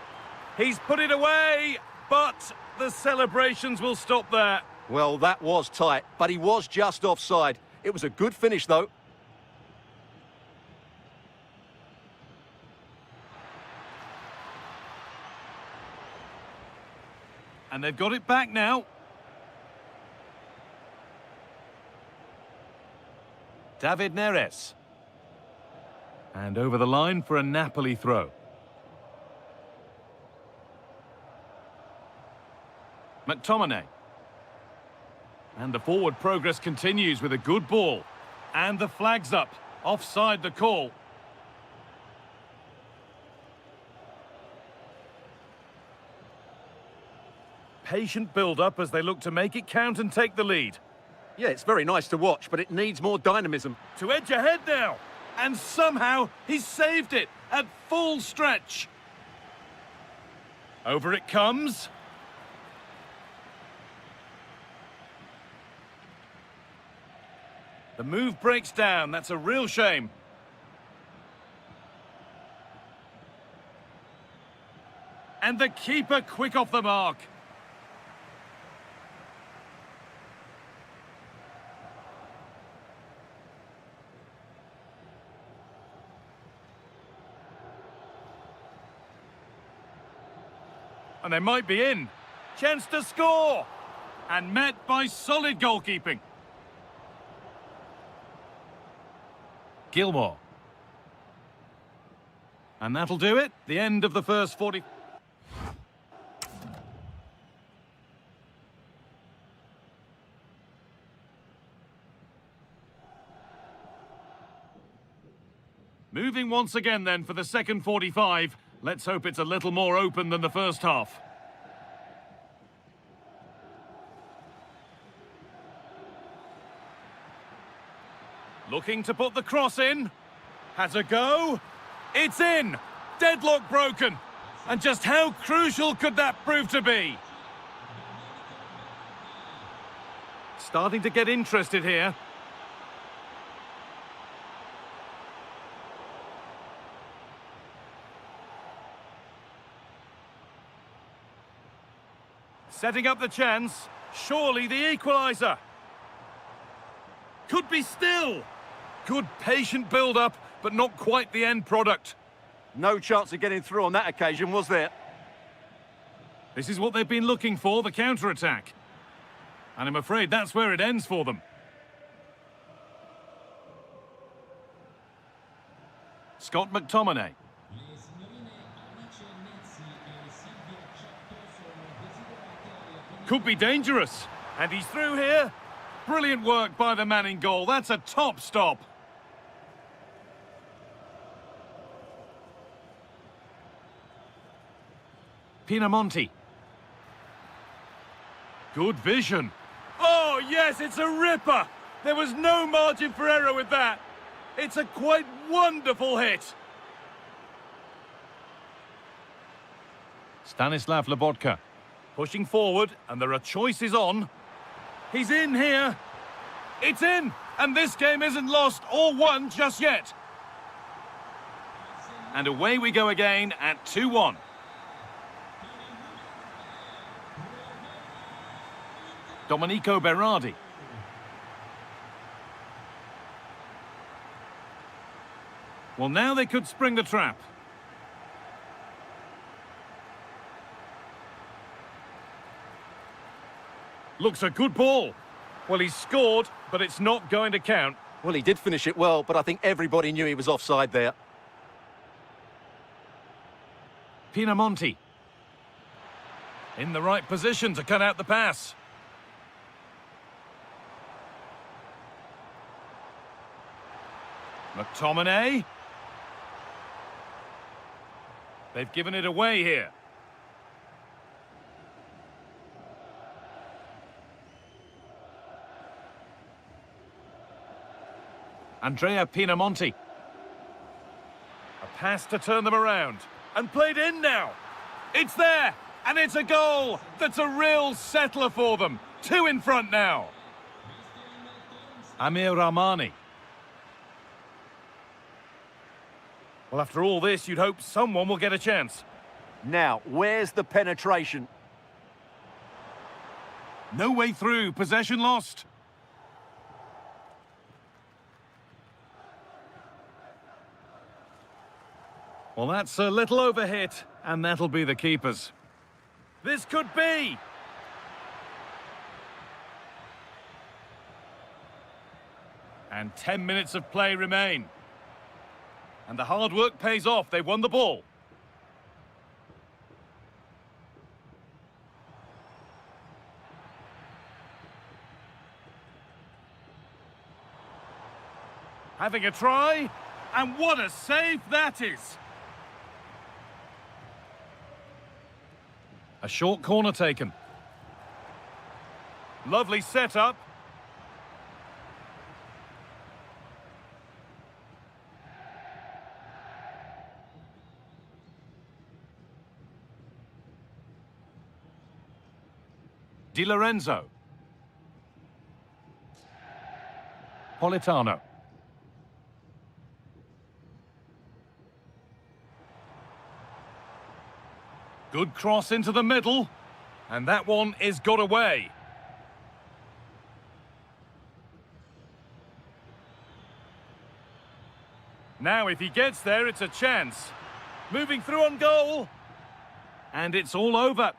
He's put it away, but the celebrations will stop there. Well, that was tight, but he was just offside. It was a good finish, though. And they've got it back now. David Neres. And over the line for a Napoli throw. McTominay. And the forward progress continues with a good ball. And the flag's up. Offside the call. Patient build-up as they look to make it count and take the lead. Yeah, it's very nice to watch, but it needs more dynamism. To edge ahead now. And somehow he's saved it at full stretch. Over it comes. The move breaks down. That's a real shame. And the keeper quick off the mark. And they might be in. Chance to score. And met by solid goalkeeping. Gilmore. And that'll do it. The end of the first 40. Moving once again then for the second 45. Let's hope it's a little more open than the first half. Looking to put the cross in. Has a go. It's in. Deadlock broken. And just how crucial could that prove to be? Starting to get interested here. Setting up the chance. Surely the equaliser. Could be still. Good patient build-up, but not quite the end product. No chance of getting through on that occasion, was there? This is what they've been looking for, the counter-attack. And I'm afraid that's where it ends for them. Scott McTominay. Could be dangerous. And he's through here. Brilliant work by the man in goal. That's a top stop. Pinamonti. Good vision. Oh, yes, it's a ripper. There was no margin for error with that. It's a quite wonderful hit. Stanislav Lobotka. Pushing forward, and there are choices on. He's in here. It's in, and this game isn't lost or won just yet. And away we go again at 2-1. Domenico Berardi. Well, now they could spring the trap. Looks a good ball. Well, he's scored, but it's not going to count. Well, he did finish it well, but I think everybody knew he was offside there. Pinamonti. In the right position to cut out the pass. McTominay. They've given it away here. Andrea Pinamonti. A pass to turn them around. And played in now. It's there. And it's a goal. That's a real settler for them. 2 in front now. Amir Rahmani. Well, after all this, you'd hope someone will get a chance. Now, where's the penetration? No way through. Possession lost. Well, that's a little overhit, and that'll be the keepers. This could be. And 10 minutes of play remain. And the hard work pays off. They won the ball. Having a try, and what a save that is. A short corner taken. Lovely setup. Di Lorenzo. Politano. Good cross into the middle. And that one is got away. Now, if he gets there, it's a chance. Moving through on goal. And it's all over.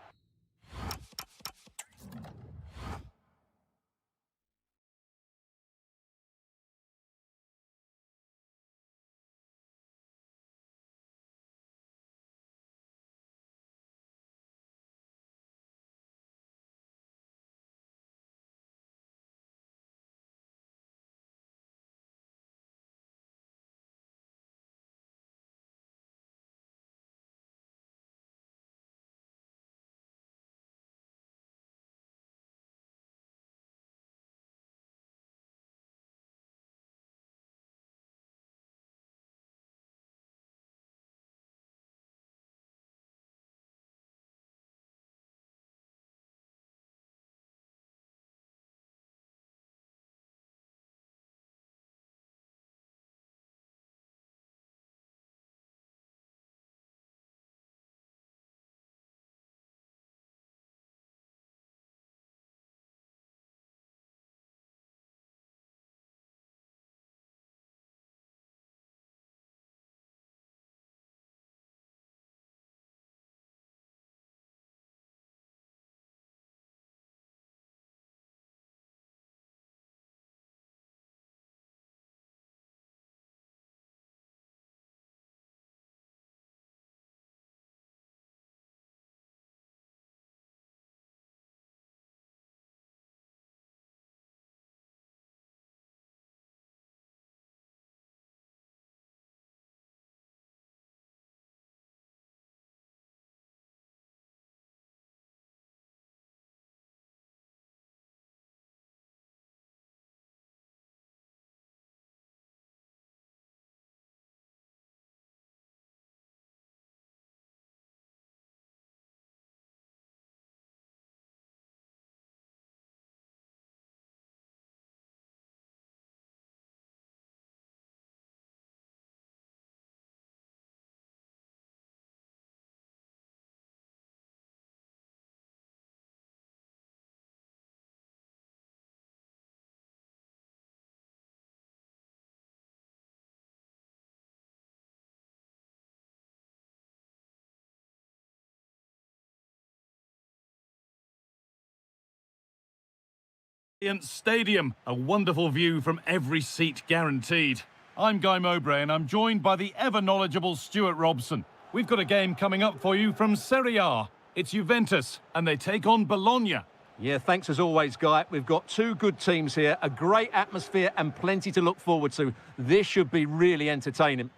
Stadium, a wonderful view from every seat guaranteed. I'm Guy Mowbray and I'm joined by the ever-knowledgeable Stuart Robson. We've got a game coming up for you from Serie A. It's Juventus and they take on Bologna. Yeah, thanks as always, Guy. We've got two good teams here, a great atmosphere and plenty to look forward to. This should be really entertaining.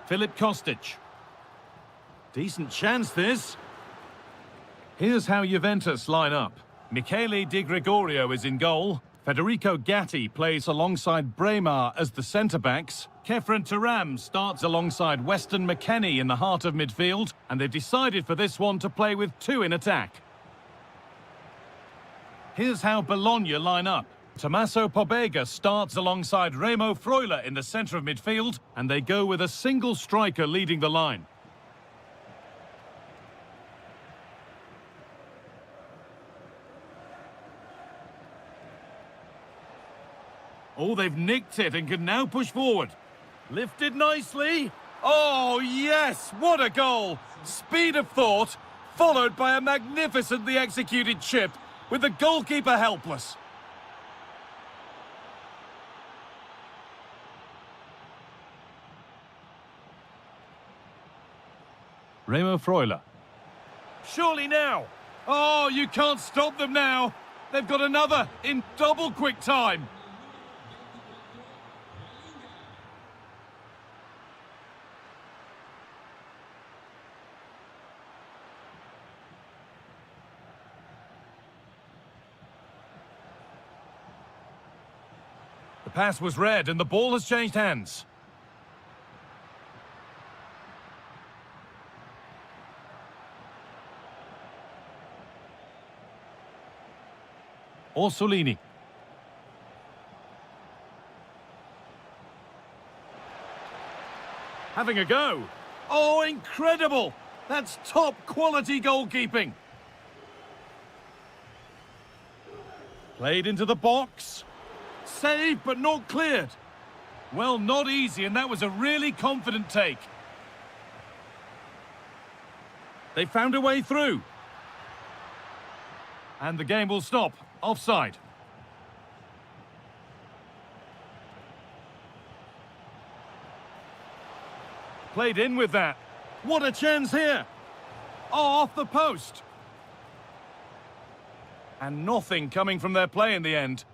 Filip Kostic. Decent chance, this. Here's how Juventus line up. Michele Di Gregorio is in goal. Federico Gatti plays alongside Bremer as the centre-backs. Kefren Turam starts alongside Weston McKennie in the heart of midfield, and they've decided for this one to play with two in attack. Here's how Bologna line up. Tommaso Pobega starts alongside Remo Freuler in the centre of midfield, and they go with a single striker leading the line. Oh, they've nicked it and can now push forward. Lifted nicely. Oh, yes, what a goal. Speed of thought, followed by a magnificently executed chip, with the goalkeeper helpless. Remo Freuler. Surely now. Oh, you can't stop them now. They've got another in double quick time. The pass was read and the ball has changed hands. Orsolini. Having a go. Oh, incredible! That's top quality goalkeeping. Played into the box. Saved but not cleared. Well, not easy, and that was a really confident take. They found a way through. And the game will stop. Offside. Played in with that. What a chance here. Oh, off the post. And nothing coming from their play in the end.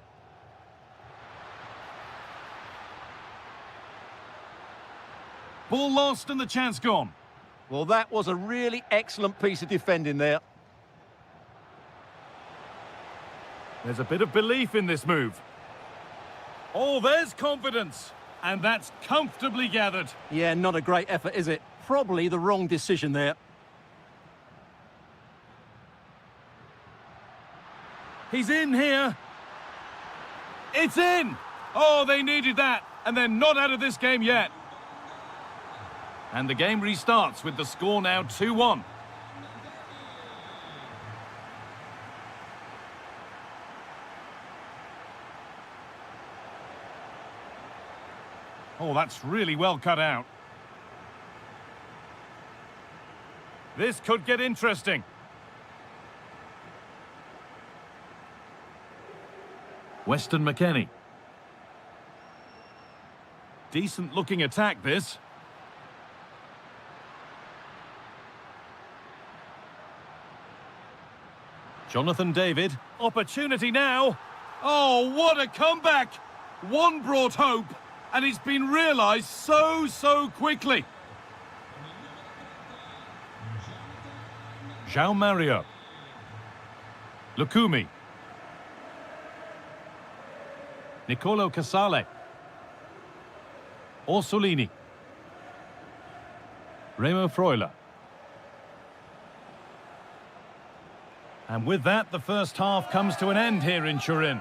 Ball lost and the chance gone. Well, that was a really excellent piece of defending there. There's a bit of belief in this move. Oh, there's confidence. And that's comfortably gathered. Yeah, not a great effort, is it? Probably the wrong decision there. He's in here. It's in. Oh, they needed that. And they're not out of this game yet. And the game restarts with the score now 2-1. Oh, that's really well cut out. This could get interesting. Weston McKennie. Decent looking attack, this. Jonathan David. Opportunity now. Oh, what a comeback. One brought hope, and it's been realised so quickly. João Mario. Lukumi. Nicolo Casale. Orsolini. Remo Freuler. And with that, the first half comes to an end here in Turin.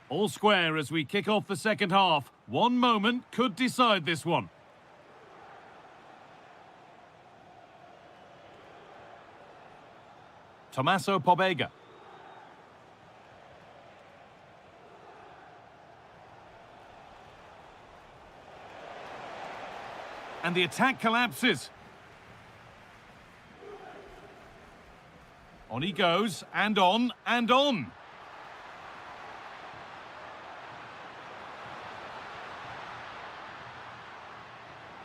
All square as we kick off the second half. One moment could decide this one. Tommaso Pobega. And the attack collapses. On he goes, and on, and on.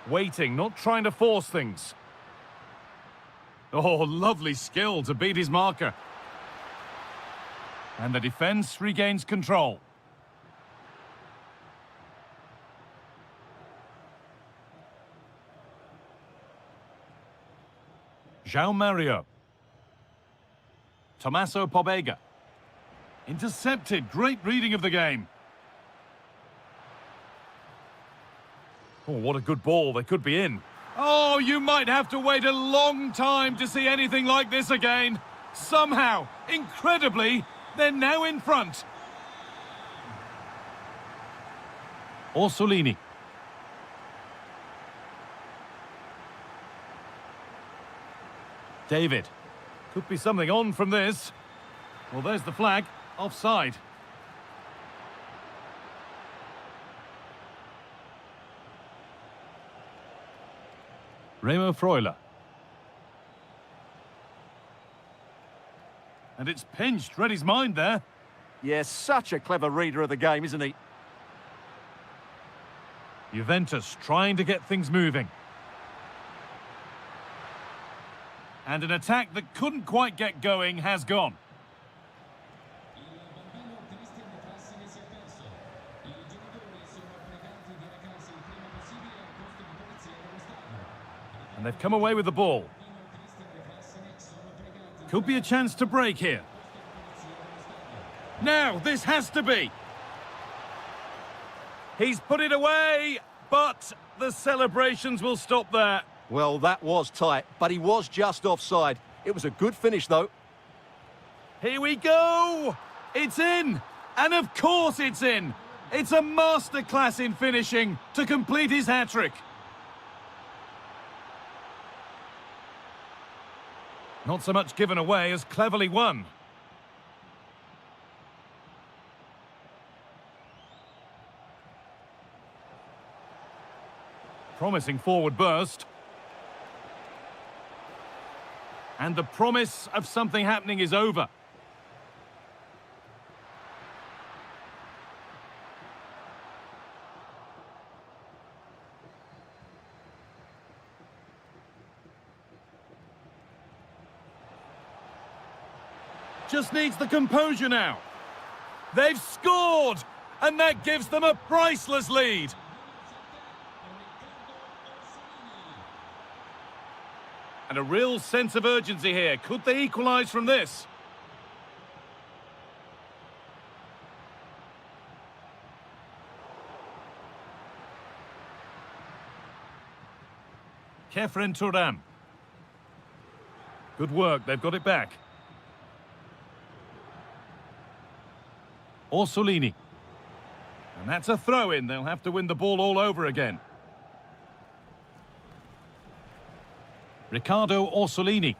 Waiting, not trying to force things. Oh, lovely skill to beat his marker. And the defense regains control. João Mario. Tommaso Pobega. Intercepted. Great reading of the game. Oh, what a good ball. They could be in. Oh, you might have to wait a long time to see anything like this again. Somehow, incredibly, they're now in front. Orsolini. David. Could be something on from this. Well, there's the flag. Offside. Remo Freuler. And it's pinched. Read his mind there. Yes, such a clever reader of the game, isn't he? Juventus trying to get things moving. And an attack that couldn't quite get going has gone. And they've come away with the ball. Could be a chance to break here. Now, this has to be. He's put it away, but the celebrations will stop there. Well, that was tight, but he was just offside. It was a good finish, though. Here we go! It's in! And of course it's in! It's a masterclass in finishing to complete his hat-trick. Not so much given away as cleverly won. Promising forward burst. And the promise of something happening is over. Just needs the composure now. They've scored! And that gives them a priceless lead. And a real sense of urgency here. Could they equalise from this? Kefren Turan. Good work, they've got it back. Orsolini. And that's a throw-in. They'll have to win the ball all over again. Riccardo Orsolini.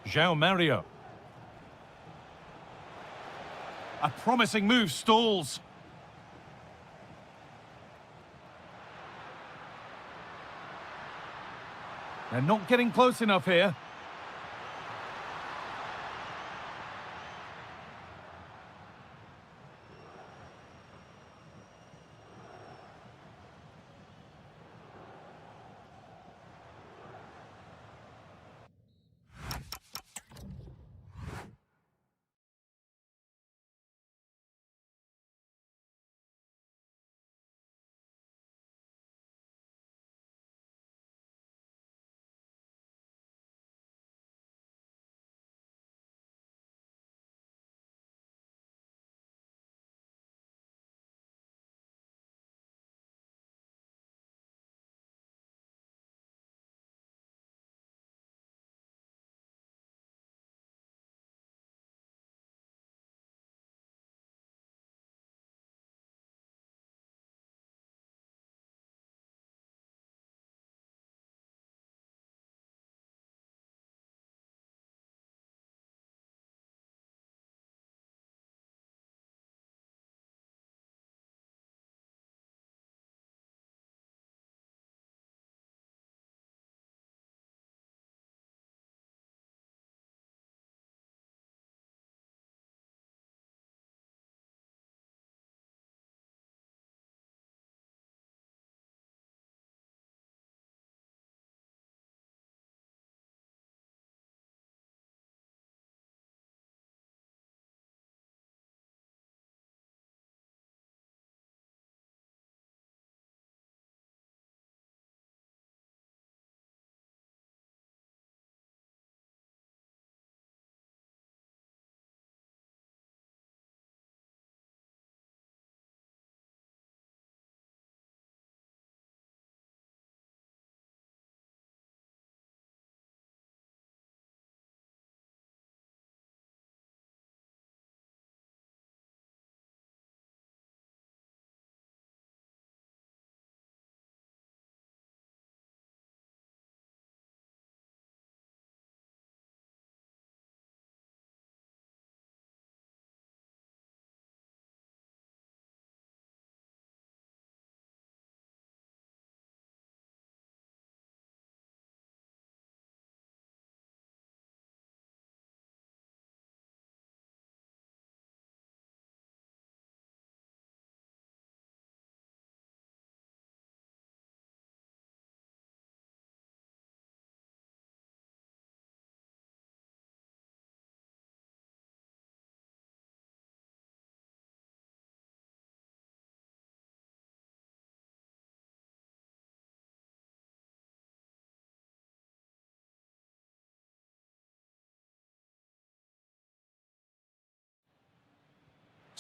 João Mario. A promising move stalls. They're not getting close enough here.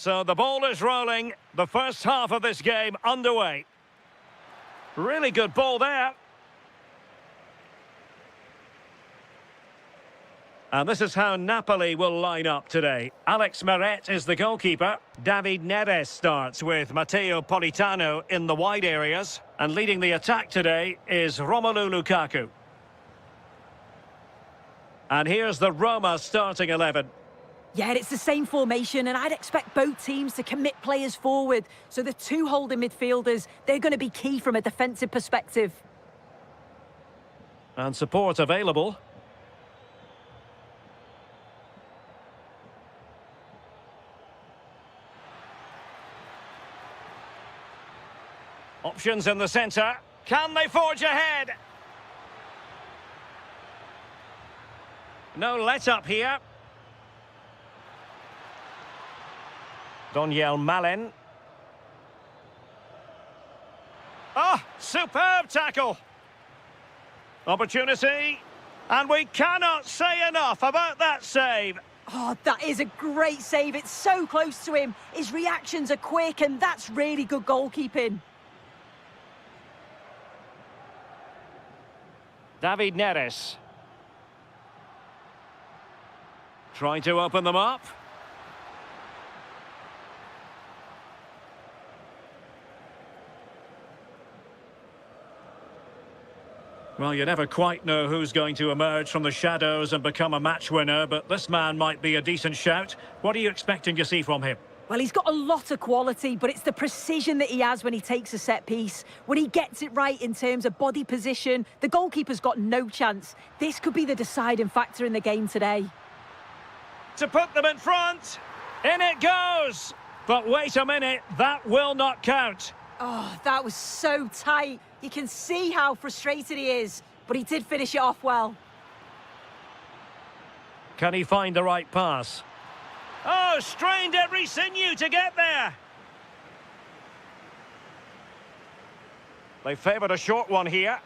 So the ball is rolling. The first half of this game underway. Really good ball there. And this is how Napoli will line up today. Alex Meret is the goalkeeper. David Neres starts with Matteo Politano in the wide areas. And leading the attack today is Romelu Lukaku. And here's the Roma starting 11. Yeah, it's the same formation, and I'd expect both teams to commit players forward. So the two holding midfielders, they're going to be key from a defensive perspective. And support available. Options in the centre. Can they forge ahead? No let-up here. Doniel Malen. Ah, superb tackle. Opportunity. And we cannot say enough about that save. Oh, that is a great save. It's so close to him. His reactions are quick, and that's really good goalkeeping. David Neres. Trying to open them up. Well, you never quite know who's going to emerge from the shadows and become a match winner, but this man might be a decent shout. What are you expecting to see from him? Well, he's got a lot of quality, but it's the precision that he has when he takes a set piece. When he gets it right in terms of body position, the goalkeeper's got no chance. This could be the deciding factor in the game today. To put them in front. In it goes. But wait a minute, that will not count. Oh, that was so tight. You can see how frustrated he is, but he did finish it off well. Can he find the right pass? Oh, strained every sinew to get there. They favoured a short one here.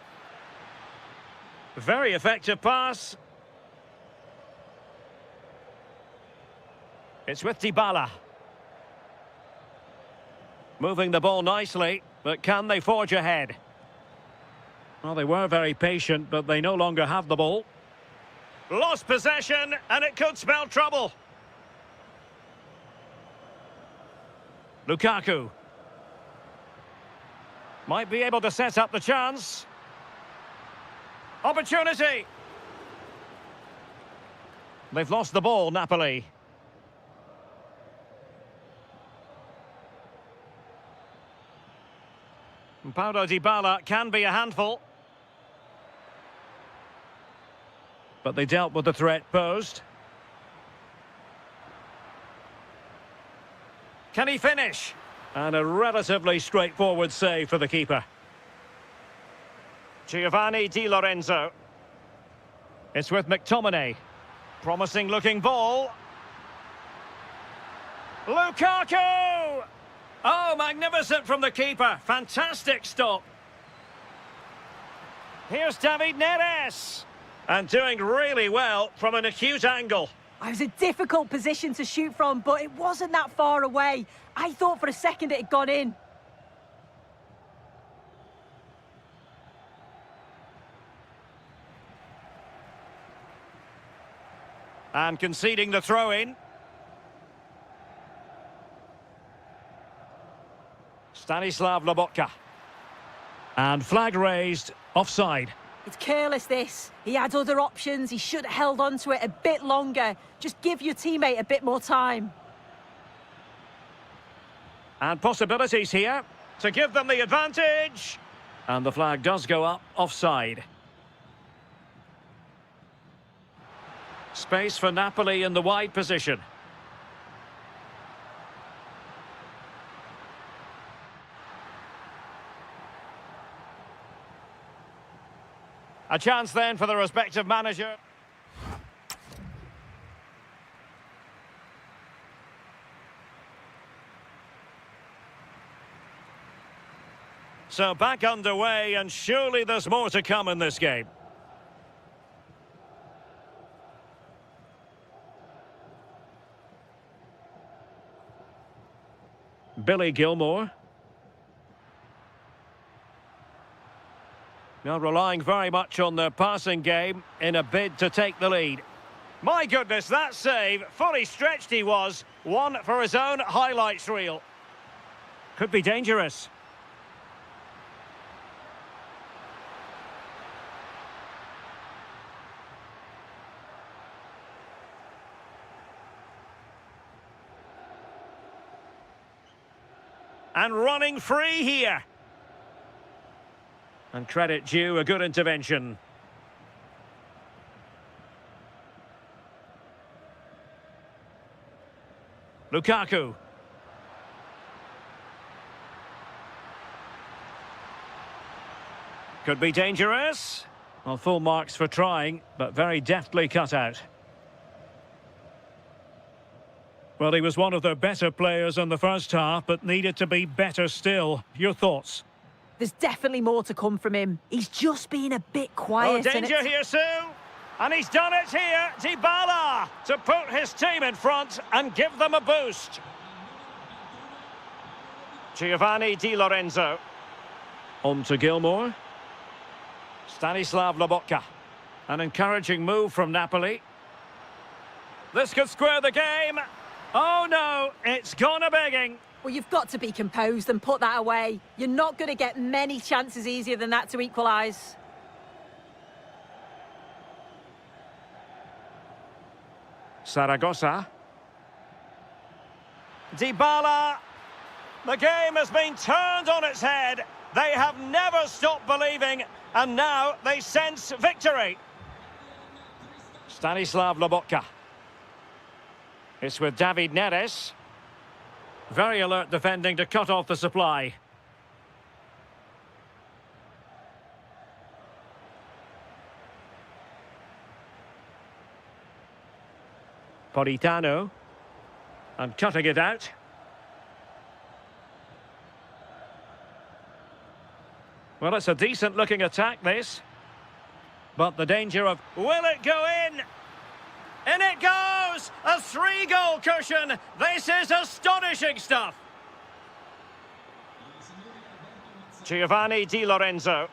Very effective pass. It's with Dybala. Moving the ball nicely, but can they forge ahead? Well, they were very patient, but they no longer have the ball. Lost possession, and it could spell trouble. Lukaku. Might be able to set up the chance. Opportunity. They've lost the ball, Napoli. Paulo Dybala can be a handful. But they dealt with the threat posed. Can he finish? And a relatively straightforward save for the keeper. Giovanni Di Lorenzo. It's with McTominay. Promising looking ball. Lukaku! Oh, magnificent from the keeper. Fantastic stop. Here's David Neres. And doing really well from an acute angle. It was a difficult position to shoot from, but it wasn't that far away. I thought for a second it had gone in. And conceding the throw-in. Stanislav Lobotka. And flag raised, offside. It's careless, this. He had other options. He should have held on to it a bit longer. Just give your teammate a bit more time. And possibilities here to give them the advantage. And the flag does go up, offside. Space for Napoli in the wide position. A chance then for the respective manager. So back underway, and surely there's more to come in this game. Billy Gilmore. Now relying very much on their passing game in a bid to take the lead. My goodness, that save, fully stretched he was. One for his own highlights reel. Could be dangerous. And running free here. And credit due, a good intervention. Lukaku. Could be dangerous. Well, full marks for trying, but very deftly cut out. Well, he was one of their better players in the first half, but needed to be better still. Your thoughts? There's definitely more to come from him. He's just been a bit quiet. Oh, danger here, Sue. And he's done it here. Dybala to put his team in front and give them a boost. Giovanni Di Lorenzo. On to Gilmore. Stanislav Lobotka. An encouraging move from Napoli. This could square the game. Oh no, it's gone a-begging. Well, you've got to be composed and put that away. You're not going to get many chances easier than that to equalise. Saragossa. Dybala. The game has been turned on its head. They have never stopped believing, and now they sense victory. Stanislav Lobotka. It's with David Neres. Very alert defending to cut off the supply. Politano. And cutting it out. Well, it's a decent-looking attack, this. But the danger of... Will it go in? In it goes! A 3-goal cushion! This is astonishing stuff! Giovanni Di Lorenzo.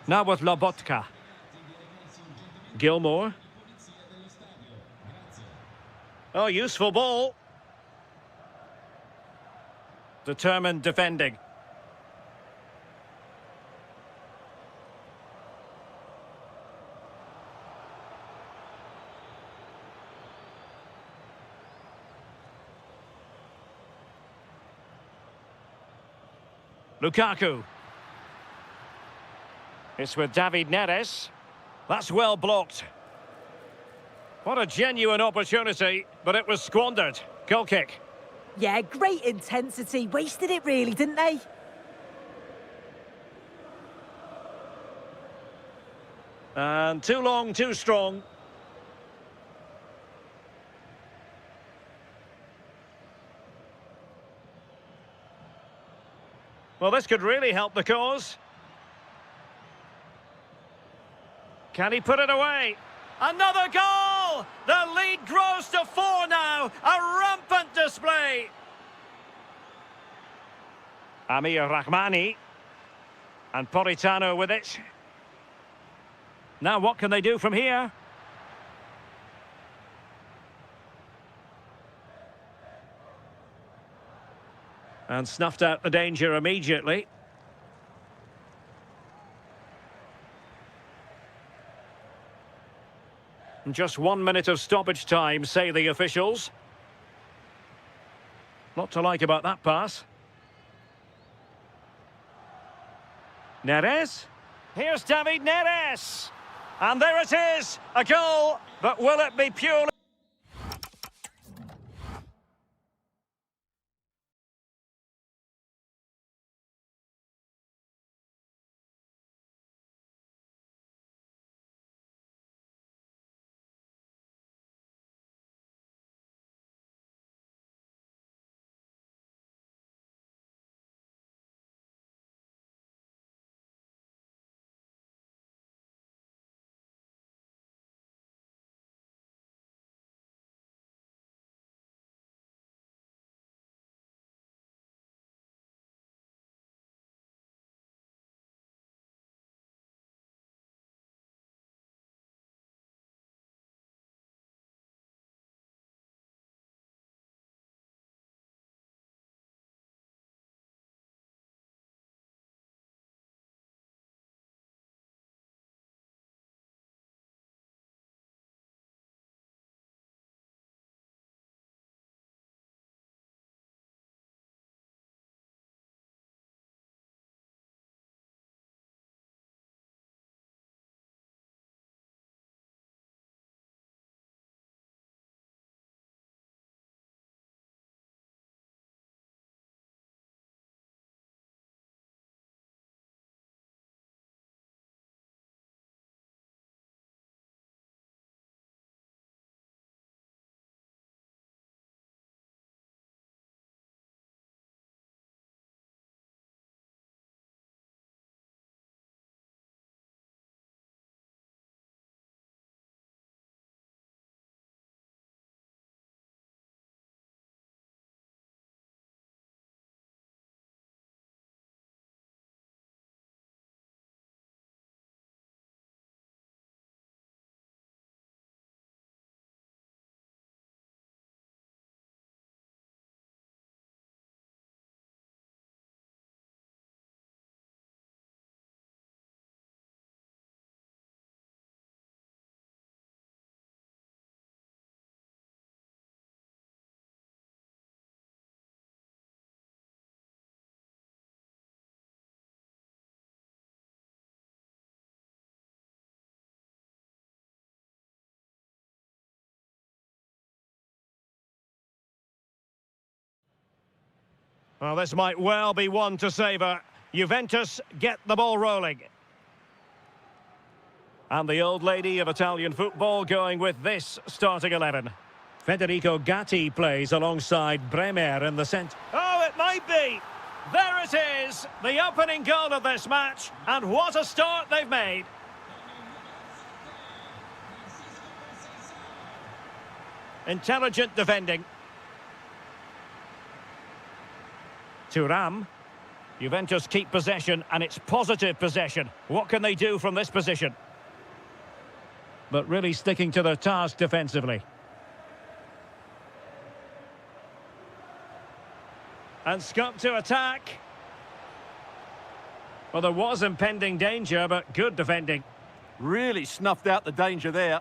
Now with Lobotka. Gilmore. Oh, useful ball. Determined defending. Lukaku. It's with David Neres. That's well blocked. What a genuine opportunity, but it was squandered. Goal kick. Yeah, great intensity. Wasted it really, didn't they? And too long, too strong. Well, this could really help the cause. Can he put it away? Another goal! The lead grows to 4 now. A rampant display. Amir Rahmani. And Politano with it. Now what can they do from here? And snuffed out the danger immediately. Just 1 minute of stoppage time, say the officials. Lot to like about that pass. Neres. Here's David Neres. And there it is, a goal. But will it be purely... Well, this might well be one to savour. Juventus get the ball rolling. And the old lady of Italian football going with this starting 11. Federico Gatti plays alongside Bremer in the centre. Oh, it might be! There it is! The opening goal of this match. And what a start they've made. Intelligent defending. Thuram. Juventus keep possession, and it's positive possession. What can they do from this position? But really sticking to their task defensively. And scope to attack. Well, there was impending danger, but good defending. Really snuffed out the danger there.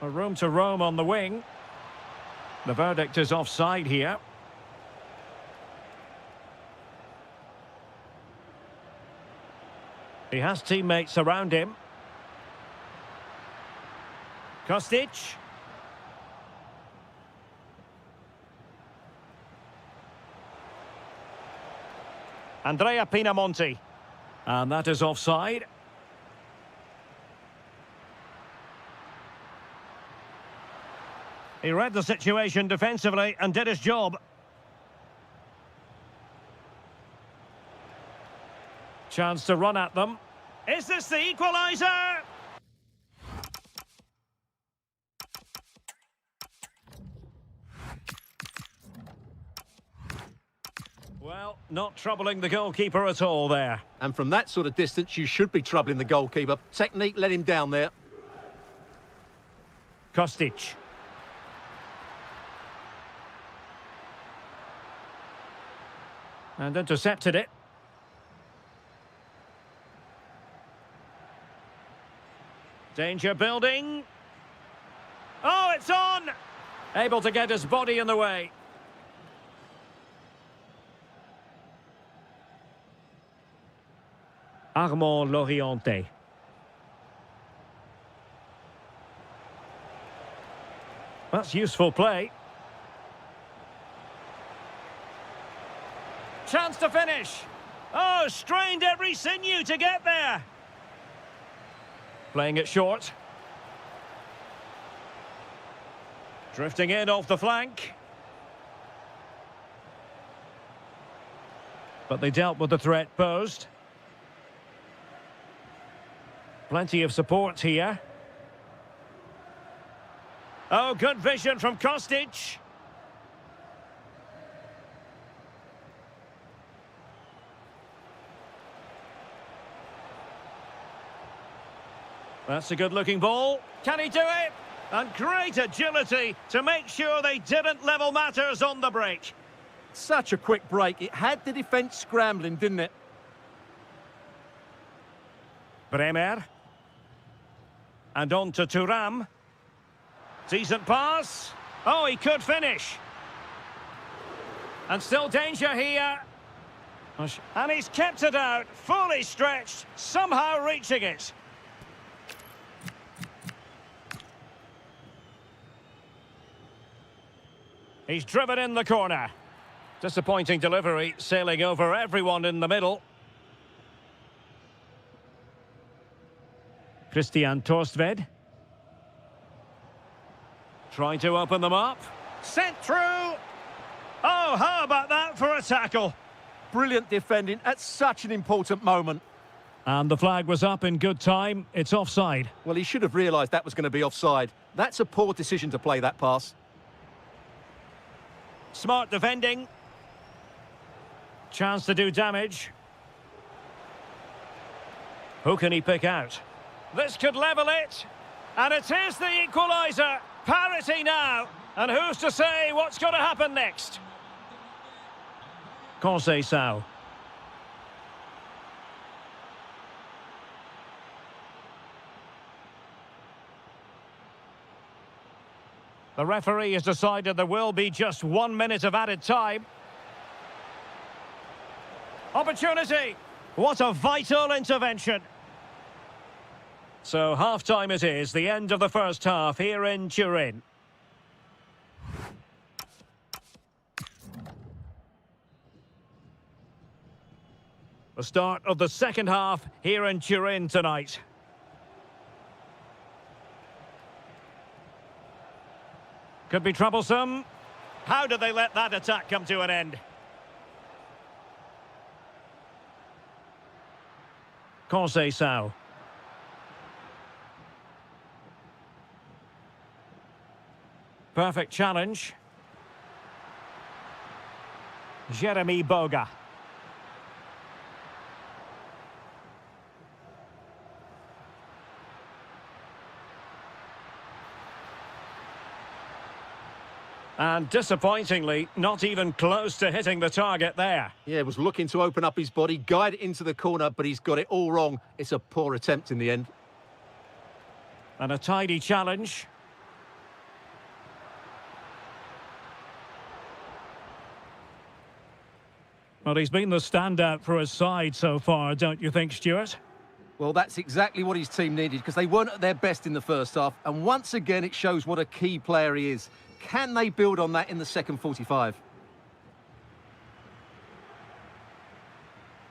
A room to roam on the wing. The verdict is offside here. He has teammates around him. Kostic. Andrea Pinamonti. And that is offside. He read the situation defensively and did his job. Chance to run at them. Is this the equaliser? Well, not troubling the goalkeeper at all there. And from that sort of distance, you should be troubling the goalkeeper. Technique let him down there. Kostic. And intercepted it. Danger building. Oh, it's on! Able to get his body in the way. Armand Loriente. That's useful play. Chance to finish. Oh, strained every sinew to get there. Playing it short. Drifting in off the flank. But they dealt with the threat posed. Plenty of support here. Oh, good vision from Kostic. That's a good-looking ball. Can he do it? And great agility to make sure they didn't level matters on the break. Such a quick break. It had the defence scrambling, didn't it? Bremer. And on to Thuram. Decent pass. Oh, he could finish. And still danger here. And he's kept it out, fully stretched, somehow reaching it. He's driven in the corner. Disappointing delivery, sailing over everyone in the middle. Christian Torstved. Trying to open them up. Sent through. Oh, how about that for a tackle? Brilliant defending at such an important moment. And the flag was up in good time. It's offside. Well, he should have realised that was going to be offside. That's a poor decision to play that pass. Smart defending. Chance to do damage. Who can he pick out? This could level it. And it is the equaliser. Parity now. And who's to say what's going to happen next? Conceição. The referee has decided there will be just 1 minute of added time. Opportunity. What a vital intervention. So half-time it is, the end of the first half here in Turin. The start of the second half here in Turin tonight. Could be troublesome. How did they let that attack come to an end? Conceição. Perfect challenge. Jeremy Boga. And disappointingly, not even close to hitting the target there. Yeah, was looking to open up his body, guide it into the corner, but he's got it all wrong. It's a poor attempt in the end. And a tidy challenge. Well, he's been the standout for his side so far, don't you think, Stuart? Well, that's exactly what his team needed, because they weren't at their best in the first half. And once again, it shows what a key player he is. Can they build on that in the second 45?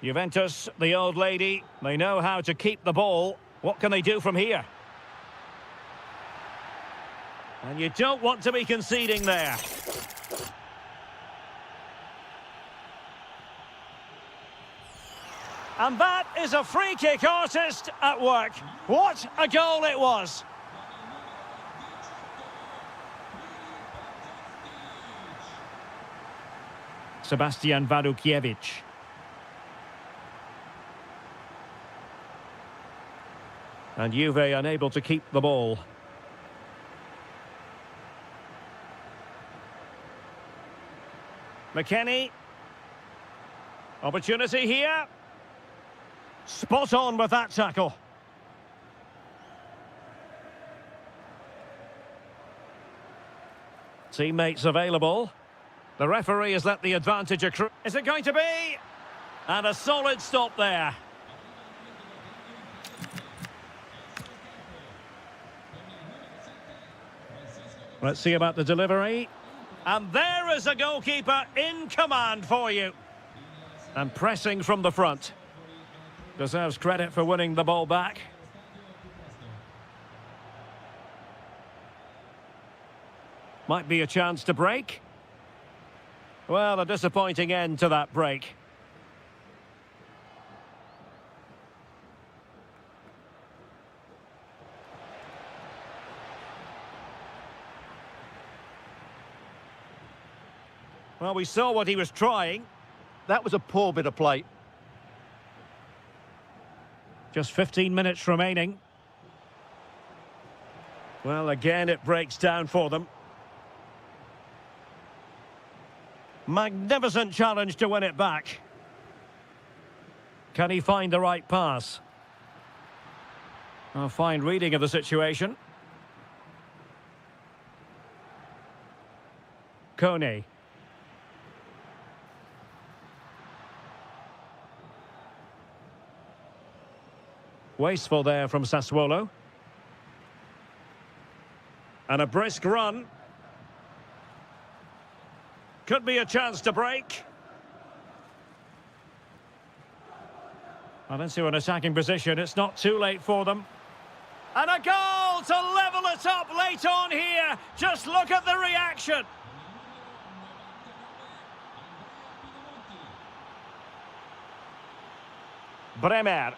Juventus, the old lady, they know how to keep the ball. What can they do from here? And you don't want to be conceding there. And that is a free kick artist at work. What a goal it was. Sebastian Wadukiewicz. And Juve unable to keep the ball. McKennie. Opportunity here. Spot on with that tackle. Teammates available. The referee has let the advantage accrue. Is it going to be? And a solid stop there. Let's see about the delivery. And there is a goalkeeper in command for you. And pressing from the front. Deserves credit for winning the ball back. Might be a chance to break. Well, a disappointing end to that break. Well, we saw what he was trying. That was a poor bit of play. Just 15 minutes remaining. Well, again, it breaks down for them. Magnificent challenge to win it back. Can he find the right pass? A fine reading of the situation. Kone. Wasteful there from Sassuolo. And a brisk run. Could be a chance to break. Well, into an attacking position. It's not too late for them. And a goal to level it up late on here. Just look at the reaction. Bremer.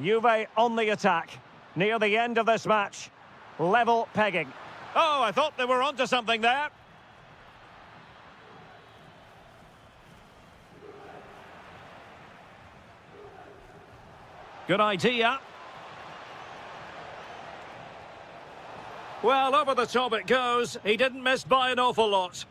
Juve on the attack. Near the end of this match. Level pegging. Oh, I thought they were onto something there. Good idea. Well, over the top it goes. He didn't miss by an awful lot.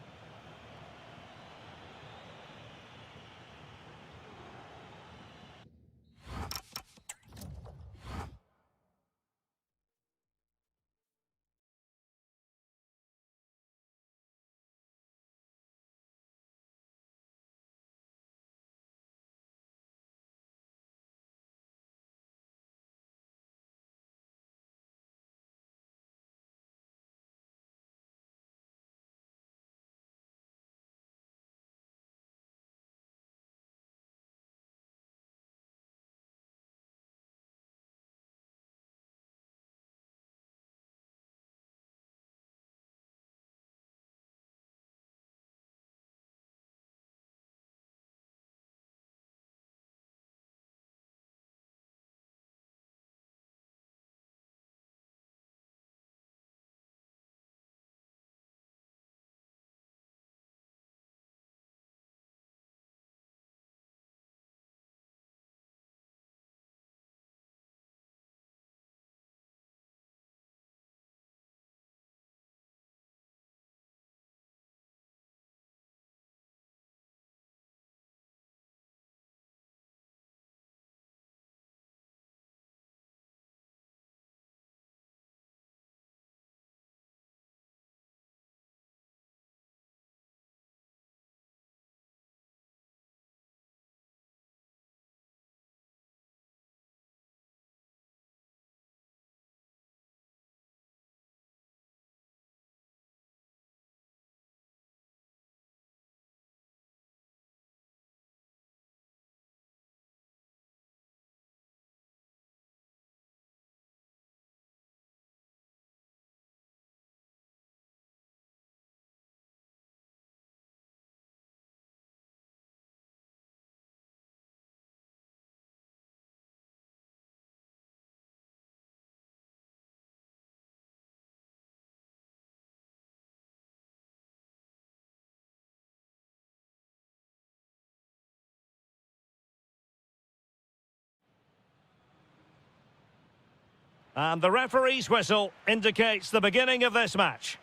And the referee's whistle indicates the beginning of this match.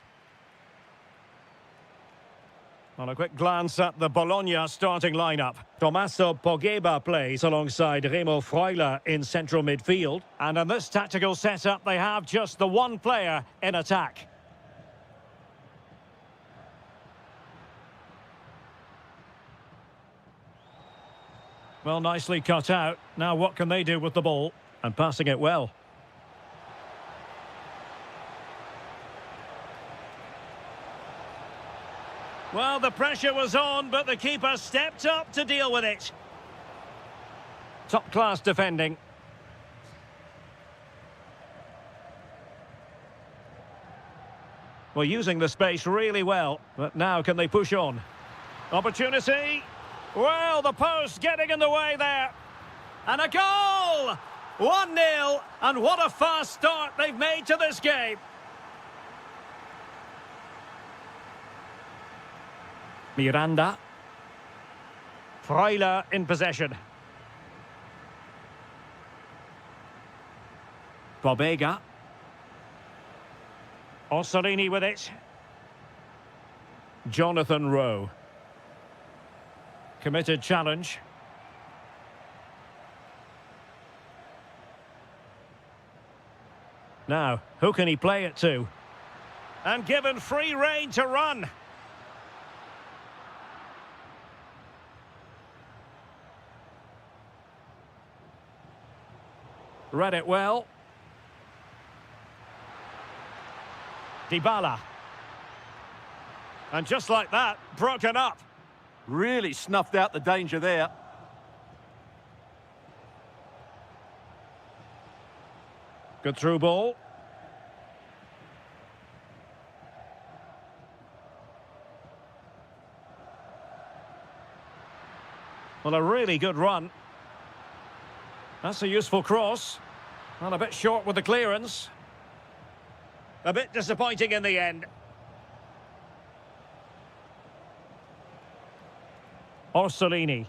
On a quick glance at the Bologna starting lineup, Tommaso Pogba plays alongside Remo Freuler in central midfield. And in this tactical setup, they have just the one player in attack. Well, nicely cut out. Now what can they do with the ball? And passing it well. Well, the pressure was on, but the keeper stepped up to deal with it. Top-class defending. Well, using the space really well, but now can they push on? Opportunity. Well, the post getting in the way there. And a goal! 1-0, and what a fast start they've made to this game. Miranda. Freuler in possession. Bobega. Orsolini with it. Jonathan Rowe. Committed challenge. Now, who can he play it to? And given free rein to run. Read it well. Dybala. And just like that, broken up. Really snuffed out the danger there. Good through ball. Well, a really good run. That's a useful cross. And a bit short with the clearance. A bit disappointing in the end. Orsolini.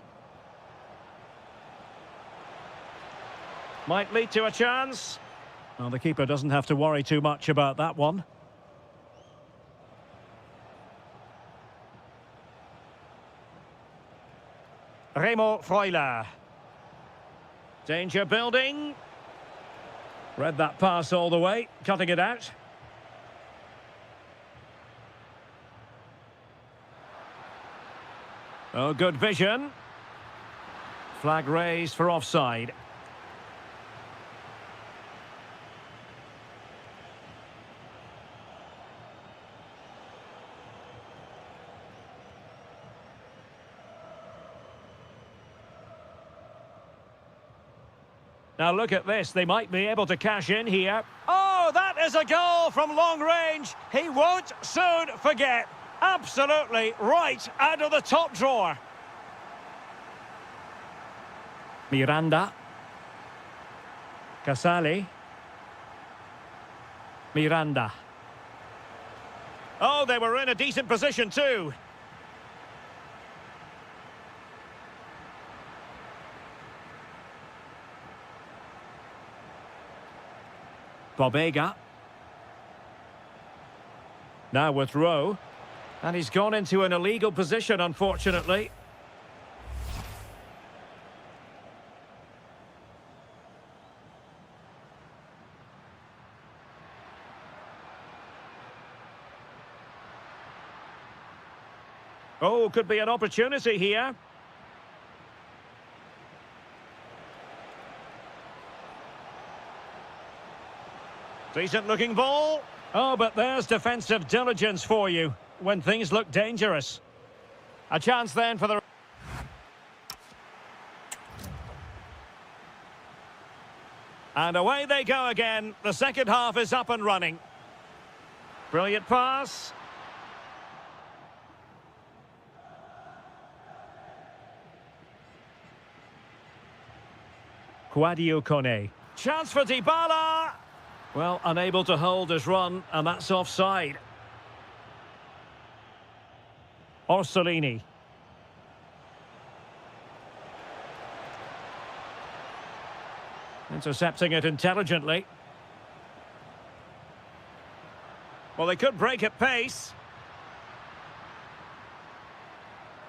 Might lead to a chance. Well, the keeper doesn't have to worry too much about that one. Remo Freuler. Danger building. Read that pass all the way, cutting it out. Oh, good vision. Flag raised for offside. Now look at this, they might be able to cash in here. Oh, that is a goal from long range. He won't soon forget. Absolutely right out of the top drawer. Miranda. Casale. Miranda. Oh, they were in a decent position too. Bobega. Now with Rowe. And he's gone into an illegal position, unfortunately. Oh, could be an opportunity here. Decent looking ball. Oh, but there's defensive diligence for you when things look dangerous. A chance then for the... And away they go again. The second half is up and running. Brilliant pass. Quadio Kone. Chance for Dybala. Well, unable to hold his run, and that's offside. Orsolini. Intercepting it intelligently. Well, they could break at pace.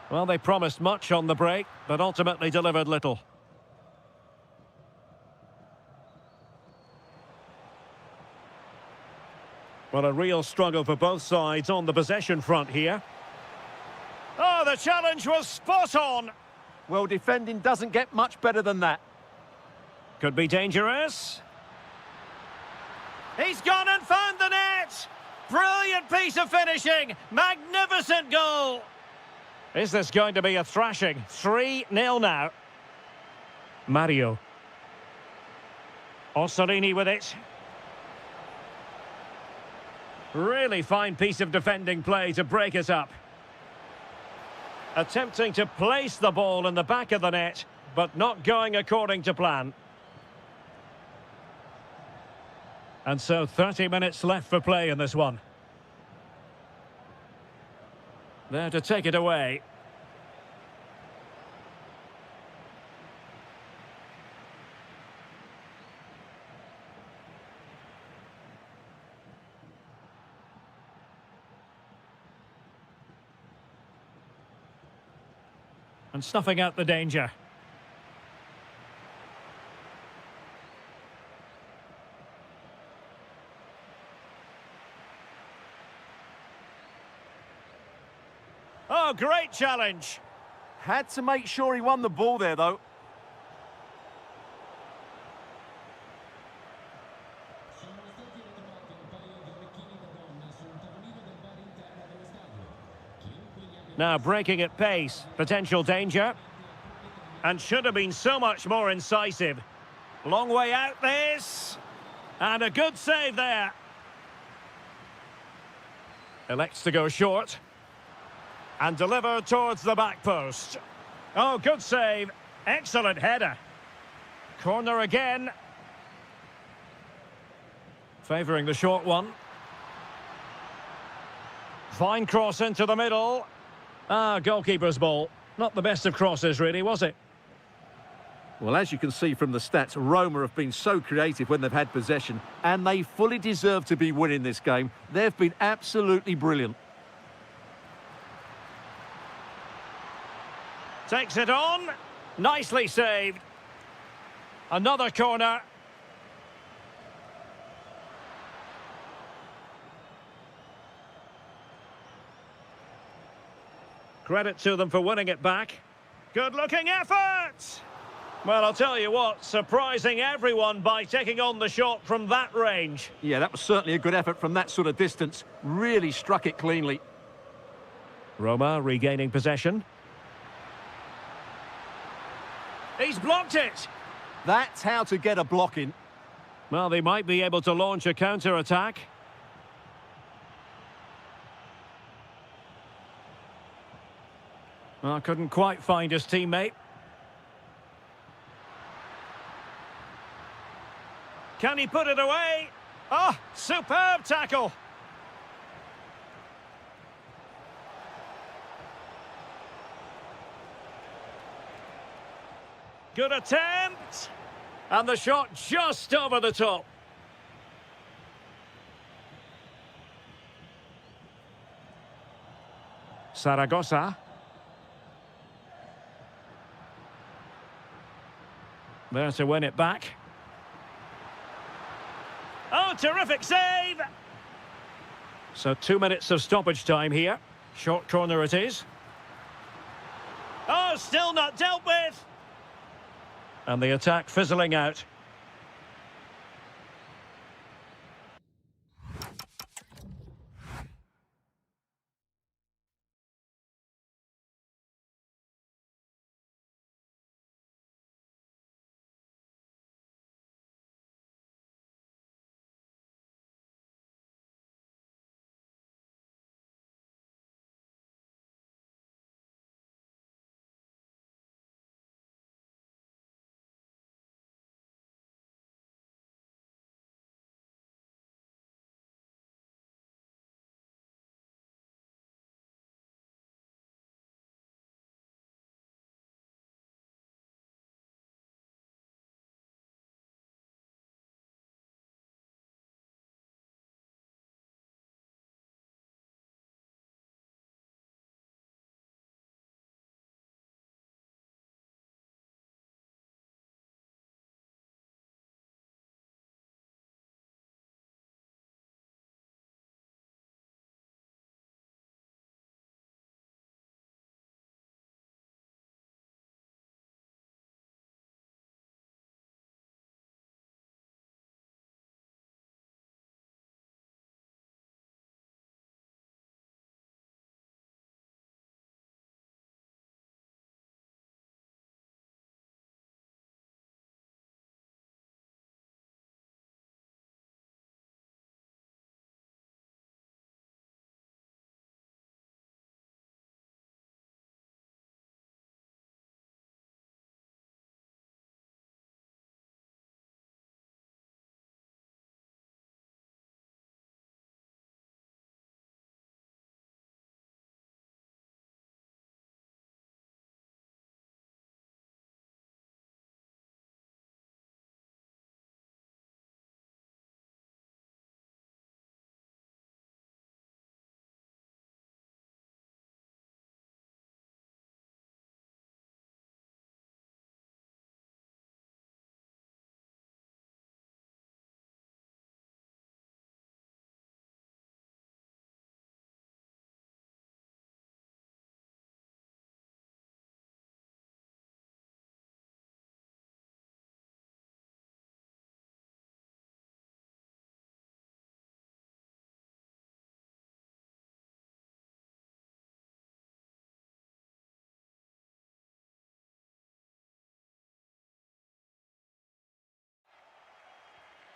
Well, they promised much on the break, but ultimately delivered little. Well, a real struggle for both sides on the possession front here. Oh, the challenge was spot on. Well, defending doesn't get much better than that. Could be dangerous. He's gone and found the net. Brilliant piece of finishing. Magnificent goal. Is this going to be a thrashing? 3-0 now. Mario. Orsolini with it. Really fine piece of defending play to break it up. Attempting to place the ball in the back of the net, but not going according to plan. And so 30 minutes left for play in this one. There to take it away. And snuffing out the danger. Oh, great challenge. Had to make sure he won the ball there, though. Now breaking at pace, potential danger. And should have been so much more incisive. Long way out this. And a good save there. Elects to go short. And deliver towards the back post. Oh, good save. Excellent header. Corner again. Favouring the short one. Fine cross into the middle. Ah, goalkeeper's ball. Not the best of crosses, really, was it? Well, as you can see from the stats, Roma have been so creative when they've had possession, and they fully deserve to be winning this game. They've been absolutely brilliant. Takes it on. Nicely saved. Another corner. Credit to them for winning it back. Good-looking effort! Well, I'll tell you what, surprising everyone by taking on the shot from that range. Yeah, that was certainly a good effort from that sort of distance. Really struck it cleanly. Roma regaining possession. He's blocked it! That's how to get a block in. Well, they might be able to launch a counter-attack. Well, couldn't quite find his teammate. Can he put it away? Oh, superb tackle! Good attempt! And the shot just over the top. Zaragoza. There to win it back. Oh, terrific save! So 2 minutes of stoppage time here. Short corner it is. Oh, still not dealt with! And the attack fizzling out.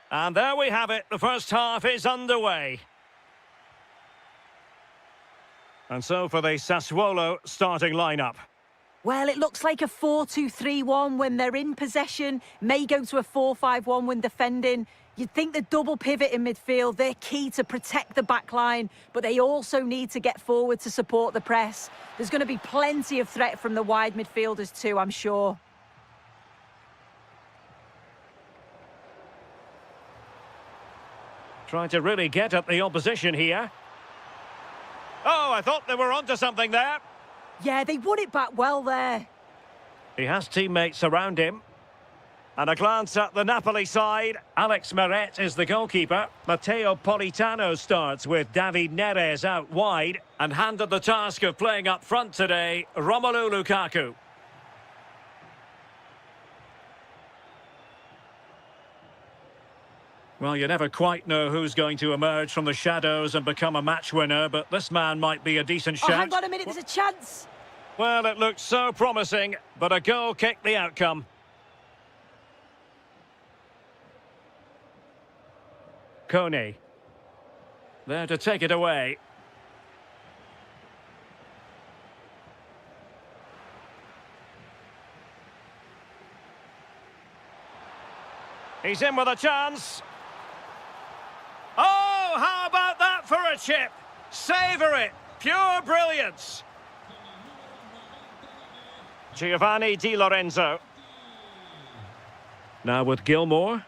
And there we have it. The first half is underway. And so for the Sassuolo starting lineup. Well, it looks like a 4-2-3-1 when they're in possession. May go to a 4-5-1 when defending. You'd think the double pivot in midfield, they're key to protect the back line, but they also need to get forward to support the press. There's going to be plenty of threat from the wide midfielders too, I'm sure. Trying to really get at the opposition here. Oh, I thought they were onto something there. Yeah, they won it back well there. He has teammates around him. And a glance at the Napoli side. Alex Meret is the goalkeeper. Matteo Politano starts with David Neres out wide. And handed the task of playing up front today, Romelu Lukaku. Well, you never quite know who's going to emerge from the shadows and become a match winner, but this man might be a decent Oh, shout. hang on a minute, there's a chance. Well, it looked so promising, but a goal kicked the outcome. Kone. There to take it away. He's in with a chance. Oh, how about that for a chip? Savour it. Pure brilliance. Giovanni Di Lorenzo. Now with Gilmour.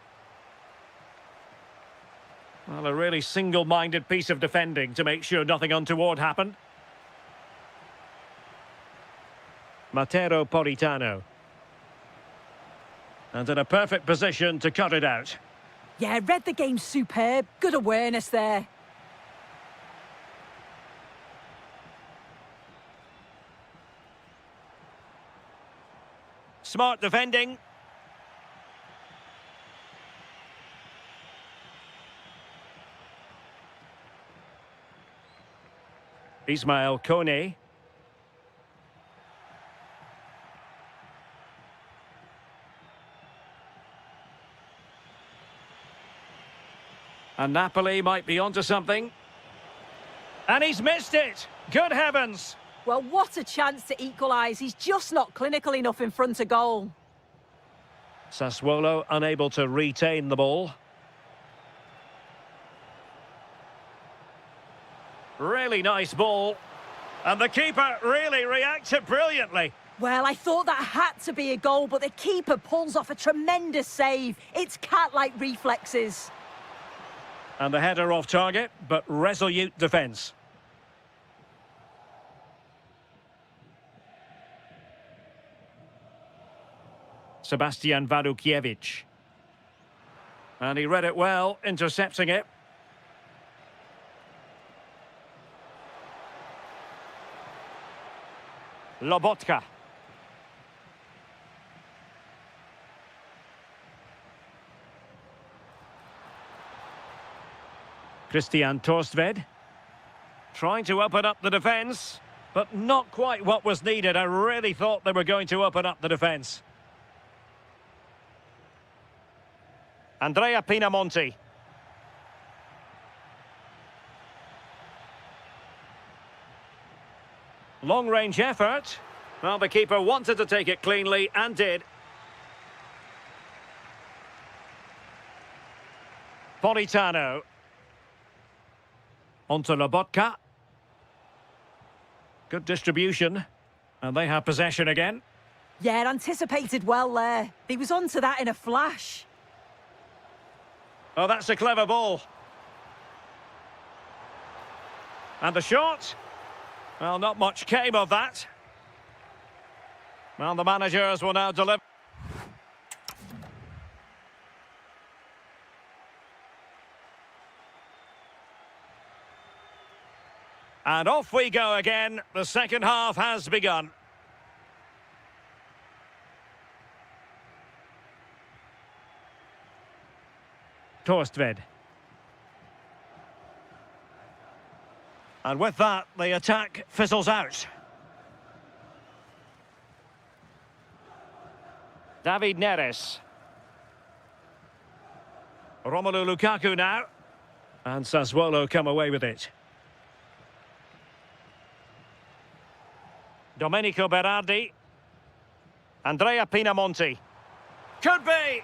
Well, a really single-minded piece of defending to make sure nothing untoward happened. Matteo Politano. And in a perfect position to cut it out. Yeah, read the game superb. Good awareness there. Smart defending. Ismail Kone. And Napoli might be onto something. And he's missed it. Good heavens. Well, what a chance to equalise. He's just not clinical enough in front of goal. Sassuolo unable to retain the ball. Really nice ball. And the keeper really reacted brilliantly. Well, I thought that had to be a goal, but the keeper pulls off a tremendous save. It's cat-like reflexes. And the header off target, but resolute defence. Sebastian Wadukiewicz. And he read it well, intercepting it. Lobotka. Christian Torstved. Trying to open up the defence, but not quite what was needed. I really thought they were going to open up the defence. Andrea Pinamonti. Long-range effort. Well, the keeper wanted to take it cleanly and did. Politano. Onto Lobotka. Good distribution. And they have possession again. Yeah, anticipated well there. He was onto that in a flash. Oh, that's a clever ball. And the shot. Well, not much came of that. Well, the managers will now deliver. And off we go again. The second half has begun. Torstved. And with that, the attack fizzles out. David Neres. Romelu Lukaku now. And Sassuolo come away with it. Domenico Berardi. Andrea Pinamonti. Could be.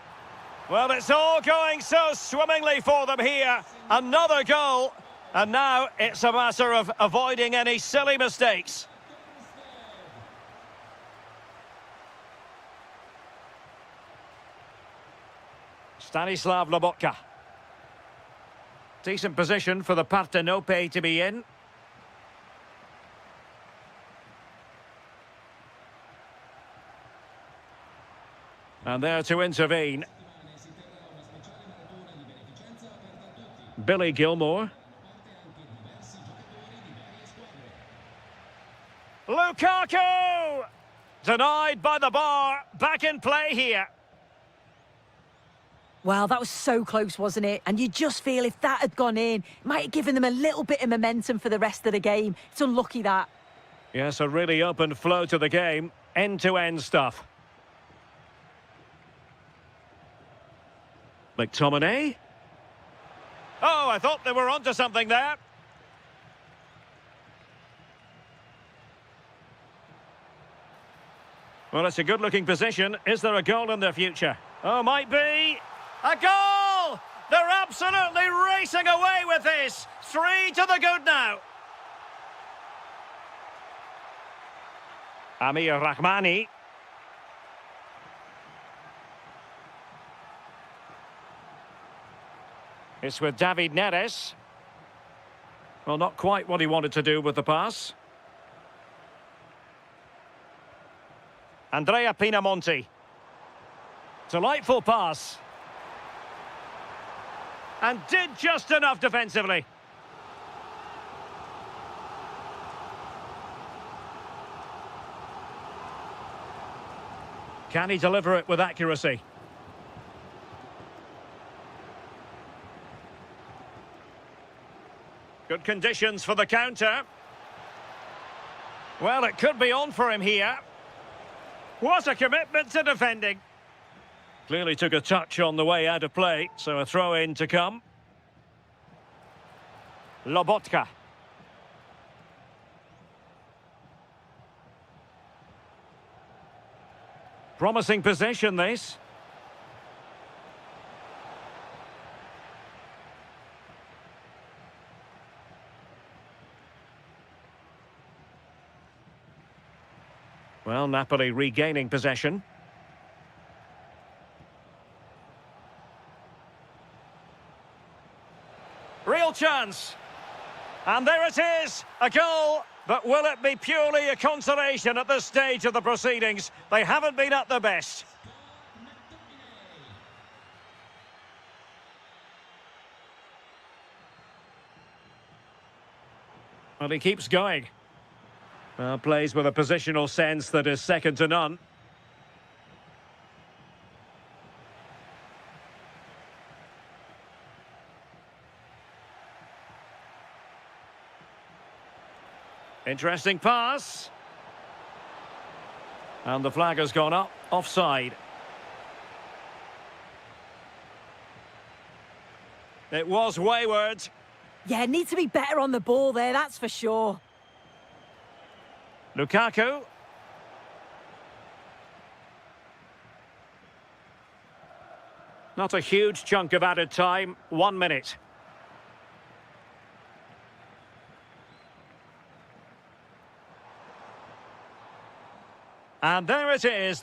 Well, it's all going so swimmingly for them here. Another goal. And now it's a matter of avoiding any silly mistakes. Stanislav Lobotka. Decent position for the Partenope to be in. And there to intervene. Billy Gilmore. Lukaku! Denied by the bar. Back in play here. Well, that was so close, wasn't it? And you just feel if that had gone in, it might have given them a little bit of momentum for the rest of the game. It's unlucky that. Yes, a really open flow to the game. End-to-end stuff. McTominay. Oh, I thought they were onto something there. Well, it's a good-looking position. Is there a goal in their future? Oh, might be. A goal! They're absolutely racing away with this. 3 to the good now. Amir Rahmani. It's with David Neres. Well, not quite what he wanted to do with the pass. Andrea Pinamonti. Delightful pass. And did just enough defensively. Can he deliver it with accuracy? Good conditions for the counter. Well, it could be on for him here. What a commitment to defending. Clearly took a touch on the way out of play, so a throw-in to come. Lobotka. Promising possession, this. Well, Napoli regaining possession. Real chance. And there it is, a goal. But will it be purely a consolation at this stage of the proceedings? They haven't been at their best. Well, he keeps going. Well, plays with a positional sense that is second to none. Interesting pass. And the flag has gone up, offside. It was wayward. Yeah, need to be better on the ball there, that's for sure. Lukaku. Not a huge chunk of added time, 1 minute. And there it is.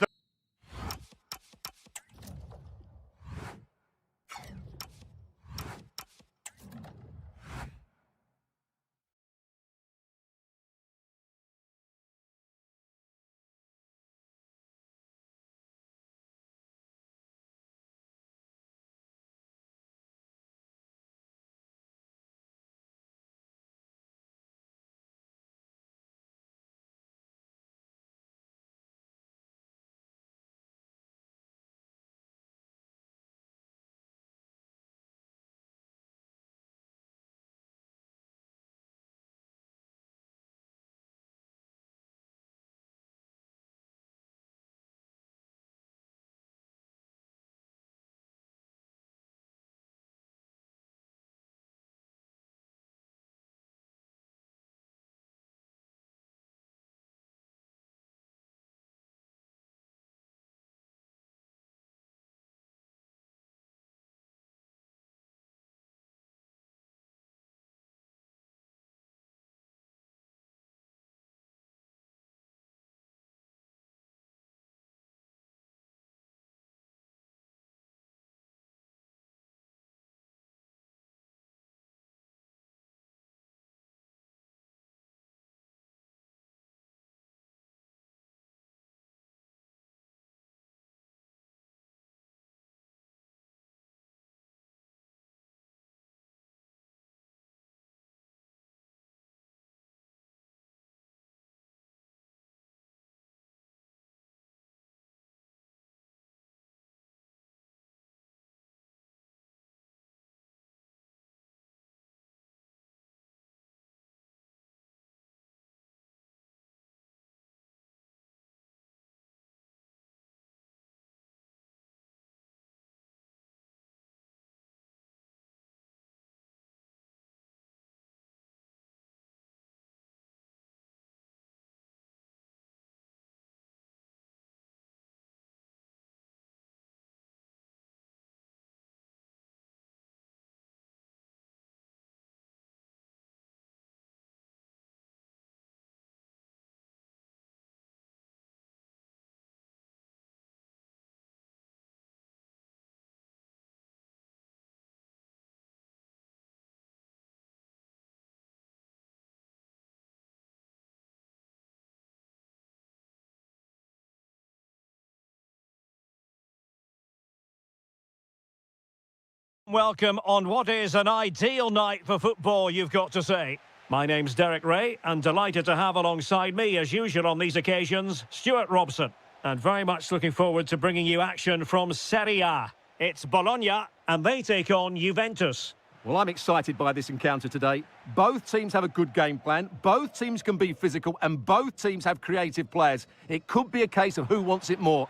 welcome on what is an ideal night for football, you've got to say. My name's Derek Ray, and delighted to have alongside me, as usual on these occasions, Stuart Robson. And very much looking forward to bringing you action from Serie A. It's Bologna, and they take on Juventus. Well, I'm excited by this encounter today. Both teams have a good game plan, both teams can be physical, and both teams have creative players. It could be a case of who wants it more.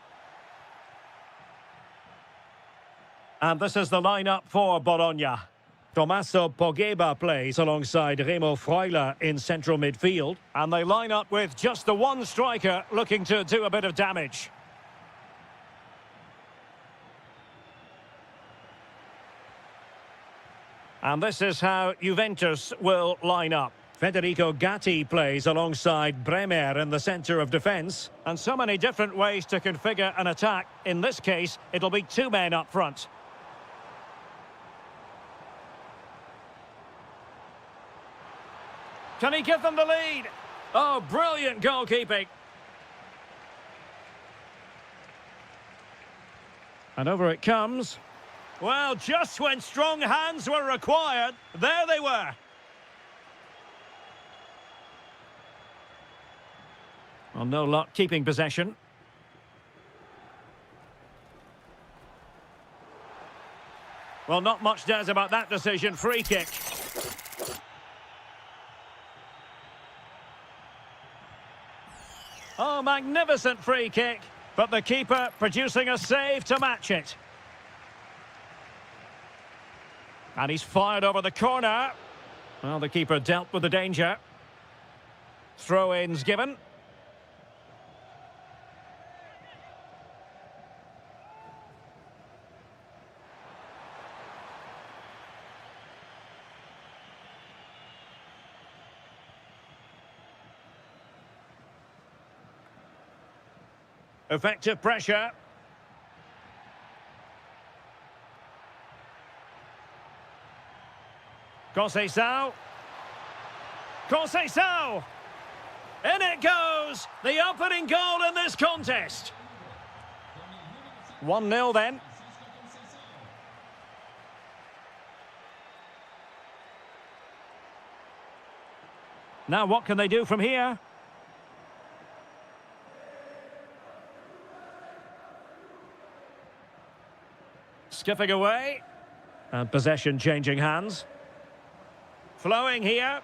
And this is the lineup for Bologna. Tommaso Pogba plays alongside Remo Freuler in central midfield. And they line up with just the one striker looking to do a bit of damage. And this is how Juventus will line up. Federico Gatti plays alongside Bremer in the centre of defence. And so many different ways to configure an attack. In this case, it'll be two men up front. Can he give them the lead? Oh, brilliant goalkeeping. And over it comes. Well, just when strong hands were required, there they were. Well, no luck keeping possession. Well, not much does about that decision. Free kick. Oh, magnificent free kick. But the keeper producing a save to match it. And he's fired over the corner. Well, the keeper dealt with the danger. Throw-ins given. Effective pressure. Conceição. Conceição! In it goes! The opening goal in this contest. 1-0 then. Now what can they do from here? Skipping away. And possession changing hands. Flowing here.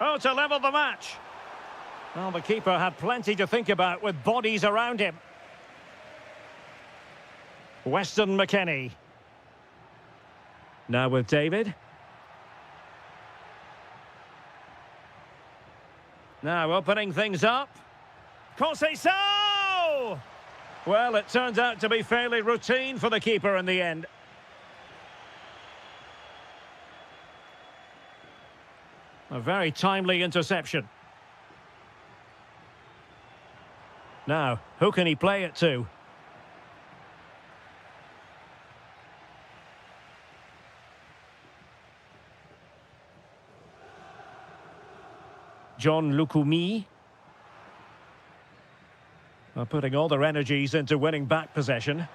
Oh, to level the match. Well, the keeper had plenty to think about with bodies around him. Weston McKennie. Now with David. Now opening things up. Conceição! Well, it turns out to be fairly routine for the keeper in the end. A very timely interception. Now, who can he play it to? John Lukumi. Putting all their energies into winning back possession.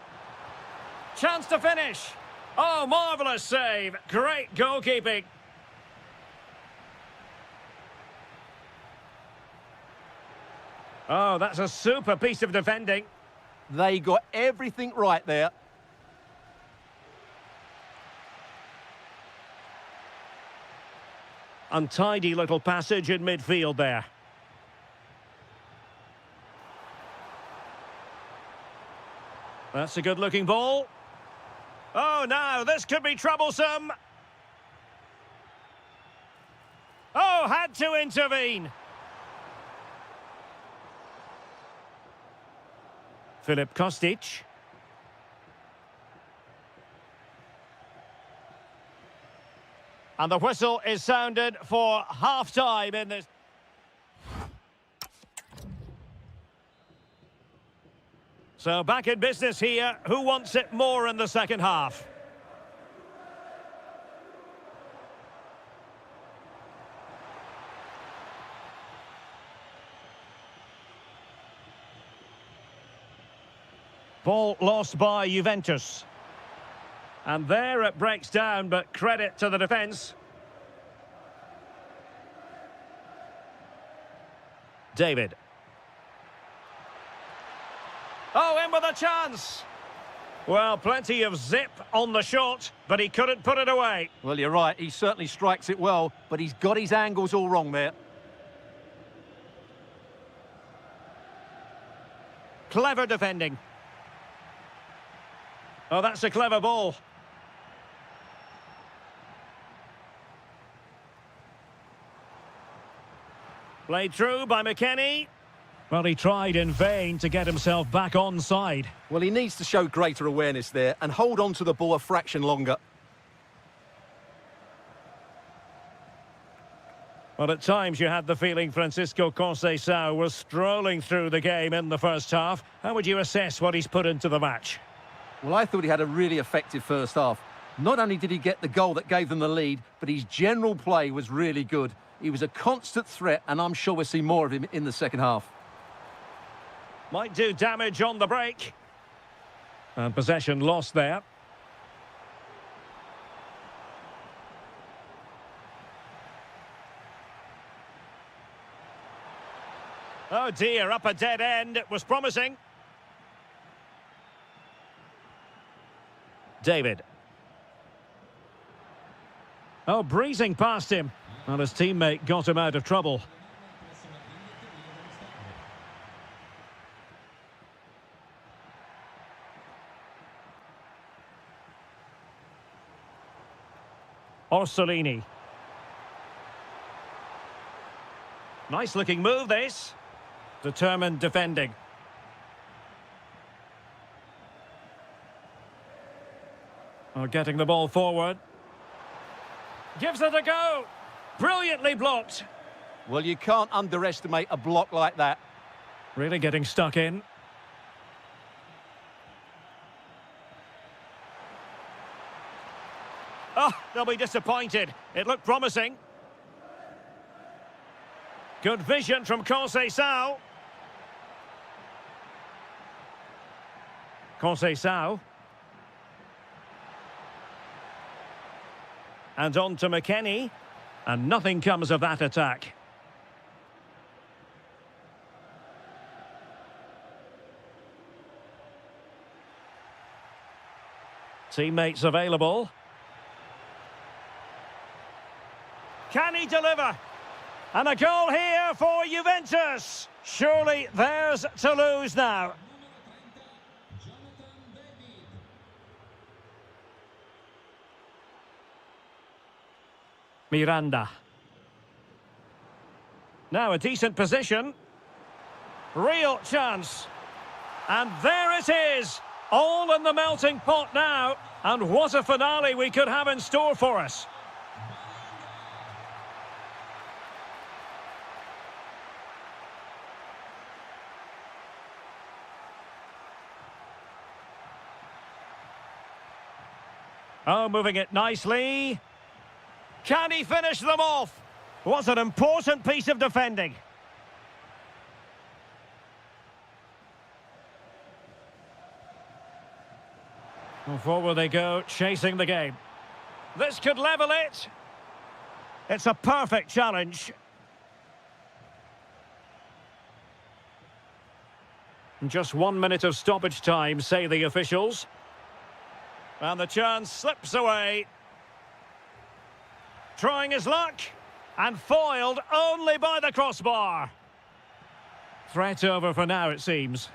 Chance to finish. Oh, marvellous save. Great goalkeeping. Oh, that's a super piece of defending. They got everything right there. Untidy little passage in midfield there. That's a good-looking ball. Oh, now, this could be troublesome. Oh, had to intervene. Filip Kostic. And the whistle is sounded for half-time in this. So back in business here. Who wants it more in the second half? Ball lost by Juventus. And there it breaks down, but credit to the defence. David. Oh, in with a chance. Well, plenty of zip on the shot, but he couldn't put it away. Well, you're right. He certainly strikes it well, but he's got his angles all wrong there. Clever defending. Oh, that's a clever ball. Played through by McKennie. Well, he tried in vain to get himself back onside. Well, he needs to show greater awareness there and hold on to the ball a fraction longer. Well, at times you had the feeling Francisco Conceição was strolling through the game in the first half. How would you assess what he's put into the match? Well, I thought he had a really effective first half. Not only did he get the goal that gave them the lead, but his general play was really good. He was a constant threat, and I'm sure we'll see more of him in the second half. Might do damage on the break. And possession lost there. Oh dear, up a dead end. It was promising. David. Oh, breezing past him. Well, his teammate got him out of trouble. Orsolini. Nice looking move, this. Determined defending. Oh, getting the ball forward. Gives it a go. Brilliantly blocked. Well, you can't underestimate a block like that. Really getting stuck in. Oh, they'll be disappointed. It looked promising. Good vision from Conceição. Conceição. And on to McKennie. And nothing comes of that attack. Teammates available. Can he deliver? And a goal here for Juventus. Surely theirs to lose now. Miranda. Now a decent position. Real chance. And there it is. All in the melting pot now. And what a finale we could have in store for us. Oh, moving it nicely. Can he finish them off? What an important piece of defending. Well, forward they go, chasing the game. This could level it. It's a perfect challenge. Just 1 minute of stoppage time, say the officials. And the chance slips away. Trying his luck. And foiled only by the crossbar. Threat over for now, it seems.